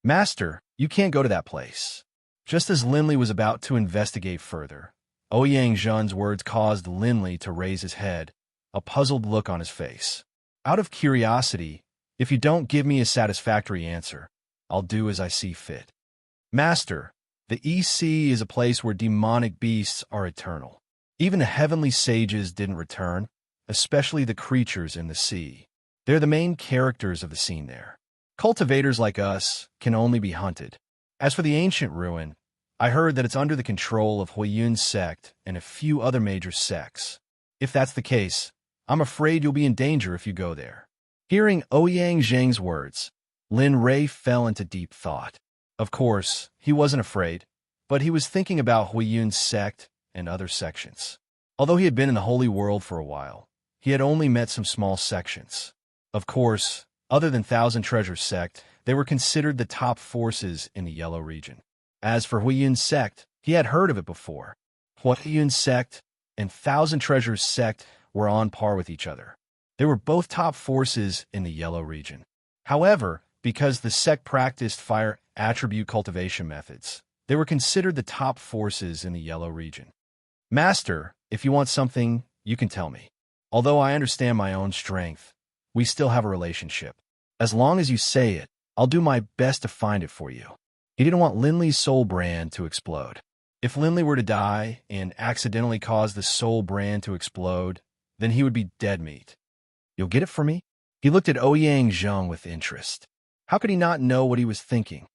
"Master, you can't go to that place." Just as Linley was about to investigate further, Ouyang Zhen's words caused Linley to raise his head, a puzzled look on his face. "Out of curiosity, if you don't give me a satisfactory answer, I'll do as I see fit." "Master, the EC is a place where demonic beasts are eternal. Even the heavenly sages didn't return, especially the creatures in the sea. They're the main characters of the scene there. Cultivators like us can only be hunted. As for the ancient ruin, I heard that it's under the control of Huiyun's sect and a few other major sects. If that's the case, I'm afraid you'll be in danger if you go there." Hearing Ouyang Zheng's words, Lin Ray fell into deep thought. Of course, he wasn't afraid, but he was thinking about Huiyun's sect and other sections. Although he had been in the holy world for a while, he had only met some small sections. Of course, other than Thousand Treasures sect, they were considered the top forces in the Yellow region. As for Huiyun's sect, he had heard of it before. Huiyun's sect and Thousand Treasures sect were on par with each other. They were both top forces in the Yellow region. However, because the sect practiced fire attribute cultivation methods, they were considered the top forces in the Yellow region. "Master, if you want something, you can tell me. Although I understand my own strength, we still have a relationship. As long as you say it, I'll do my best to find it for you." He didn't want Linley's soul brand to explode. If Linley were to die and accidentally cause the soul brand to explode, then he would be dead meat. "You'll get it for me?" He looked at Ouyang Zheng with interest. How could he not know what he was thinking?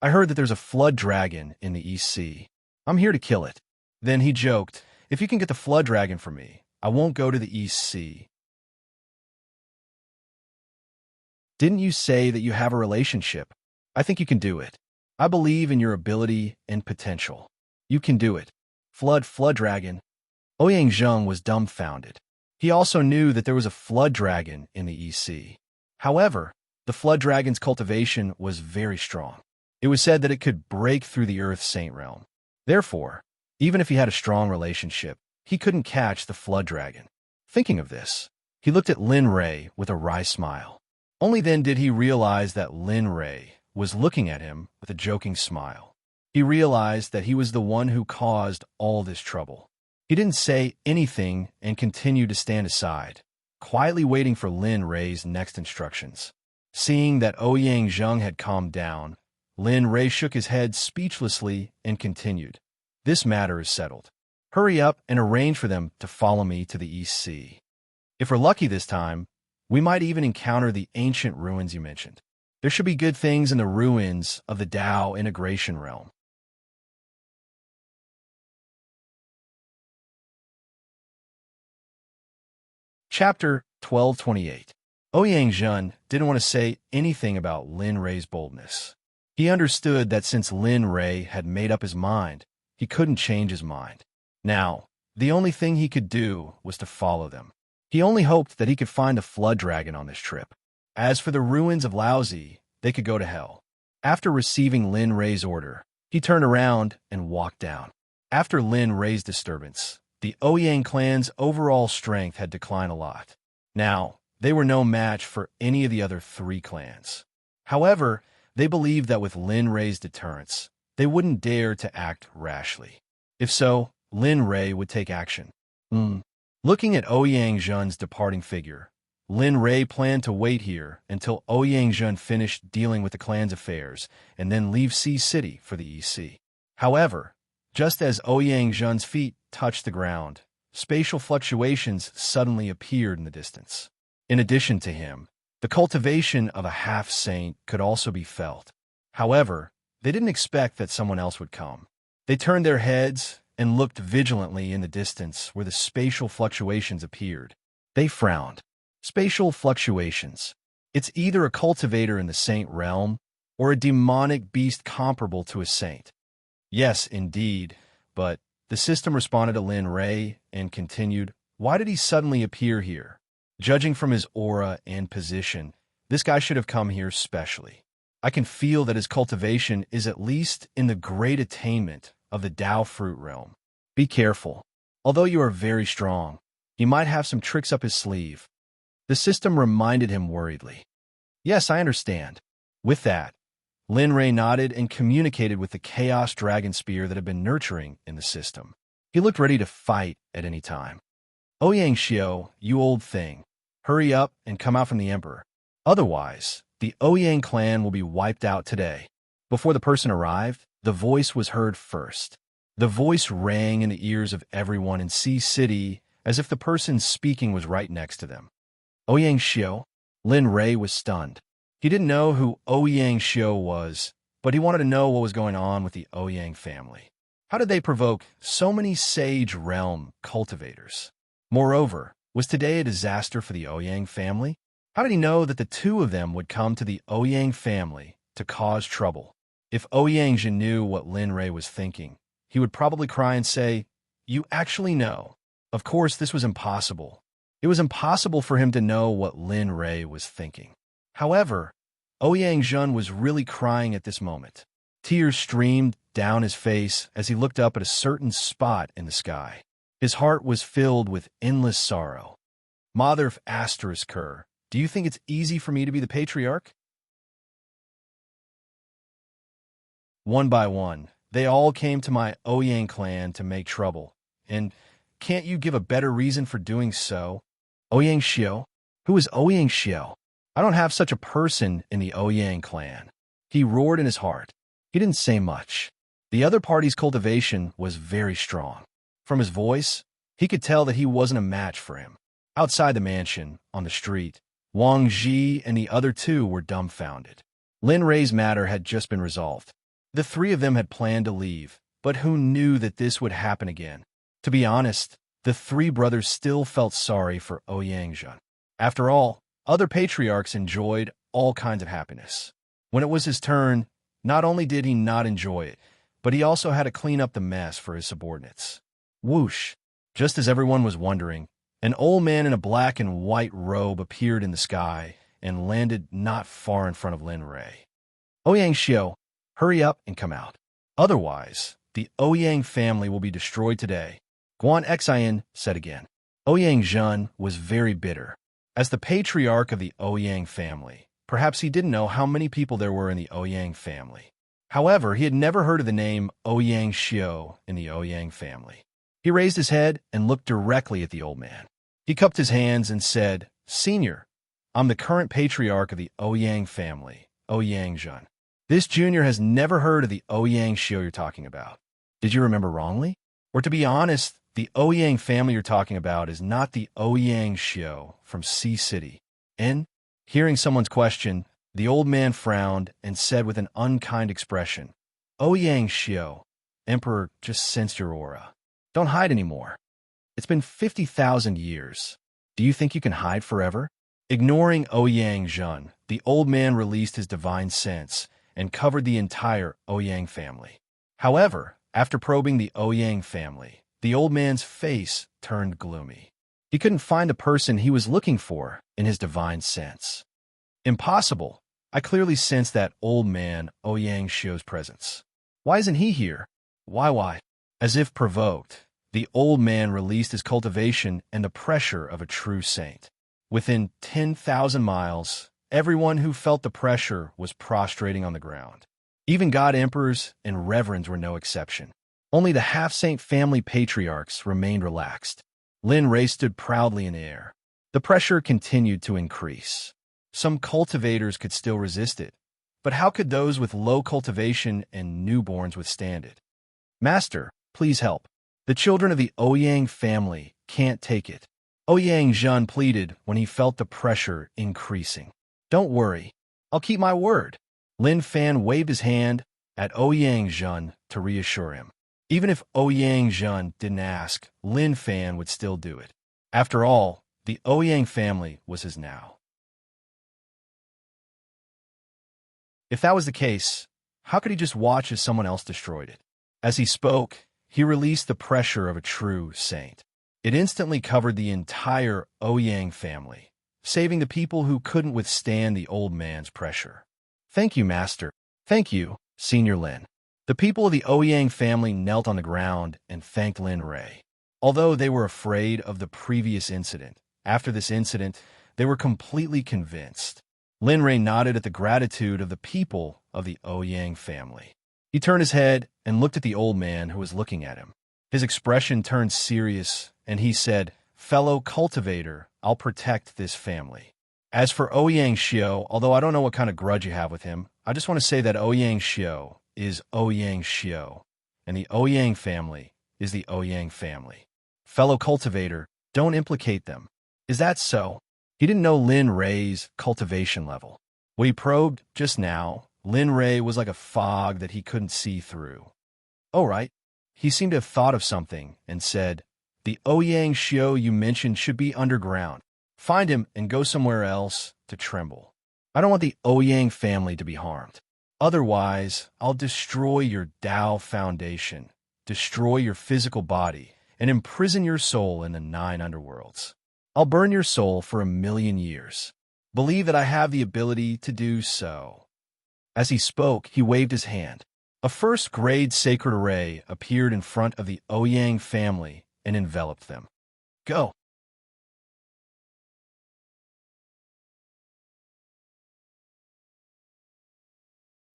"I heard that there's a flood dragon in the EC. I'm here to kill it." Then he joked, "If you can get the flood dragon for me, I won't go to the EC." "Didn't you say that you have a relationship? I think you can do it. I believe in your ability and potential. You can do it." Flood dragon. Ouyang Zheng was dumbfounded. He also knew that there was a flood dragon in the EC. However, the flood dragon's cultivation was very strong. It was said that it could break through the Earth Saint realm. Therefore, even if he had a strong relationship, he couldn't catch the flood dragon. Thinking of this, he looked at Lin Ray with a wry smile. Only then did he realize that Lin Ray was looking at him with a joking smile. He realized that he was the one who caused all this trouble. He didn't say anything and continued to stand aside, quietly waiting for Lin Ray's next instructions. Seeing that Ouyang Zheng had calmed down, Lin Ray shook his head speechlessly and continued, "This matter is settled. Hurry up and arrange for them to follow me to the EC. If we're lucky this time, we might even encounter the ancient ruins you mentioned. There should be good things in the ruins of the Dao integration realm." Chapter 1228. Ouyang Zhen didn't want to say anything about Lin Ray's boldness. He understood that since Lin Ray had made up his mind, he couldn't change his mind. Now, the only thing he could do was to follow them. He only hoped that he could find the flood dragon on this trip. As for the ruins of Laozi, they could go to hell. After receiving Lin Ray's order, he turned around and walked down. After Lin Ray's disturbance, the Ouyang clan's overall strength had declined a lot. Now, they were no match for any of the other three clans. However, They believed that with Lin Rei's deterrence, they wouldn't dare to act rashly. If so, Lin Rei would take action. Looking at Ouyang Zhen's departing figure, Lin Rei planned to wait here until Ouyang Zhen finished dealing with the clan's affairs and then leave Sea City for the EC. However, just as Ouyang Zhen's feet touched the ground, spatial fluctuations suddenly appeared in the distance. In addition to him, the cultivation of a half-saint could also be felt. However, they didn't expect that someone else would come. They turned their heads and looked vigilantly in the distance where the spatial fluctuations appeared. They frowned. Spatial fluctuations. It's either a cultivator in the saint realm or a demonic beast comparable to a saint. Yes, indeed, but the system responded to Lin Rei and continued, "Why did he suddenly appear here? Judging from his aura and position, this guy should have come here specially. I can feel that his cultivation is at least in the great attainment of the Dao fruit realm. Be careful. Although you are very strong, he might have some tricks up his sleeve." The system reminded him worriedly. "Yes, I understand." With that, Lin Rei nodded and communicated with the Chaos Dragon Spear that had been nurturing in the system. He looked ready to fight at any time. "Ouyang Xiao, you old thing, hurry up and come out from the Emperor. Otherwise, the Ouyang clan will be wiped out today." Before the person arrived, the voice was heard first. The voice rang in the ears of everyone in Sea City as if the person speaking was right next to them. "Ouyang Xiao?" Lin Rei was stunned. He didn't know who Ouyang Xiao was, but he wanted to know what was going on with the Ouyang family. How did they provoke so many Sage Realm cultivators? Moreover, was today a disaster for the Ouyang family? How did he know that the two of them would come to the Ouyang family to cause trouble? If Ouyang Zhen knew what Lin Rei was thinking, he would probably cry and say, "You actually know." Of course, this was impossible. It was impossible for him to know what Lin Rei was thinking. However, Ouyang Zhen was really crying at this moment. Tears streamed down his face as he looked up at a certain spot in the sky. His heart was filled with endless sorrow. "Mother of Asterisker, do you think it's easy for me to be the patriarch?" One by one, they all came to my Ouyang clan to make trouble. And can't you give a better reason for doing so? "Ouyang Xiao? Who is Ouyang Xiao? I don't have such a person in the Ouyang clan." He roared in his heart. He didn't say much. The other party's cultivation was very strong. From his voice, he could tell that he wasn't a match for him. Outside the mansion, on the street, Wang Ji and the other two were dumbfounded. Lin Rei's matter had just been resolved. The three of them had planned to leave, but who knew that this would happen again? To be honest, the three brothers still felt sorry for Ouyang Zhen. After all, other patriarchs enjoyed all kinds of happiness. When it was his turn, not only did he not enjoy it, but he also had to clean up the mess for his subordinates. Whoosh! Just as everyone was wondering, an old man in a black and white robe appeared in the sky and landed not far in front of Lin Rei. "Ouyang Xiao, hurry up and come out. Otherwise, the Ouyang family will be destroyed today," Guan Xian said again. Ouyang Zhen was very bitter. As the patriarch of the Ouyang family, perhaps he didn't know how many people there were in the Ouyang family. However, he had never heard of the name Ouyang Xiao in the Ouyang family. He raised his head and looked directly at the old man. He cupped his hands and said, "Senior, I'm the current patriarch of the Ouyang family, Ouyang Zhen. This junior has never heard of the Ouyang Xiao you're talking about. Did you remember wrongly? Or to be honest, the Ouyang family you're talking about is not the Ouyang Xiao from Sea City." And, hearing someone's question, the old man frowned and said with an unkind expression, "Ouyang Xiao, Emperor just sensed your aura. Don't hide anymore. It's been 50,000 years. Do you think you can hide forever?" Ignoring Ouyang Zhen, the old man released his divine sense and covered the entire Ouyang family. However, after probing the Ouyang family, the old man's face turned gloomy. He couldn't find the person he was looking for in his divine sense. "Impossible. I clearly sense that old man Ouyang Xiao's presence. Why isn't he here? Why?" As if provoked, the old man released his cultivation and the pressure of a true saint. Within 10,000 miles, Everyone who felt the pressure was prostrating on the ground. Even god emperors and reverends were no exception. Only the half-saint family patriarchs remained relaxed. Lin Rei stood proudly in the air. The pressure continued to increase. Some cultivators could still resist it, but how could those with low cultivation and newborns withstand it? Master, please help. The children of the Ouyang family can't take it. Ouyang Zhen pleaded when he felt the pressure increasing. Don't worry, I'll keep my word. Lin Fan waved his hand at Ouyang Zhen to reassure him. Even if Ouyang Zhen didn't ask, Lin Fan would still do it. After all, the Ouyang family was his now. If that was the case, how could he just watch as someone else destroyed it? As he spoke, he released the pressure of a true saint. It instantly covered the entire Ouyang family, saving the people who couldn't withstand the old man's pressure. Thank you, Master. Thank you, Senior Lin. The people of the Ouyang family knelt on the ground and thanked Lin Rei. Although they were afraid of the previous incident, after this incident, they were completely convinced. Lin Rei nodded at the gratitude of the people of the Ouyang family. He turned his head and looked at the old man who was looking at him. His expression turned serious, and he said, "Fellow cultivator, I'll protect this family." As for Ouyang Xiao, although I don't know what kind of grudge you have with him, I just want to say that Ouyang Xiao is Ouyang Xiao, and the Ouyang family is the Ouyang family. Fellow cultivator, don't implicate them. Is that so? He didn't know Lin Rei's cultivation level. When he probed just now, Lin Rei was like a fog that he couldn't see through. Oh, right. He seemed to have thought of something and said, "The Ouyang Xiao you mentioned should be underground. Find him and go somewhere else to tremble. I don't want the Ouyang family to be harmed. Otherwise, I'll destroy your Tao foundation, destroy your physical body, and imprison your soul in the 9 underworlds. I'll burn your soul for 1,000,000 years. Believe that I have the ability to do so." As he spoke, he waved his hand. A first-grade sacred array appeared in front of the Ouyang family and enveloped them. Go.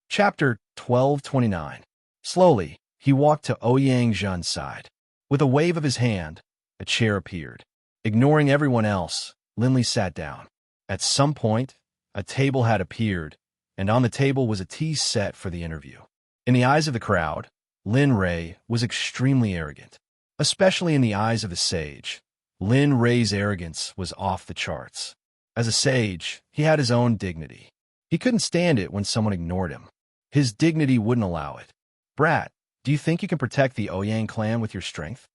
Chapter 1229. Slowly, he walked to Ouyang Zhen's side. With a wave of his hand, a chair appeared. Ignoring everyone else, Linley sat down. At some point, a table had appeared, and on the table was a tea set for the interview. In the eyes of the crowd, Lin Rei was extremely arrogant. Especially in the eyes of the sage, Lin Rei's arrogance was off the charts. As a sage, he had his own dignity. He couldn't stand it when someone ignored him. His dignity wouldn't allow it. "Brat, do you think you can protect the Ouyang clan with your strength?"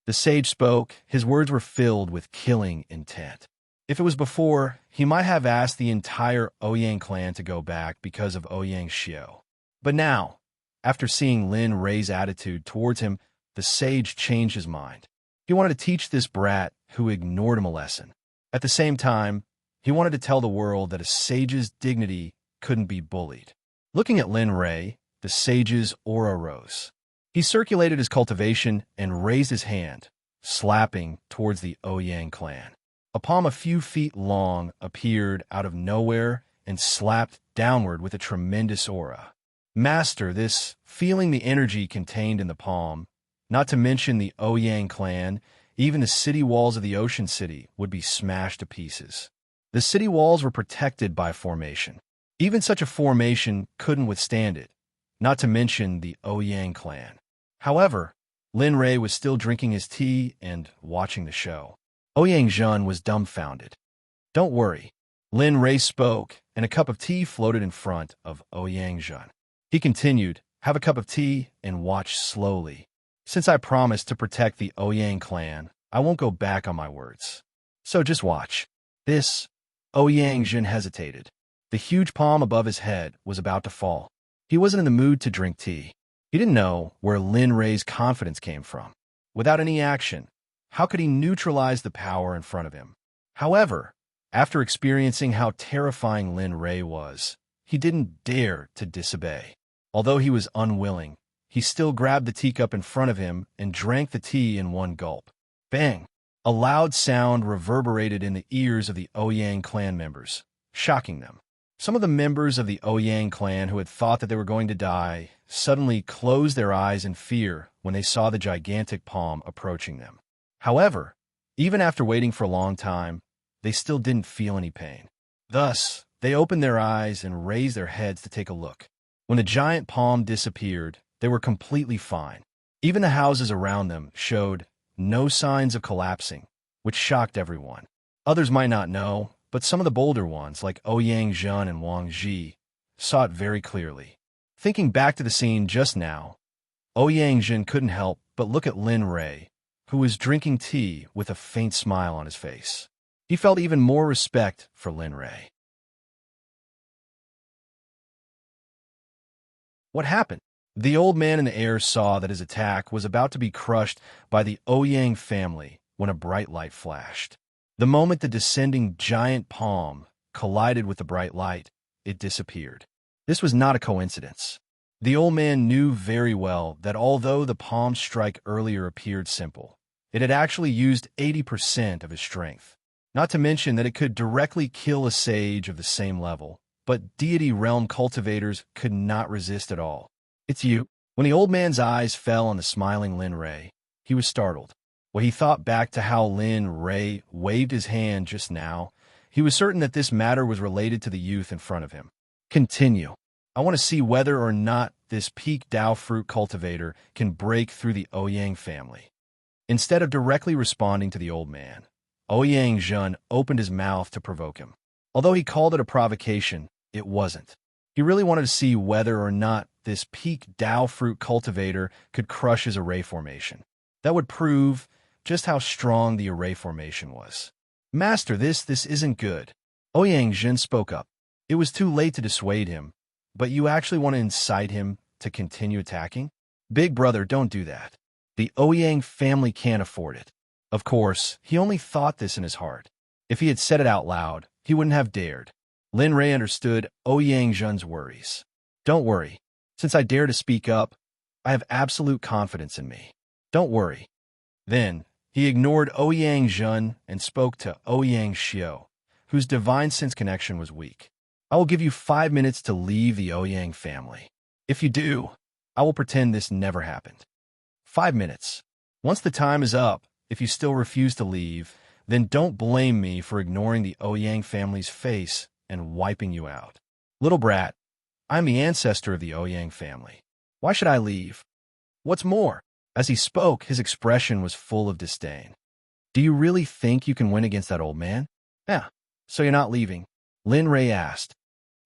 The sage spoke. His words were filled with killing intent. If it was before, he might have asked the entire Ouyang clan to go back because of Ouyang Xiao. But now, after seeing Lin Rei's attitude towards him, the sage changed his mind. He wanted to teach this brat who ignored him a lesson. At the same time, he wanted to tell the world that a sage's dignity couldn't be bullied. Looking at Lin Rei, the sage's aura rose. He circulated his cultivation and raised his hand, slapping towards the Ouyang clan. A palm a few feet long appeared out of nowhere and slapped downward with a tremendous aura. Master, this, feeling the energy contained in the palm, not to mention the Ouyang clan, even the city walls of the Ocean City would be smashed to pieces. The city walls were protected by formation. Even such a formation couldn't withstand it, not to mention the Ouyang clan. However, Lin Rei was still drinking his tea and watching the show. Ouyang Zhen was dumbfounded. "Don't worry." Lin Rei spoke, and a cup of tea floated in front of Ouyang Zhen. He continued, "Have a cup of tea and watch slowly. Since I promised to protect the Ouyang clan, I won't go back on my words. So just watch." This, Ouyang Zhen hesitated. The huge palm above his head was about to fall. He wasn't in the mood to drink tea. He didn't know where Lin Rei's confidence came from. Without any action, how could he neutralize the power in front of him? However, after experiencing how terrifying Lin Rei was, he didn't dare to disobey. Although he was unwilling, he still grabbed the teacup in front of him and drank the tea in one gulp. Bang! A loud sound reverberated in the ears of the Ouyang clan members. shocking them. Some of the members of the Ouyang clan who had thought that they were going to die suddenly closed their eyes in fear when they saw the gigantic palm approaching them. However, even after waiting for a long time, they still didn't feel any pain. Thus, they opened their eyes and raised their heads to take a look. When the giant palm disappeared, they were completely fine. Even the houses around them showed no signs of collapsing, which shocked everyone. Others might not know, but some of the bolder ones, like Ouyang Zhen and Wang Ji, saw it very clearly. Thinking back to the scene just now, Ouyang Zhen couldn't help but look at Lin Rei, who was drinking tea with a faint smile on his face. He felt even more respect for Lin Rei. What happened? The old man in the air saw that his attack was about to be crushed by the Ouyang family when a bright light flashed. The moment the descending giant palm collided with the bright light, it disappeared. This was not a coincidence. The old man knew very well that although the palm strike earlier appeared simple, it had actually used 80% of his strength. Not to mention that it could directly kill a sage of the same level, but deity realm cultivators could not resist at all. "It's you." When the old man's eyes fell on the smiling Lin Rei, he was startled. When he thought back to how Lin Rei waved his hand just now, he was certain that this matter was related to the youth in front of him. "Continue. I want to see whether or not this peak Dao fruit cultivator can break through the Ouyang family." Instead of directly responding to the old man, Ouyang Zhen opened his mouth to provoke him. Although he called it a provocation, it wasn't. He really wanted to see whether or not this peak Dao fruit cultivator could crush his array formation. That would prove just how strong the array formation was. "Master, this isn't good." Ouyang Zhen spoke up. It was too late to dissuade him, but you actually want to incite him to continue attacking? "Big brother, don't do that. The Ouyang family can't afford it." Of course, he only thought this in his heart. If he had said it out loud, he wouldn't have dared. Lin Rei understood Ouyang Zhen's worries. "Don't worry. Since I dare to speak up, I have absolute confidence in me. Don't worry." Then, he ignored Ouyang Zhen and spoke to Ouyang Xiao, whose divine sense connection was weak. "I will give you 5 minutes to leave the Ouyang family. If you do, I will pretend this never happened." 5 minutes. Once the time is up, if you still refuse to leave, then don't blame me for ignoring the Ouyang family's face and wiping you out. "Little brat, I'm the ancestor of the Ouyang family. Why should I leave? What's more," as he spoke, his expression was full of disdain. "Do you really think you can win against that old man?" "Yeah, so you're not leaving?" Lin Rei asked.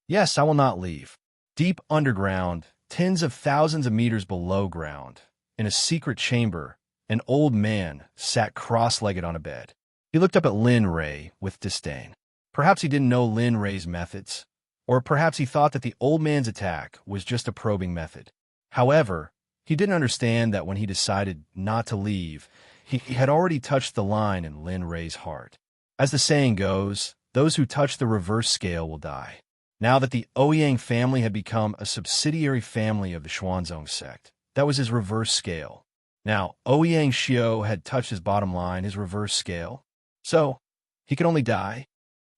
"Yes, I will not leave." Deep underground, tens of thousands of meters below ground, in a secret chamber, an old man sat cross-legged on a bed. He looked up at Lin Rei with disdain. Perhaps he didn't know Lin Rei's methods, or perhaps he thought that the old man's attack was just a probing method. However, he didn't understand that when he decided not to leave, he had already touched the line in Lin Rei's heart. As the saying goes, those who touch the reverse scale will die. Now that the Ouyang family had become a subsidiary family of the Xuanzong sect, that was his reverse scale. Now, Ouyang Xiao had touched his bottom line, his reverse scale. So, he could only die.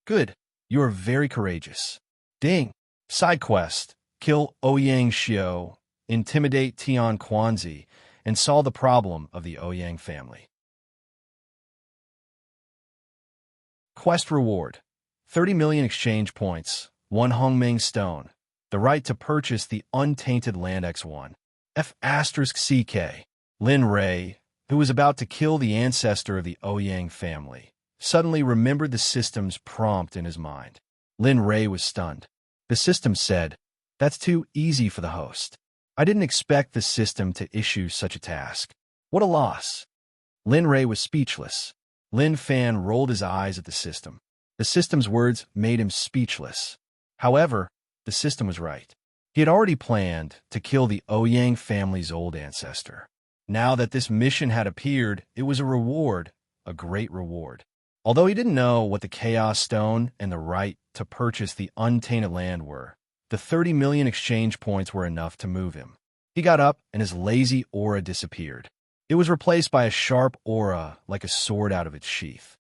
Good. You are very courageous. Ding. Side quest. Kill Ouyang Xiao, intimidate Tian Quanzi, and solve the problem of the Ouyang family. Quest reward. 30 million exchange points, 1 Hongmeng stone, the right to purchase the untainted land X1. F*CK. Lin Rei, who was about to kill the ancestor of the Ouyang family, suddenly remembered the system's prompt in his mind. Lin Rei was stunned. The system said, "That's too easy for the host. I didn't expect the system to issue such a task. What a loss." Lin Rei was speechless. Lin Fan rolled his eyes at the system. The system's words made him speechless. However, the system was right. He had already planned to kill the Ouyang family's old ancestor. Now that this mission had appeared, it was a reward, a great reward. Although he didn't know what the Chaos Stone and the right to purchase the untainted land were, the 30 million exchange points were enough to move him. He got up and his lazy aura disappeared. It was replaced by a sharp aura like a sword out of its sheath.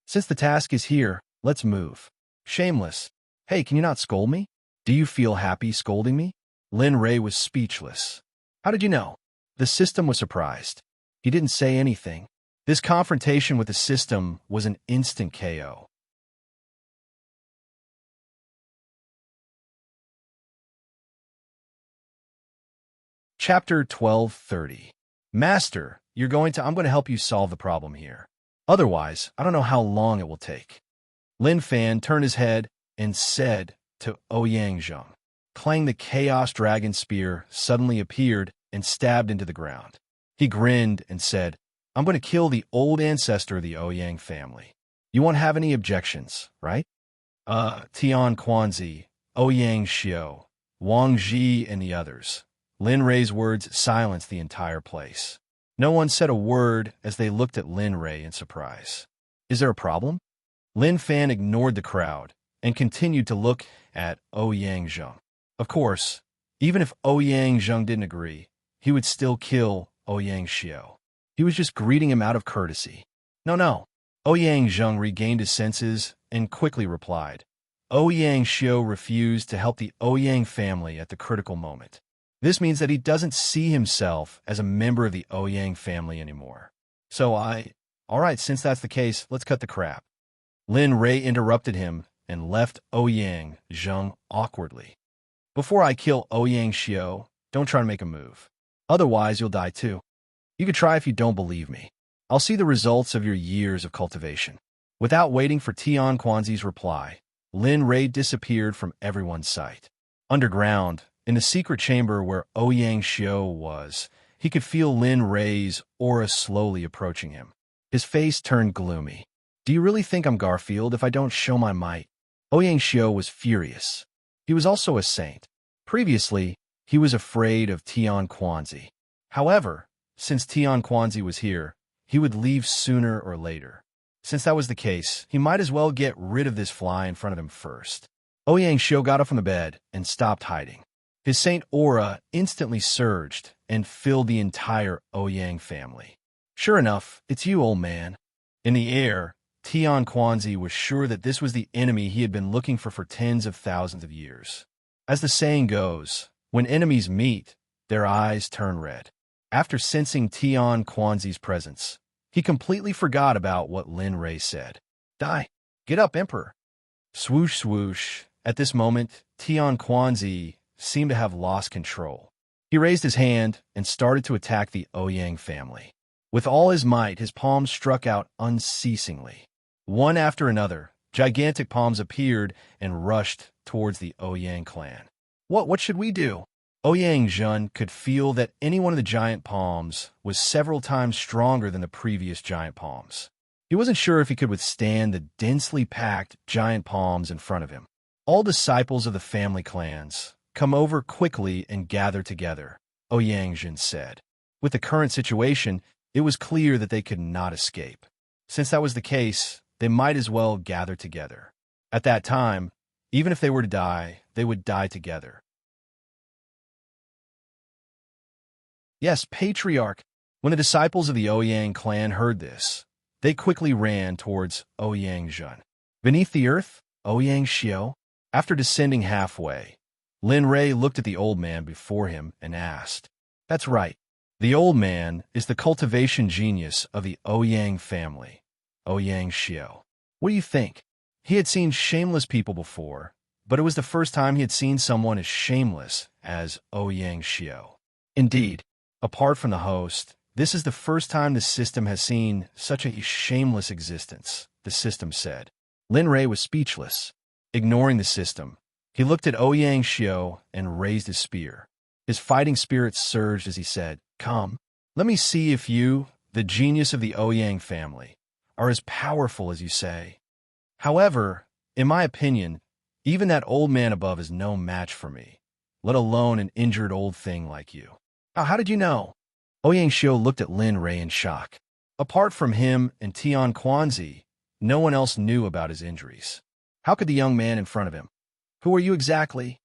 "Since the task is here, let's move." Shameless, Hey, can you not scold me? Do you feel happy scolding me? Lin Ray was speechless. How did you know? The system was surprised. He didn't say anything. This confrontation with the system was an instant KO. Chapter 12:30. Master, I'm going to help you solve the problem here. Otherwise, I don't know how long it will take. Lin Fan turned his head and said to Ouyang Zheng. Clang, the Chaos Dragon Spear suddenly appeared and stabbed into the ground. He grinned and said, I'm going to kill the old ancestor of the Ouyang family. You won't have any objections, right? Tian Quanzi, Ouyang Xiao, Wang Ji, and the others. Lin Rei's words silenced the entire place. No one said a word as they looked at Lin Rei in surprise. Is there a problem? Lin Fan ignored the crowd and continued to look at Ouyang Zheng. Of course, even if Ouyang Zheng didn't agree, he would still kill Ouyang Xiao. He was just greeting him out of courtesy. No. Ouyang Zheng regained his senses and quickly replied. Ouyang Xiao refused to help the Ouyang family at the critical moment. This means that he doesn't see himself as a member of the Ouyang family anymore. All right, since that's the case, let's cut the crap. Lin Rei interrupted him and left Ouyang Zheng awkwardly. Before I kill Ouyang Xiao, don't try to make a move. Otherwise, you'll die too. You could try if you don't believe me. I'll see the results of your years of cultivation. Without waiting for Tian Quanzi's reply, Lin Rei disappeared from everyone's sight. Underground, in the secret chamber where Ouyang Xiao was, he could feel Lin Rei's aura slowly approaching him. His face turned gloomy. Do you really think I'm Garfield if I don't show my might? Ouyang Xiao was furious. He was also a saint. Previously, he was afraid of Tian Quanzi. However, since Tian Quanzi was here, he would leave sooner or later. Since that was the case, he might as well get rid of this fly in front of him first. Ouyang Xiao got up from the bed and stopped hiding. His saint aura instantly surged and filled the entire Ouyang family. Sure enough, it's you, old man. In the air, Tian Quanzi was sure that this was the enemy he had been looking for tens of thousands of years. As the saying goes, when enemies meet, their eyes turn red. After sensing Tian Quanzi's presence, he completely forgot about what Lin Rei said. Die! Get up, Emperor! Swoosh, swoosh. At this moment, Tian Quanzi seemed to have lost control. He raised his hand and started to attack the Ouyang family. With all his might, his palms struck out unceasingly. One after another, gigantic palms appeared and rushed towards the Ouyang clan. What should we do? Ouyang Zheng could feel that any one of the giant palms was several times stronger than the previous giant palms. He wasn't sure if he could withstand the densely packed giant palms in front of him. All disciples of the family clans, come over quickly and gather together, Ouyang Zheng said. With the current situation, it was clear that they could not escape. Since that was the case, they might as well gather together. At that time, even if they were to die, they would die together. Yes, Patriarch. When the disciples of the Ouyang clan heard this, they quickly ran towards Ouyang Zheng. Beneath the earth, Ouyang Xiao. After descending halfway, Lin Rei looked at the old man before him and asked, That's right. The old man is the cultivation genius of the Ouyang family, Ouyang Xiao. What do you think? He had seen shameless people before, but it was the first time he had seen someone as shameless as Ouyang Xiao. Indeed, apart from the host, this is the first time the system has seen such a shameless existence, the system said. Lin Rei was speechless. Ignoring the system, he looked at Ouyang Xiao and raised his spear. His fighting spirit surged as he said, Come, let me see if you, the genius of the Ouyang family, are as powerful as you say. However, in my opinion, even that old man above is no match for me, let alone an injured old thing like you. How did you know? Ouyang Xiao looked at Lin Rei in shock. Apart from him and Tian Quanzi, no one else knew about his injuries. How could the young man in front of him? Who are you exactly?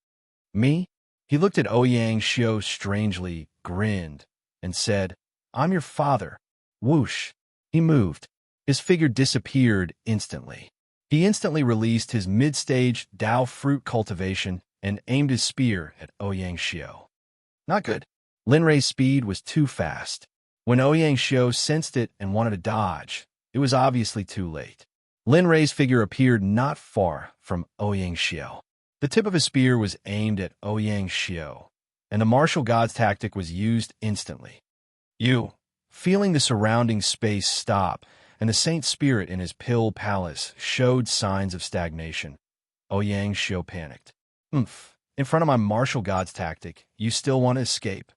Me? He looked at Ouyang Xiao strangely, grinned, and said, I'm your father. Whoosh. He moved. His figure disappeared instantly. He instantly released his mid-stage Dao fruit cultivation and aimed his spear at Ouyang Xiao. Not good. Lin Rei's speed was too fast. When Ouyang Xiao sensed it and wanted to dodge, it was obviously too late. Lin Rei's figure appeared not far from Ouyang Xiao. The tip of his spear was aimed at Ouyang Xiao, and the martial god's tactic was used instantly. You, feeling the surrounding space stop, and the saint spirit in his pill palace showed signs of stagnation. Ouyang Xiao panicked. In front of my martial god's tactic, you still want to escape?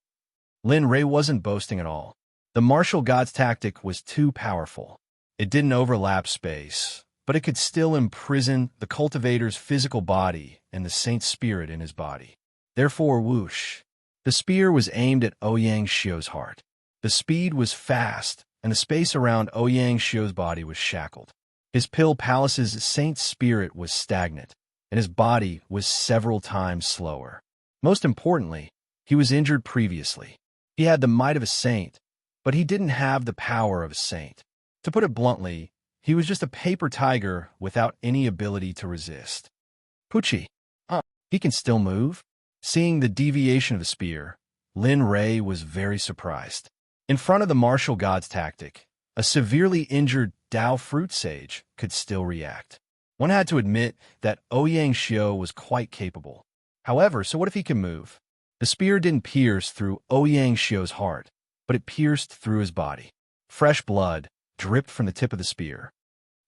Lin Rei wasn't boasting at all. The martial god's tactic was too powerful. It didn't overlap space, but it could still imprison the cultivator's physical body and the saint's spirit in his body. Therefore, whoosh. The spear was aimed at Ouyang Xiao's heart. The speed was fast, and the space around Ouyang Xiao's body was shackled. His pill palace's saint spirit was stagnant, and his body was several times slower. Most importantly, he was injured previously. He had the might of a saint, but he didn't have the power of a saint. To put it bluntly, he was just a paper tiger without any ability to resist. Pucci. He can still move? Seeing the deviation of the spear, Lin Rei was very surprised. In front of the martial god's tactic, a severely injured Dao fruit sage could still react. One had to admit that Ouyang Xiao was quite capable. However, so what if he can move? The spear didn't pierce through Ouyang Xiao's heart, but it pierced through his body. Fresh blood dripped from the tip of the spear.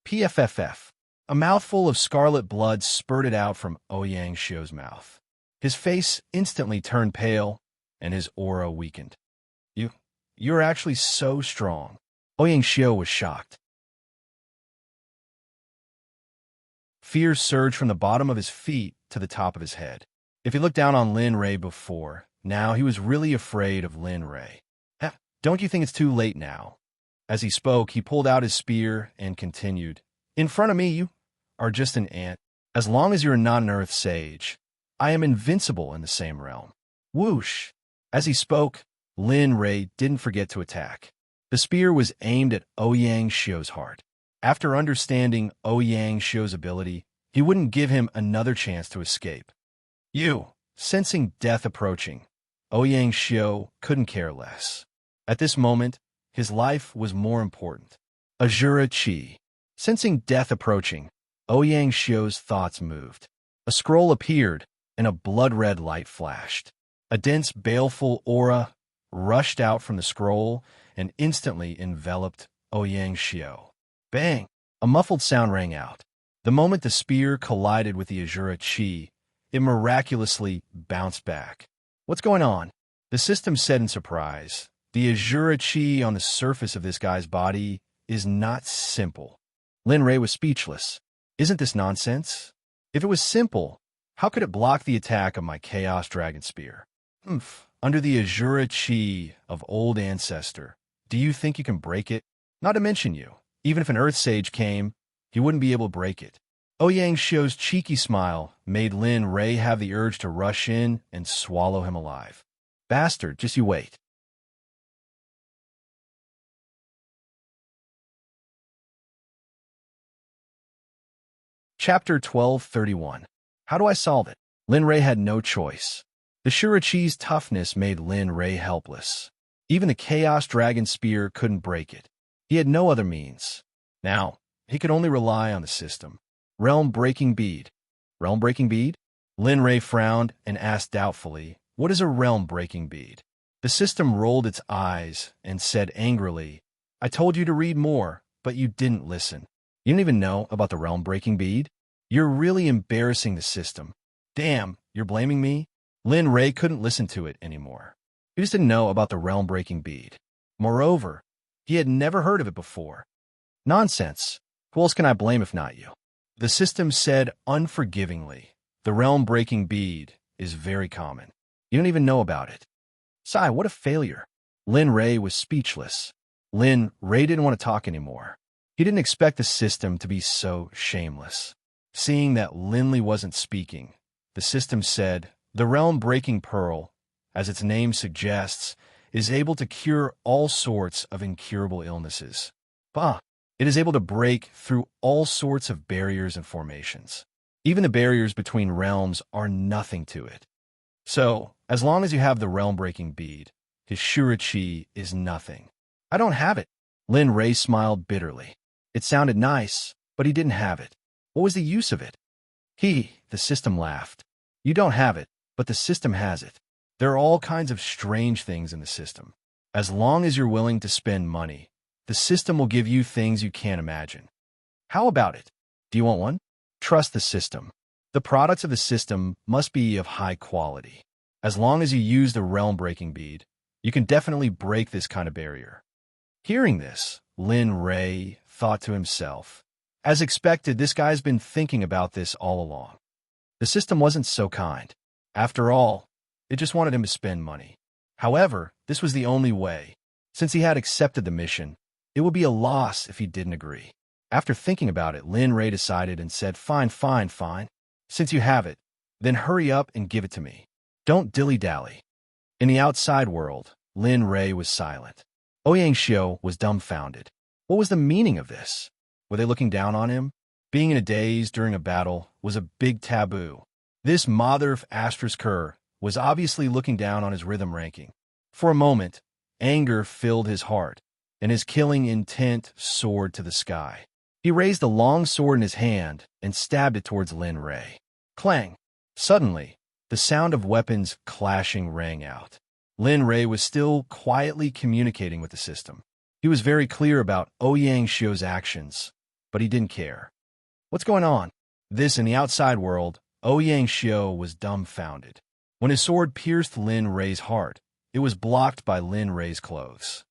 PFFF. A mouthful of scarlet blood spurted out from Ouyang Xiao's mouth. His face instantly turned pale, and his aura weakened. You're actually so strong. Ouyang Xiao was shocked. Fear surged from the bottom of his feet to the top of his head. If he looked down on Lin Rei before, now he was really afraid of Lin Rei. Don't you think it's too late now? As he spoke, he pulled out his spear and continued. In front of me, you are just an ant. As long as you're not an earth sage, I am invincible in the same realm. Whoosh! As he spoke, Lin Rei didn't forget to attack. The spear was aimed at Ouyang Xiao's heart. After understanding Ouyang Xiao's ability, he wouldn't give him another chance to escape. Sensing death approaching, Ouyang Xiao couldn't care less. At this moment, his life was more important. Azura Qi. Sensing death approaching, Ouyang Xiao's thoughts moved. A scroll appeared, and a blood-red light flashed. A dense, baleful aura rushed out from the scroll and instantly enveloped Ouyang Xiao. Bang! A muffled sound rang out. The moment the spear collided with the Azura Qi, it miraculously bounced back. What's going on? The system said in surprise. The Azura Qi on the surface of this guy's body is not simple. Lin Rei was speechless. Isn't this nonsense? If it was simple, how could it block the attack of my Chaos Dragon Spear? Under the Azura Qi of Old Ancestor, do you think you can break it? Not to mention you. Even if an Earth Sage came, he wouldn't be able to break it. Ouyang Xiao's cheeky smile made Lin Rei have the urge to rush in and swallow him alive. Bastard, just you wait. Chapter 1231. How do I solve it? Lin Rei had no choice. The Shurachi's toughness made Lin Rei helpless. Even the Chaos Dragon Spear couldn't break it. He had no other means. Now, he could only rely on the system. Realm-breaking bead. Realm-breaking bead? Lin Rei frowned and asked doubtfully, what is a realm-breaking bead? The system rolled its eyes and said angrily, I told you to read more, but you didn't listen. You didn't even know about the realm-breaking bead? You're really embarrassing the system. Damn, you're blaming me? Lin Rei couldn't listen to it anymore. He just didn't know about the realm-breaking bead. Moreover, he had never heard of it before. Nonsense. Who else can I blame if not you? The system said unforgivingly, the realm-breaking bead is very common. You don't even know about it. Sigh, what a failure. Lin Rei was speechless. Lin Rei didn't want to talk anymore. He didn't expect the system to be so shameless. Seeing that Linley wasn't speaking, the system said, the realm-breaking pearl, as its name suggests, is able to cure all sorts of incurable illnesses. Bah! It is able to break through all sorts of barriers and formations. Even the barriers between realms are nothing to it. So, as long as you have the realm-breaking bead, his Shurichi is nothing. I don't have it. Lin Ray smiled bitterly. It sounded nice, but he didn't have it. What was the use of it? The system laughed. You don't have it, but the system has it. There are all kinds of strange things in the system. As long as you're willing to spend money, the system will give you things you can't imagine. How about it? Do you want one? Trust the system. The products of the system must be of high quality. As long as you use the realm-breaking bead, you can definitely break this kind of barrier. Hearing this, Lin Ray thought to himself, as expected, this guy's been thinking about this all along. The system wasn't so kind. After all, it just wanted him to spend money. However, this was the only way. Since he had accepted the mission, it would be a loss if he didn't agree. After thinking about it, Lin Ray decided and said, Fine. Since you have it, then hurry up and give it to me. Don't dilly-dally. In the outside world, Lin Ray was silent. Ouyang Xiu was dumbfounded. What was the meaning of this? Were they looking down on him? Being in a daze during a battle was a big taboo. This mother of Astra's Cur was obviously looking down on his rhythm ranking. For a moment, anger filled his heart, and his killing intent soared to the sky. He raised the long sword in his hand and stabbed it towards Lin Ray. Clang! Suddenly, the sound of weapons clashing rang out. Lin Ray was still quietly communicating with the system. He was very clear about Ouyang Xiu's actions, but he didn't care. What's going on? This in the outside world, Ouyang Xiu was dumbfounded. When his sword pierced Lin Ray's heart, it was blocked by Lin Ray's clothes.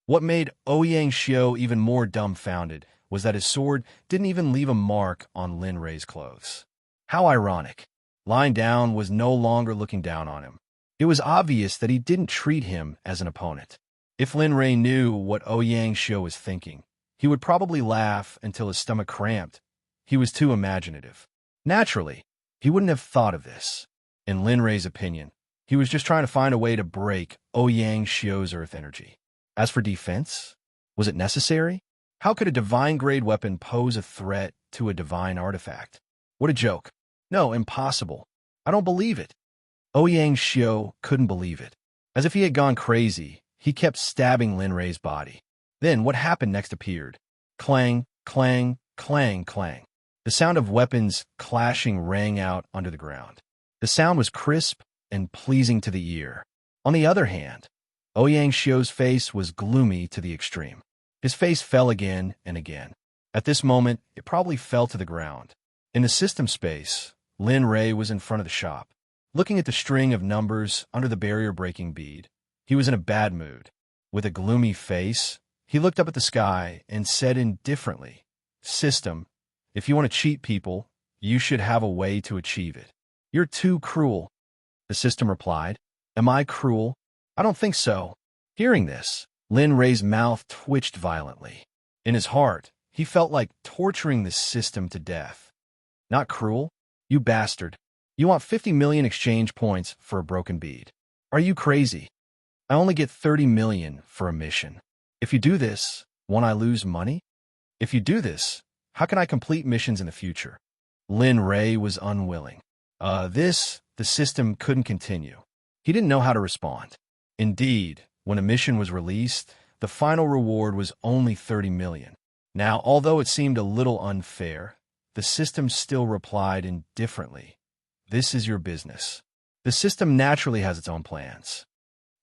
What made Ouyang Xiu even more dumbfounded was that his sword didn't even leave a mark on Lin Ray's clothes. How ironic. Lying down was no longer looking down on him. It was obvious that he didn't treat him as an opponent. If Lin Ray knew what Ouyang Xiu was thinking, he would probably laugh until his stomach cramped. He was too imaginative. Naturally, he wouldn't have thought of this. In Lin Ray's opinion, he was just trying to find a way to break Ouyang Xiu's earth energy. As for defense, was it necessary? How could a divine-grade weapon pose a threat to a divine artifact? What a joke. No, impossible. I don't believe it. Ouyang Xiu couldn't believe it. As if he had gone crazy, he kept stabbing Lin Ray's body. Then what happened next appeared. Clang, clang, clang, clang. The sound of weapons clashing rang out under the ground. The sound was crisp and pleasing to the ear. On the other hand, Ouyang Xiu's face was gloomy to the extreme. His face fell again and again. At this moment, it probably fell to the ground. In the system space, Lin Ray was in front of the shop. Looking at the string of numbers under the barrier-breaking bead, he was in a bad mood. With a gloomy face, he looked up at the sky and said indifferently, System, if you want to cheat people, you should have a way to achieve it. You're too cruel. The system replied, Am I cruel? I don't think so. Hearing this, Lin Ray's mouth twitched violently. In his heart, he felt like torturing the system to death. Not cruel? You bastard. You want 50 million exchange points for a broken bead. Are you crazy? I only get 30 million for a mission. If you do this, won't I lose money? If you do this, how can I complete missions in the future? Lin Ray was unwilling. The system couldn't continue. He didn't know how to respond. Indeed, when a mission was released, the final reward was only 30 million. Now, although it seemed a little unfair, the system still replied indifferently. This is your business. The system naturally has its own plans.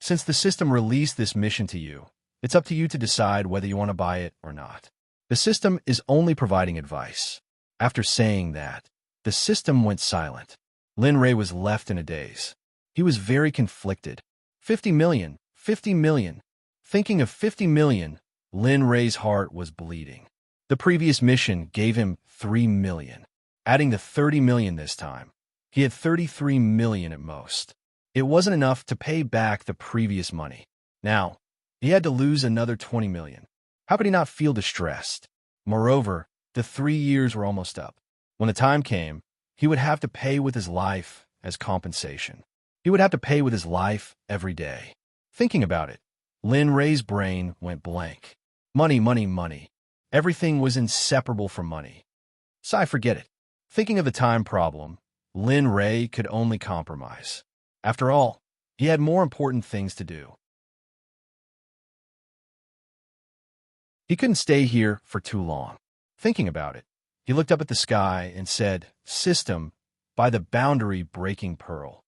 Since the system released this mission to you, it's up to you to decide whether you want to buy it or not. The system is only providing advice. After saying that, the system went silent. Lin Ray was left in a daze. He was very conflicted. 50 million, 50 million. Thinking of 50 million, Lin Ray's heart was bleeding. The previous mission gave him 3 million. Adding the 30 million this time, he had 33 million at most. It wasn't enough to pay back the previous money. Now, he had to lose another 20 million. How could he not feel distressed? Moreover, the 3 years were almost up. When the time came, he would have to pay with his life as compensation. He would have to pay with his life every day. Thinking about it, Lin Rei's brain went blank. Money, money, money. Everything was inseparable from money. Sai, forget it. Thinking of the time problem, Lin Rei could only compromise. After all, he had more important things to do. He couldn't stay here for too long. Thinking about it, he looked up at the sky and said, "System, buy the boundary-breaking pearl."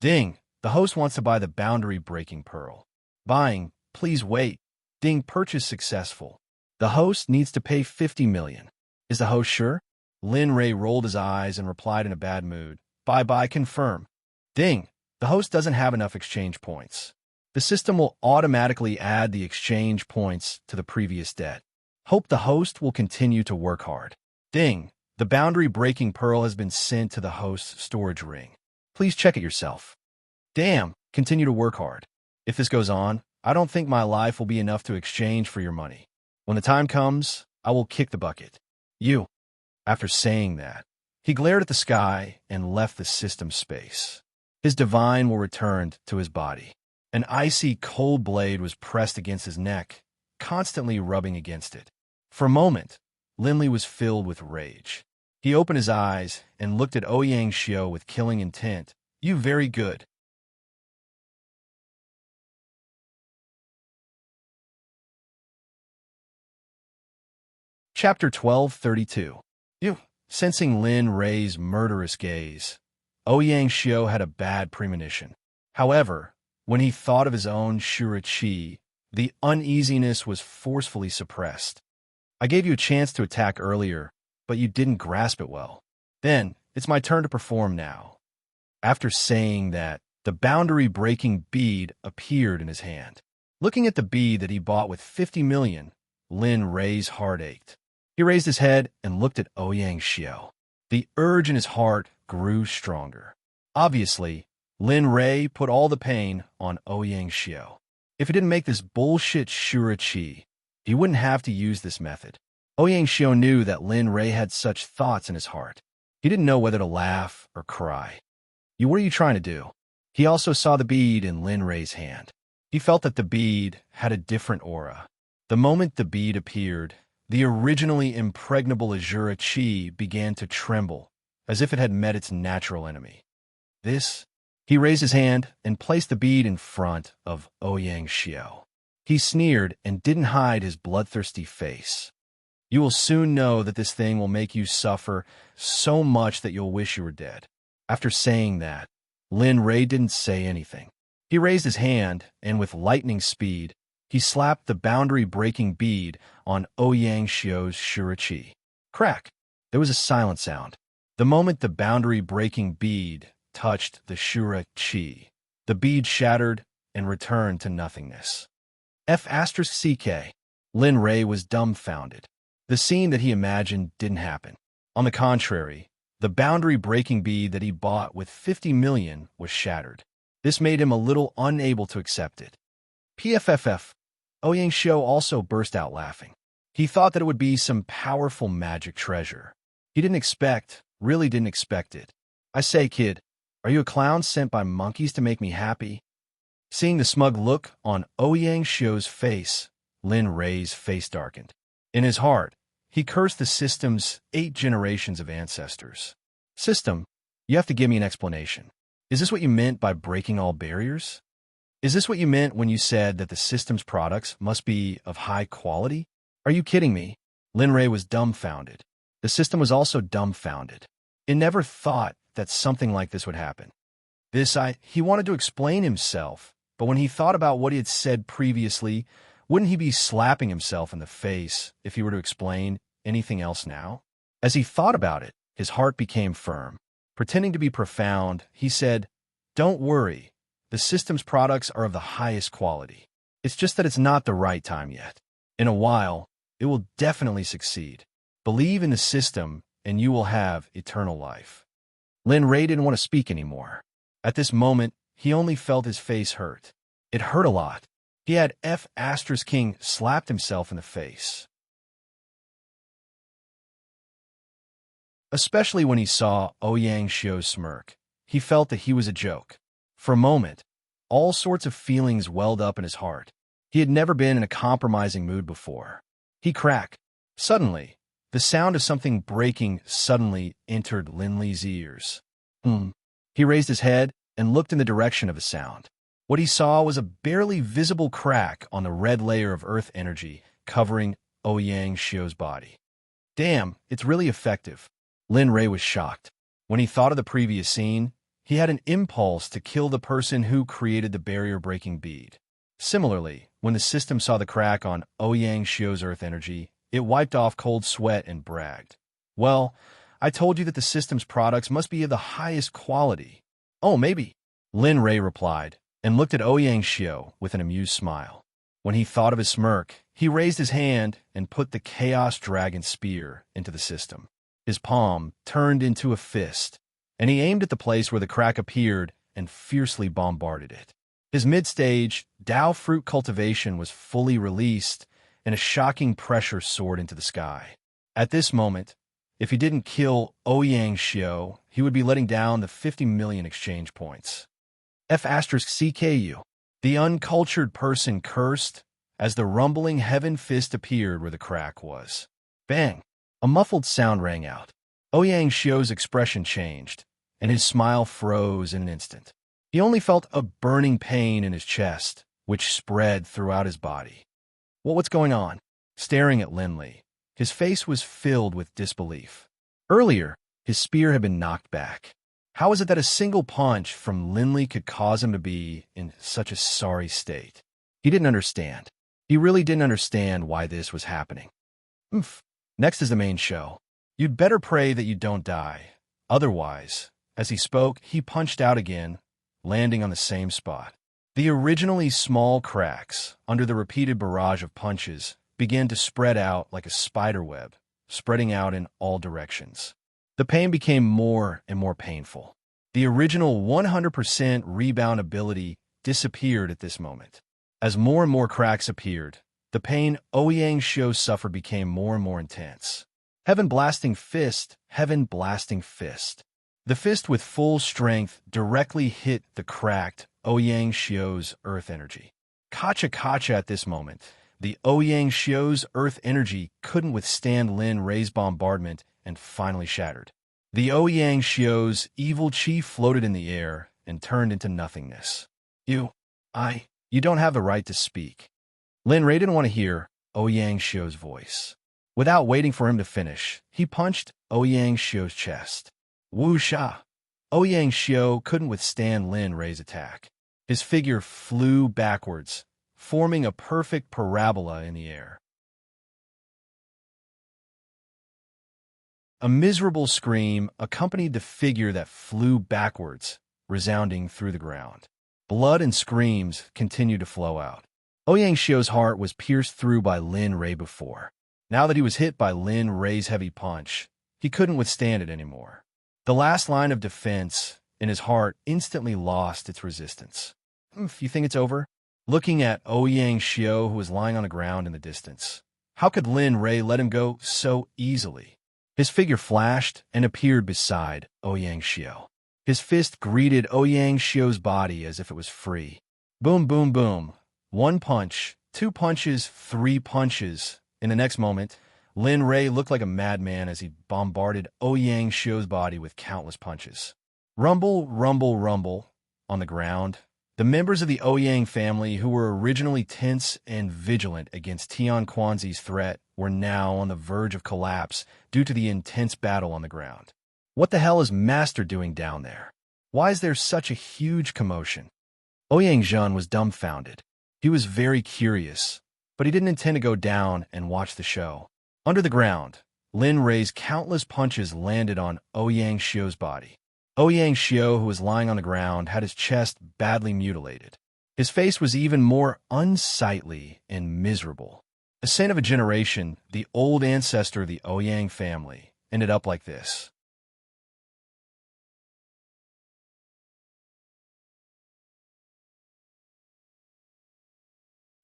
Ding, the host wants to buy the boundary-breaking pearl. Buying, please wait. Ding, purchase successful. The host needs to pay 50 million. Is the host sure? Lin Rei rolled his eyes and replied in a bad mood. Bye-bye, confirm. Ding, the host doesn't have enough exchange points. The system will automatically add the exchange points to the previous debt. Hope the host will continue to work hard. Ding, the boundary-breaking pearl has been sent to the host's storage ring. Please check it yourself. Damn, continue to work hard. If this goes on, I don't think my life will be enough to exchange for your money. When the time comes, I will kick the bucket. You. After saying that, he glared at the sky and left the system space. His divine will returned to his body. An icy cold blade was pressed against his neck, constantly rubbing against it. For a moment, Linley was filled with rage. He opened his eyes and looked at Ouyang Xiao with killing intent. You very good. Chapter 1232. You. Sensing Lin Rei's murderous gaze, Ouyang Xiao had a bad premonition. However, when he thought of his own Shura Qi, the uneasiness was forcefully suppressed. I gave you a chance to attack earlier, but you didn't grasp it well. Then, it's my turn to perform now. After saying that, the boundary-breaking bead appeared in his hand. Looking at the bead that he bought with 50 million, Lin Rei's heart ached. He raised his head and looked at Ouyang Xiao. The urge in his heart grew stronger. Obviously, Lin Rei put all the pain on Ouyang Xiao. If he didn't make this bullshit Shura Qi, he wouldn't have to use this method. Ouyang Xiao knew that Lin Rei had such thoughts in his heart. He didn't know whether to laugh or cry. What are you trying to do? He also saw the bead in Lin Rei's hand. He felt that the bead had a different aura. The moment the bead appeared, the originally impregnable Azura Qi began to tremble, as if it had met its natural enemy. He raised his hand and placed the bead in front of Ouyang Xiao. He sneered and didn't hide his bloodthirsty face. You will soon know that this thing will make you suffer so much that you'll wish you were dead. After saying that, Lin Rei didn't say anything. He raised his hand, and with lightning speed, he slapped the boundary-breaking bead on Ouyang Xiao's Shura Qi. Crack! There was a silent sound. The moment the boundary-breaking bead touched the Shura Qi, the bead shattered and returned to nothingness. F***CK. Lin Rei was dumbfounded. The scene that he imagined didn't happen. On the contrary, the boundary-breaking bead that he bought with 50 million was shattered. This made him a little unable to accept it. PFFF. Ouyang Xiao also burst out laughing. He thought that it would be some powerful magic treasure. He really didn't expect it. I say, kid, are you a clown sent by monkeys to make me happy? Seeing the smug look on Ouyang Xiao's face, Lin Rei's face darkened. In his heart, he cursed the system's 8 generations of ancestors. System, you have to give me an explanation. Is this what you meant by breaking all barriers? Is this what you meant when you said that the system's products must be of high quality? Are you kidding me? Lin Rei was dumbfounded. The system was also dumbfounded. It never thought that something like this would happen. He wanted to explain himself, but when he thought about what he had said previously, wouldn't he be slapping himself in the face if he were to explain anything else now? As he thought about it, his heart became firm. Pretending to be profound, he said, "Don't worry. The system's products are of the highest quality. It's just that it's not the right time yet. In a while, it will definitely succeed. Believe in the system, and you will have eternal life." Lin Rei didn't want to speak anymore. At this moment, he only felt his face hurt. It hurt a lot. He had King slapped himself in the face. Especially when he saw Ouyang Xiao's smirk, he felt that he was a joke. For a moment, all sorts of feelings welled up in his heart. He had never been in a compromising mood before. He cracked. Suddenly, the sound of something breaking suddenly entered Linley's ears. He raised his head and looked in the direction of the sound. What he saw was a barely visible crack on the red layer of earth energy covering Ouyang Shio's body. Damn, it's really effective. Lin Rei was shocked. When he thought of the previous scene, he had an impulse to kill the person who created the barrier-breaking bead. Similarly, when the system saw the crack on Ouyang Shio's earth energy, it wiped off cold sweat and bragged. Well, I told you that the system's products must be of the highest quality. Oh, maybe. Lin Rei replied, and looked at Ouyang Shio with an amused smile. When he thought of his smirk, he raised his hand and put the Chaos Dragon Spear into the system. His palm turned into a fist, and he aimed at the place where the crack appeared and fiercely bombarded it. His mid-stage Dao fruit cultivation was fully released, and a shocking pressure soared into the sky. At this moment, if he didn't kill Ouyang Shio, he would be letting down the 50 million exchange points. F*CKU. The uncultured person cursed as the rumbling heaven fist appeared where the crack was. Bang! A muffled sound rang out. Ouyang Shio's expression changed, and his smile froze in an instant. He only felt a burning pain in his chest, which spread throughout his body. What's going on? Staring at Linley, his face was filled with disbelief. Earlier, his spear had been knocked back. How is it that a single punch from Linley could cause him to be in such a sorry state? He didn't understand. He really didn't understand why this was happening. Next is the main show. You'd better pray that you don't die. Otherwise, as he spoke, he punched out again, landing on the same spot. The originally small cracks, under the repeated barrage of punches, began to spread out like a spider web, spreading out in all directions. The pain became more and more painful. The original 100% rebound ability disappeared at this moment. As more and more cracks appeared, the pain Ouyang Shio suffered became more and more intense. Heaven Blasting Fist, Heaven Blasting Fist. The fist with full strength directly hit the cracked Ouyang Shio's earth energy. Kacha at this moment. The Ouyang Shio's earth energy couldn't withstand Lin Rei's bombardment and finally shattered. The Ouyang Shio's evil chi floated in the air and turned into nothingness. You don't have the right to speak. Lin Rei didn't want to hear Ouyang Shio's voice. Without waiting for him to finish, he punched Ouyang Shio's chest. Woo-sha! Ouyang Shio couldn't withstand Lin Rei's attack. His figure flew backwards, forming a perfect parabola in the air. A miserable scream accompanied the figure that flew backwards, resounding through the ground. Blood and screams continued to flow out. Ouyang Shio's heart was pierced through by Lin Rei before. Now that he was hit by Lin Rei's heavy punch, he couldn't withstand it anymore. The last line of defense in his heart instantly lost its resistance. You think it's over? Looking at Ouyang Shio, who was lying on the ground in the distance. How could Lin Rei let him go so easily? His figure flashed and appeared beside Ouyang Shio. His fist greeted Ouyang Shio's body as if it was free. Boom, boom, boom. 1 punch, 2 punches, 3 punches. In the next moment, Lin Rei looked like a madman as he bombarded Ouyang Shio's body with countless punches. Rumble, rumble, rumble. On the ground, the members of the Ouyang family who were originally tense and vigilant against Tian Quanzi's threat were now on the verge of collapse due to the intense battle on the ground. What the hell is Master doing down there? Why is there such a huge commotion? Ouyang Zhen was dumbfounded. He was very curious, but he didn't intend to go down and watch the show. Under the ground, Lin Rei's countless punches landed on Ouyang Shio's body. Ouyang Shio, who was lying on the ground, had his chest badly mutilated. His face was even more unsightly and miserable. A saint of a generation, the old ancestor of the Ouyang family, ended up like this.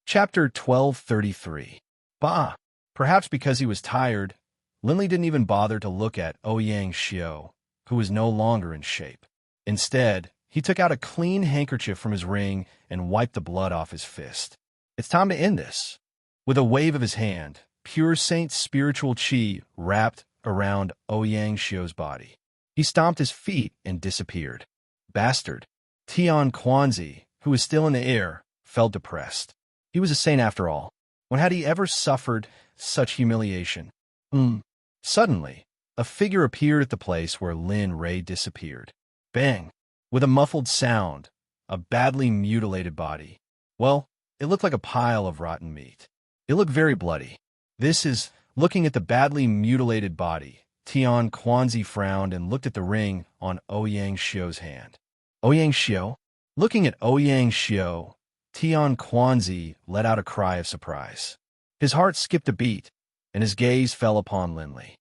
Chapter 1233. Bah! Perhaps because he was tired, Linley didn't even bother to look at Ouyang Shio, who was no longer in shape. Instead, he took out a clean handkerchief from his ring and wiped the blood off his fist. It's time to end this. With a wave of his hand, pure Saint's spiritual chi wrapped around Ouyang Xiu's body. He stomped his feet and disappeared. Bastard. Tian Quanzi, who was still in the air, felt depressed. He was a saint after all. When had he ever suffered such humiliation? Suddenly, a figure appeared at the place where Lin Ray disappeared. Bang! With a muffled sound, a badly mutilated body. Well, it looked like a pile of rotten meat. It looked very bloody. Looking at the badly mutilated body, Tian Quanzi frowned and looked at the ring on Ouyang Xiu's hand. Ouyang Xiu? Looking at Ouyang Xiu, Tian Quanzi let out a cry of surprise. His heart skipped a beat, and his gaze fell upon Linley.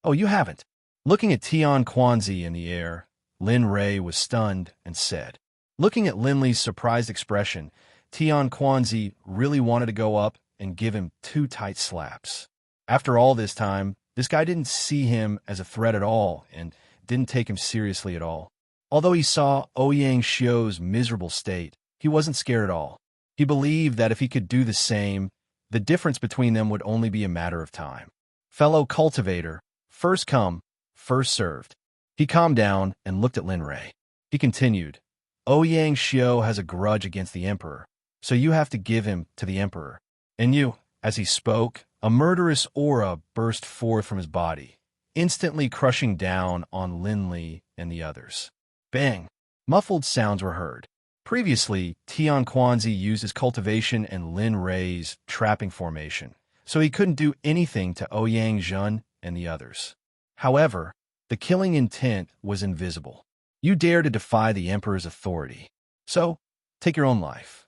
Oh, you haven't. Looking at Tian Quanzi in the air, Lin Ray was stunned and said. Looking at Linley's surprised expression, Tian Quanzi really wanted to go up and give him 2 tight slaps. After all this time, this guy didn't see him as a threat at all and didn't take him seriously at all. Although he saw Ouyang Xiu's miserable state, he wasn't scared at all. He believed that if he could do the same, the difference between them would only be a matter of time. Fellow cultivator, first come, first served. He calmed down and looked at Lin Ray. He continued, Ouyang Xiu has a grudge against the emperor, so you have to give him to the emperor. And you, as he spoke, a murderous aura burst forth from his body, instantly crushing down on Linley and the others. Bang! Muffled sounds were heard. Previously, Tian Quanzi used his cultivation and Lin Ray's trapping formation, so he couldn't do anything to Ouyang Zhen and the others. However, the killing intent was invisible. You dare to defy the emperor's authority, so take your own life.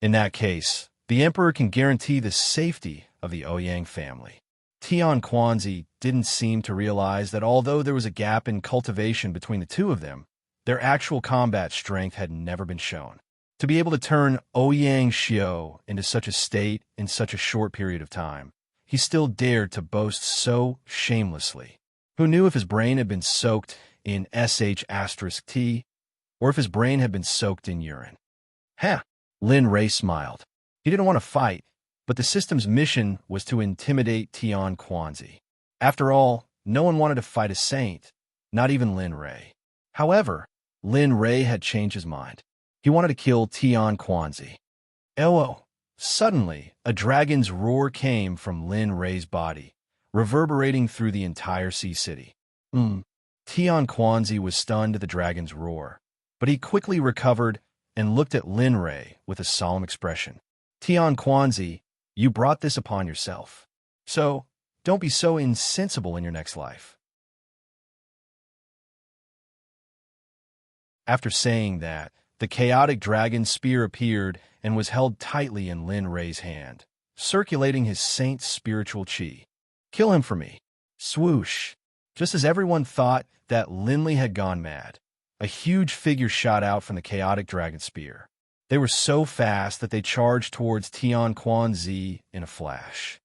In that case, the emperor can guarantee the safety of the Ouyang family. Tian Quanzi didn't seem to realize that although there was a gap in cultivation between the two of them, their actual combat strength had never been shown. To be able to turn Ouyang Xiu into such a state in such a short period of time, he still dared to boast so shamelessly. Who knew if his brain had been soaked in sh*t, or if his brain had been soaked in urine? Huh! Lin Ray smiled. He didn't want to fight, but the system's mission was to intimidate Tian Quanzi. After all, no one wanted to fight a saint, not even Lin Ray. However, Lin Ray had changed his mind. He wanted to kill Tian Quanzi. Oh! Suddenly, a dragon's roar came from Lin Ray's body, reverberating through the entire sea city. Tian Quanzi was stunned at the dragon's roar, but he quickly recovered and looked at Lin Ray with a solemn expression. Tian Quanzi, you brought this upon yourself. So, don't be so insensible in your next life. After saying that, the chaotic dragon's spear appeared and was held tightly in Lin Ray's hand, circulating his saint's spiritual chi. Kill him for me. Swoosh. Just as everyone thought that Linley had gone mad, a huge figure shot out from the chaotic dragon spear. They were so fast that they charged towards Tian Quanzi in a flash.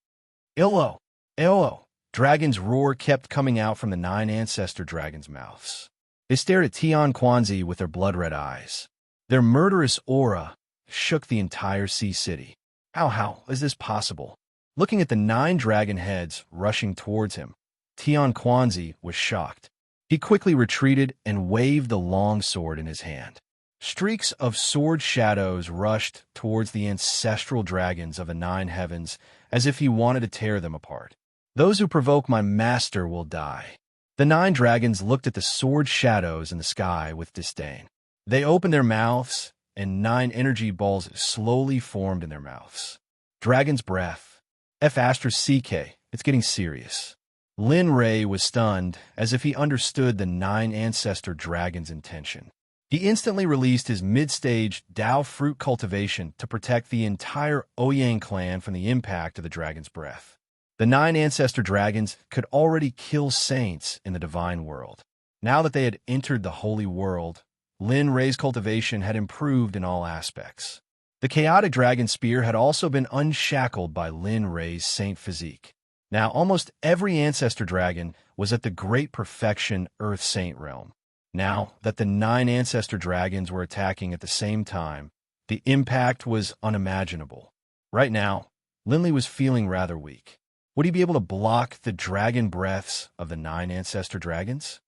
Illo! Illo! Dragon's roar kept coming out from the 9 ancestor dragons' mouths. They stared at Tian Quanzi with their blood-red eyes. Their murderous aura shook the entire sea city. How is this possible? Looking at the 9 dragon heads rushing towards him, Tian Quanzi was shocked. He quickly retreated and waved the long sword in his hand. Streaks of sword shadows rushed towards the ancestral dragons of the 9 heavens as if he wanted to tear them apart. Those who provoke my master will die. The 9 dragons looked at the sword shadows in the sky with disdain. They opened their mouths, and 9 energy balls slowly formed in their mouths. Dragon's breath. F***CK, it's getting serious. Lin Ray was stunned, as if he understood the 9 ancestor dragons' intention. He instantly released his mid-stage Dao fruit cultivation to protect the entire Ouyang clan from the impact of the dragon's breath. The 9 ancestor dragons could already kill saints in the divine world. Now that they had entered the holy world, Lin Ray's cultivation had improved in all aspects. The chaotic dragon spear had also been unshackled by Lin Ray's saint physique. Now almost every ancestor dragon was at the great perfection Earth Saint realm. Now that the 9 ancestor dragons were attacking at the same time, the impact was unimaginable. Right now, Linley was feeling rather weak. Would he be able to block the dragon breaths of the 9 ancestor dragons?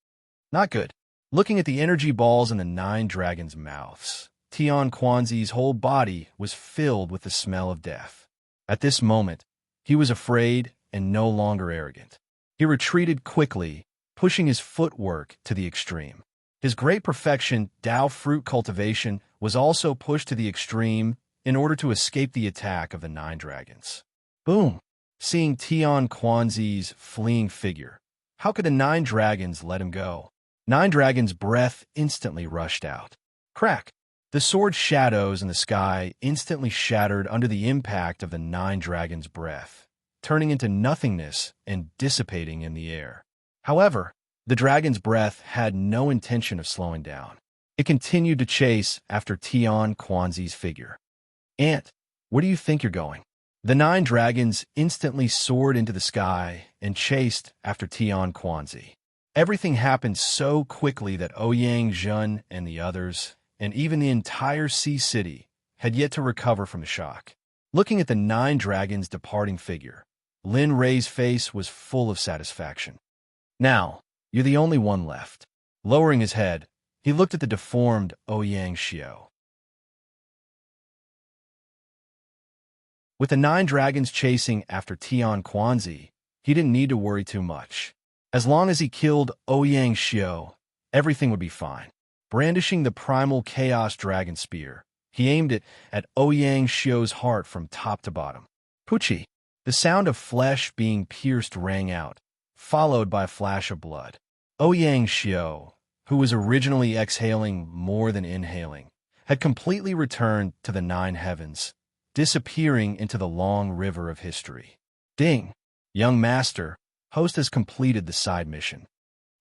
Not good. Looking at the energy balls in the 9 dragons' mouths, Tian Quanzi's whole body was filled with the smell of death. At this moment, he was afraid and no longer arrogant. He retreated quickly, pushing his footwork to the extreme. His great perfection, Dao fruit cultivation, was also pushed to the extreme in order to escape the attack of the 9 dragons. Boom! Seeing Tian Quanzi's fleeing figure, how could the 9 dragons let him go? 9 dragons' breath instantly rushed out. Crack! The sword shadows in the sky instantly shattered under the impact of the 9 dragons' breath, turning into nothingness and dissipating in the air. However, the dragon's breath had no intention of slowing down. It continued to chase after Tian Quanzi's figure. Ant, where do you think you're going? The 9 dragons instantly soared into the sky and chased after Tian Quanzi. Everything happened so quickly that Ouyang Zhen and the others, and even the entire Sea City, had yet to recover from the shock. Looking at the 9 dragons' departing figure, Lin Rei's face was full of satisfaction. Now, you're the only one left. Lowering his head, he looked at the deformed Ouyang Xiao. With the 9 dragons chasing after Tian Quanzi, he didn't need to worry too much. As long as he killed Ouyang Xiao, everything would be fine. Brandishing the primal chaos dragon spear, he aimed it at Ouyang Xiao's heart from top to bottom. Puchi! The sound of flesh being pierced rang out, followed by a flash of blood. Ouyang Xiao, who was originally exhaling more than inhaling, had completely returned to the 9 heavens, disappearing into the long river of history. Ding! Young master, host has completed the side mission.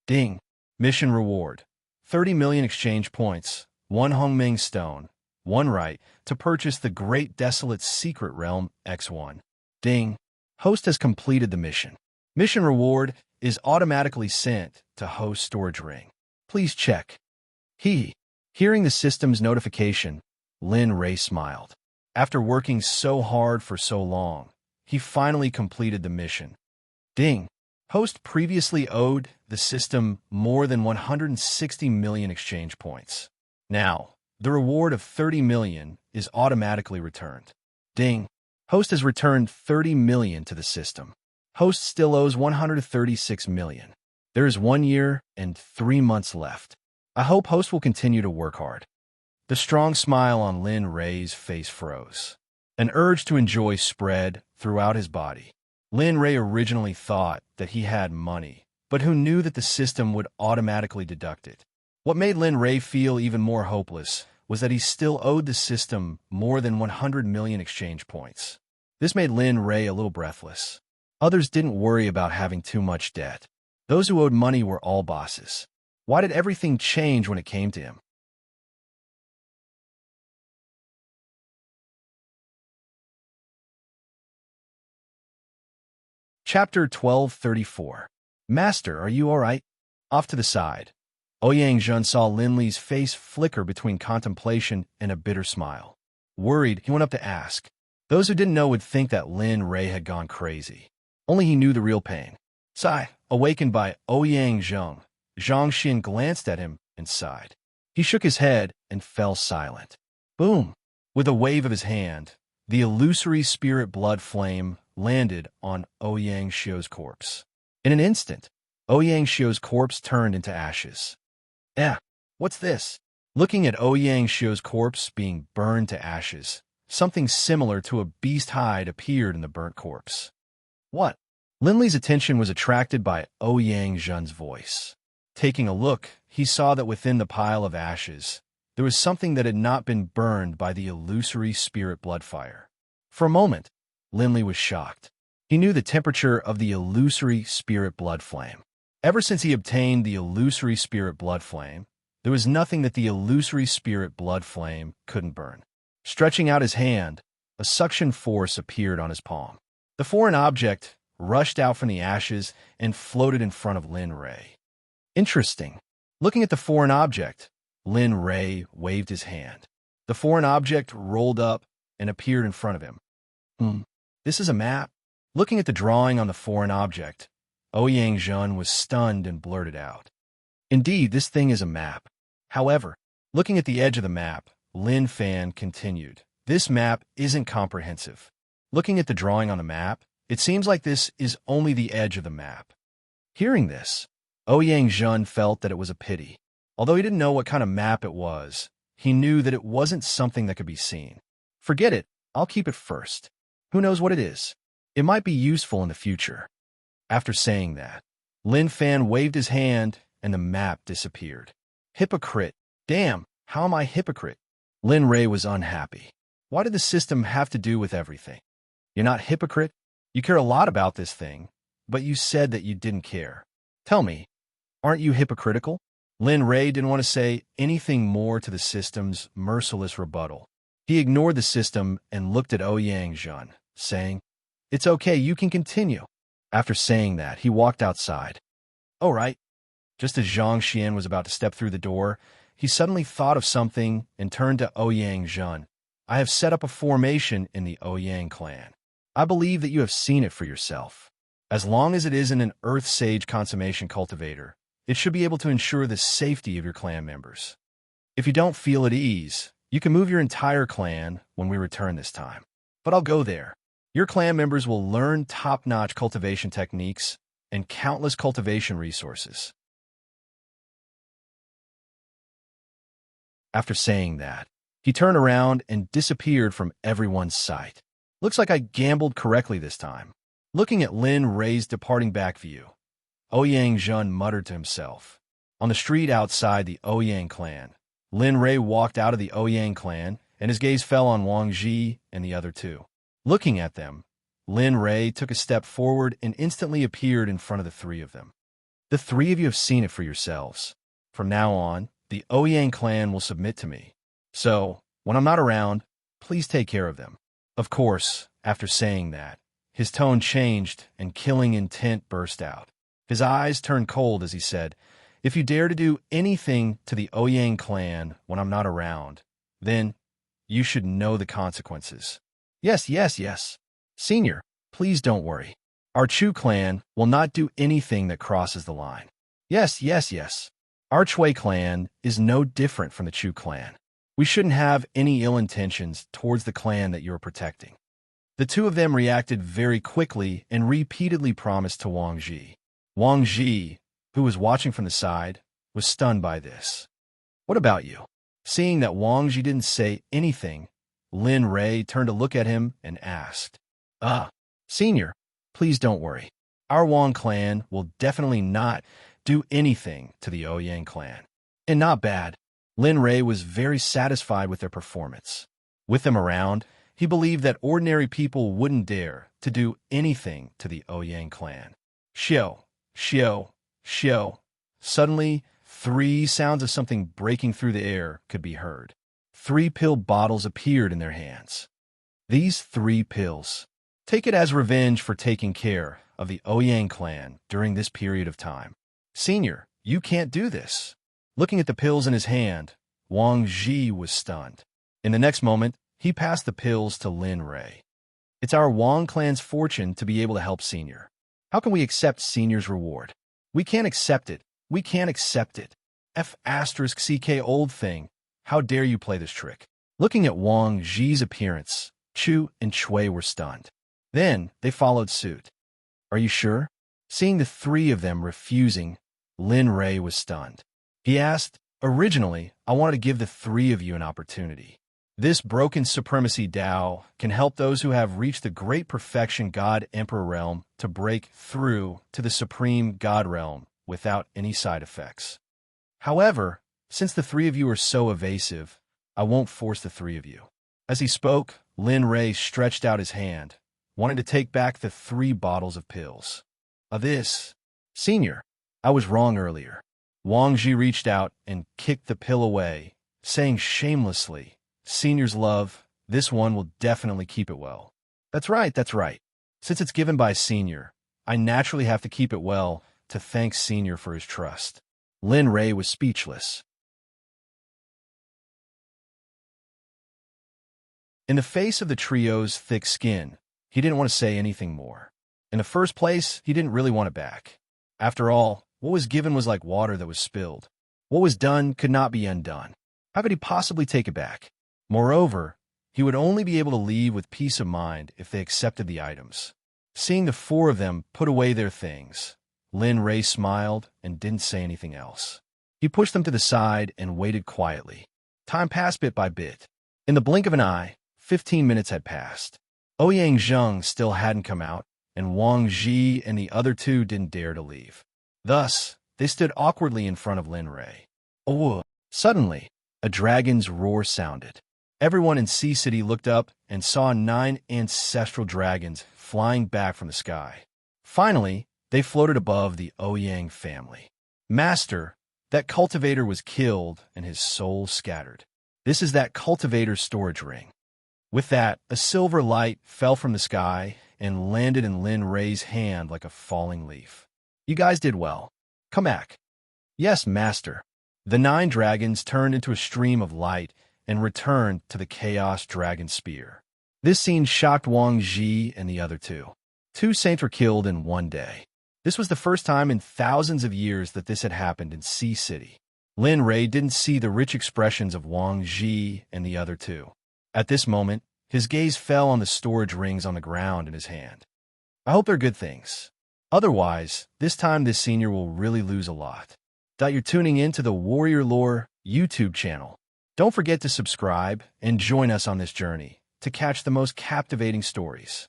Ding! Mission reward. 30 million exchange points, 1 Hongming stone, 1 right to purchase the Great Desolate Secret Realm X1. Ding! Host has completed the mission. Mission reward is automatically sent to host storage ring. Please check. Hearing the system's notification, Lin Rei smiled. After working so hard for so long, he finally completed the mission. Ding! Host previously owed the system more than 160 million exchange points. Now, the reward of 30 million is automatically returned. Ding! Host has returned 30 million to the system. Host still owes 136 million. There is 1 year and 3 months left. I hope Host will continue to work hard. The strong smile on Lin Rei's face froze. An urge to enjoy spread throughout his body. Lin Rei originally thought that he had money, but who knew that the system would automatically deduct it? What made Lin Rei feel even more hopeless was that he still owed the system more than 100 million exchange points. This made Lin Rei a little breathless. Others didn't worry about having too much debt. Those who owed money were all bosses. Why did everything change when it came to him? Chapter 1234. Master, are you all right? Off to the side. Ouyang Zhen saw Linley's face flicker between contemplation and a bitter smile. Worried, he went up to ask. Those who didn't know would think that Lin Rei had gone crazy. Only he knew the real pain. Sigh, awakened by Ouyang Zheng, Zhang Xin glanced at him and sighed. He shook his head and fell silent. Boom! With a wave of his hand, the illusory spirit blood flame landed on Ouyang Xiao's corpse. In an instant, Ouyang Xiao's corpse turned into ashes. What's this? Looking at Ouyang Xiao's corpse being burned to ashes, something similar to a beast hide appeared in the burnt corpse. What? Linley's attention was attracted by Ouyang Zhen's voice. Taking a look, he saw that within the pile of ashes, there was something that had not been burned by the illusory spirit blood fire. For a moment, Linley was shocked. He knew the temperature of the illusory spirit blood flame. Ever since he obtained the illusory spirit blood flame, there was nothing that the illusory spirit blood flame couldn't burn. Stretching out his hand, a suction force appeared on his palm. The foreign object rushed out from the ashes and floated in front of Lin Rei. Interesting. Looking at the foreign object, Lin Rei waved his hand. The foreign object rolled up and appeared in front of him. Hmm. This is a map? Looking at the drawing on the foreign object, Ouyang Zhen was stunned and blurted out. Indeed, this thing is a map. However, looking at the edge of the map, Lin Fan continued. This map isn't comprehensive. Looking at the drawing on the map, it seems like this is only the edge of the map. Hearing this, Ouyang Zhen felt that it was a pity. Although he didn't know what kind of map it was, he knew that it wasn't something that could be seen. Forget it, I'll keep it first. Who knows what it is? It might be useful in the future. After saying that, Lin Fan waved his hand and the map disappeared. Hypocrite. Damn, how am I a hypocrite? Lin Ray was unhappy. Why did the system have to do with everything? You're not hypocrite? You care a lot about this thing, but you said that you didn't care. Tell me, aren't you hypocritical? Lin Ray didn't want to say anything more to the system's merciless rebuttal. He ignored the system and looked at Ouyang Zhen, saying, "It's okay, you can continue." After saying that, he walked outside. All right. Just as Zhang Xian was about to step through the door, he suddenly thought of something and turned to Ouyang Zhen. I have set up a formation in the Ouyang clan. I believe that you have seen it for yourself. As long as it isn't an Earth Sage consummation cultivator, it should be able to ensure the safety of your clan members. If you don't feel at ease, you can move your entire clan when we return this time. But I'll go there. Your clan members will learn top-notch cultivation techniques and countless cultivation resources. After saying that, he turned around and disappeared from everyone's sight. Looks like I gambled correctly this time. Looking at Lin Ray's departing back view, Ouyang Zhen muttered to himself. On the street outside the Ouyang clan, Lin Ray walked out of the Ouyang clan, and his gaze fell on Wang Ji and the other two. Looking at them, Lin Ray took a step forward and instantly appeared in front of the three of them. The three of you have seen it for yourselves. From now on, the Ouyang clan will submit to me. So, when I'm not around, please take care of them. Of course, after saying that, his tone changed and killing intent burst out. His eyes turned cold as he said, if you dare to do anything to the Ouyang clan when I'm not around, then you should know the consequences. Yes. Senior, please don't worry. Our Chu clan will not do anything that crosses the line. Yes. Our Chui clan is no different from the Chu clan. We shouldn't have any ill intentions towards the clan that you're protecting. The two of them reacted very quickly and repeatedly promised to Wang Ji. Wang Ji, who was watching from the side, was stunned by this. What about you? Seeing that Wang Ji didn't say anything, Lin Ray turned to look at him and asked, Senior, please don't worry. Our Wang clan will definitely not do anything to the Ouyang clan. And not bad. Lin Ray was very satisfied with their performance. With them around, he believed that ordinary people wouldn't dare to do anything to the Ouyang clan. Xiao. Suddenly, 3 sounds of something breaking through the air could be heard. 3 pill bottles appeared in their hands. These 3 pills. Take it as revenge for taking care of the Ouyang clan during this period of time. Senior, you can't do this. Looking at the pills in his hand, Wang Ji was stunned. In the next moment, he passed the pills to Lin Ray. It's our Wang clan's fortune to be able to help Senior. How can we accept Senior's reward? We can't accept it. F***CK old thing. How dare you play this trick? Looking at Wang Ji's appearance, Chu and Chui were stunned. Then they followed suit. Are you sure? Seeing the 3 of them refusing, Lin Ray was stunned. He asked, originally, I wanted to give the 3 of you an opportunity. This broken supremacy Tao can help those who have reached the great perfection God Emperor realm to break through to the supreme God realm without any side effects. However, since the 3 of you are so evasive, I won't force the 3 of you. As he spoke, Lin Ray stretched out his hand, wanting to take back the 3 bottles of pills. Senior, I was wrong earlier. Wang Ji reached out and kicked the pill away, saying shamelessly, Senior's love, this one will definitely keep it well. That's right. Since it's given by Senior, I naturally have to keep it well to thank Senior for his trust. Lin Ray was speechless. In the face of the trio's thick skin, He didn't want to say anything more. In the first place, he didn't really want it back. After all, what was given was like water that was spilled. What was done could not be undone. How could he possibly take it back? Moreover, he would only be able to leave with peace of mind if they accepted the items. Seeing the four of them put away their things, Lin Ray smiled and didn't say anything else. He pushed them to the side and waited quietly. Time passed bit by bit. In the blink of an eye, 15 minutes had passed. Ouyang Zheng still hadn't come out, and Wang Ji and the other two didn't dare to leave. Thus, they stood awkwardly in front of Lin Ray. Oh! Suddenly, a dragon's roar sounded. Everyone in Sea City looked up and saw 9 ancestral dragons flying back from the sky. Finally, they floated above the Ouyang family. Master, that cultivator was killed and his soul scattered. This is that cultivator's storage ring. With that, a silver light fell from the sky and landed in Lin Ray's hand like a falling leaf. You guys did well. Come back. Yes, Master. The 9 dragons turned into a stream of light and returned to the Chaos Dragon Spear. This scene shocked Wang Ji and the other two. 2 saints were killed in one day. This was the first time in thousands of years that this had happened in Sea City. Lin Ray didn't see the rich expressions of Wang Ji and the other two. At this moment, his gaze fell on the storage rings on the ground in his hand. I hope they're good things. Otherwise, this time this senior will really lose a lot. You're tuning in to the Warrior Lore YouTube channel. Don't forget to subscribe and join us on this journey to catch the most captivating stories.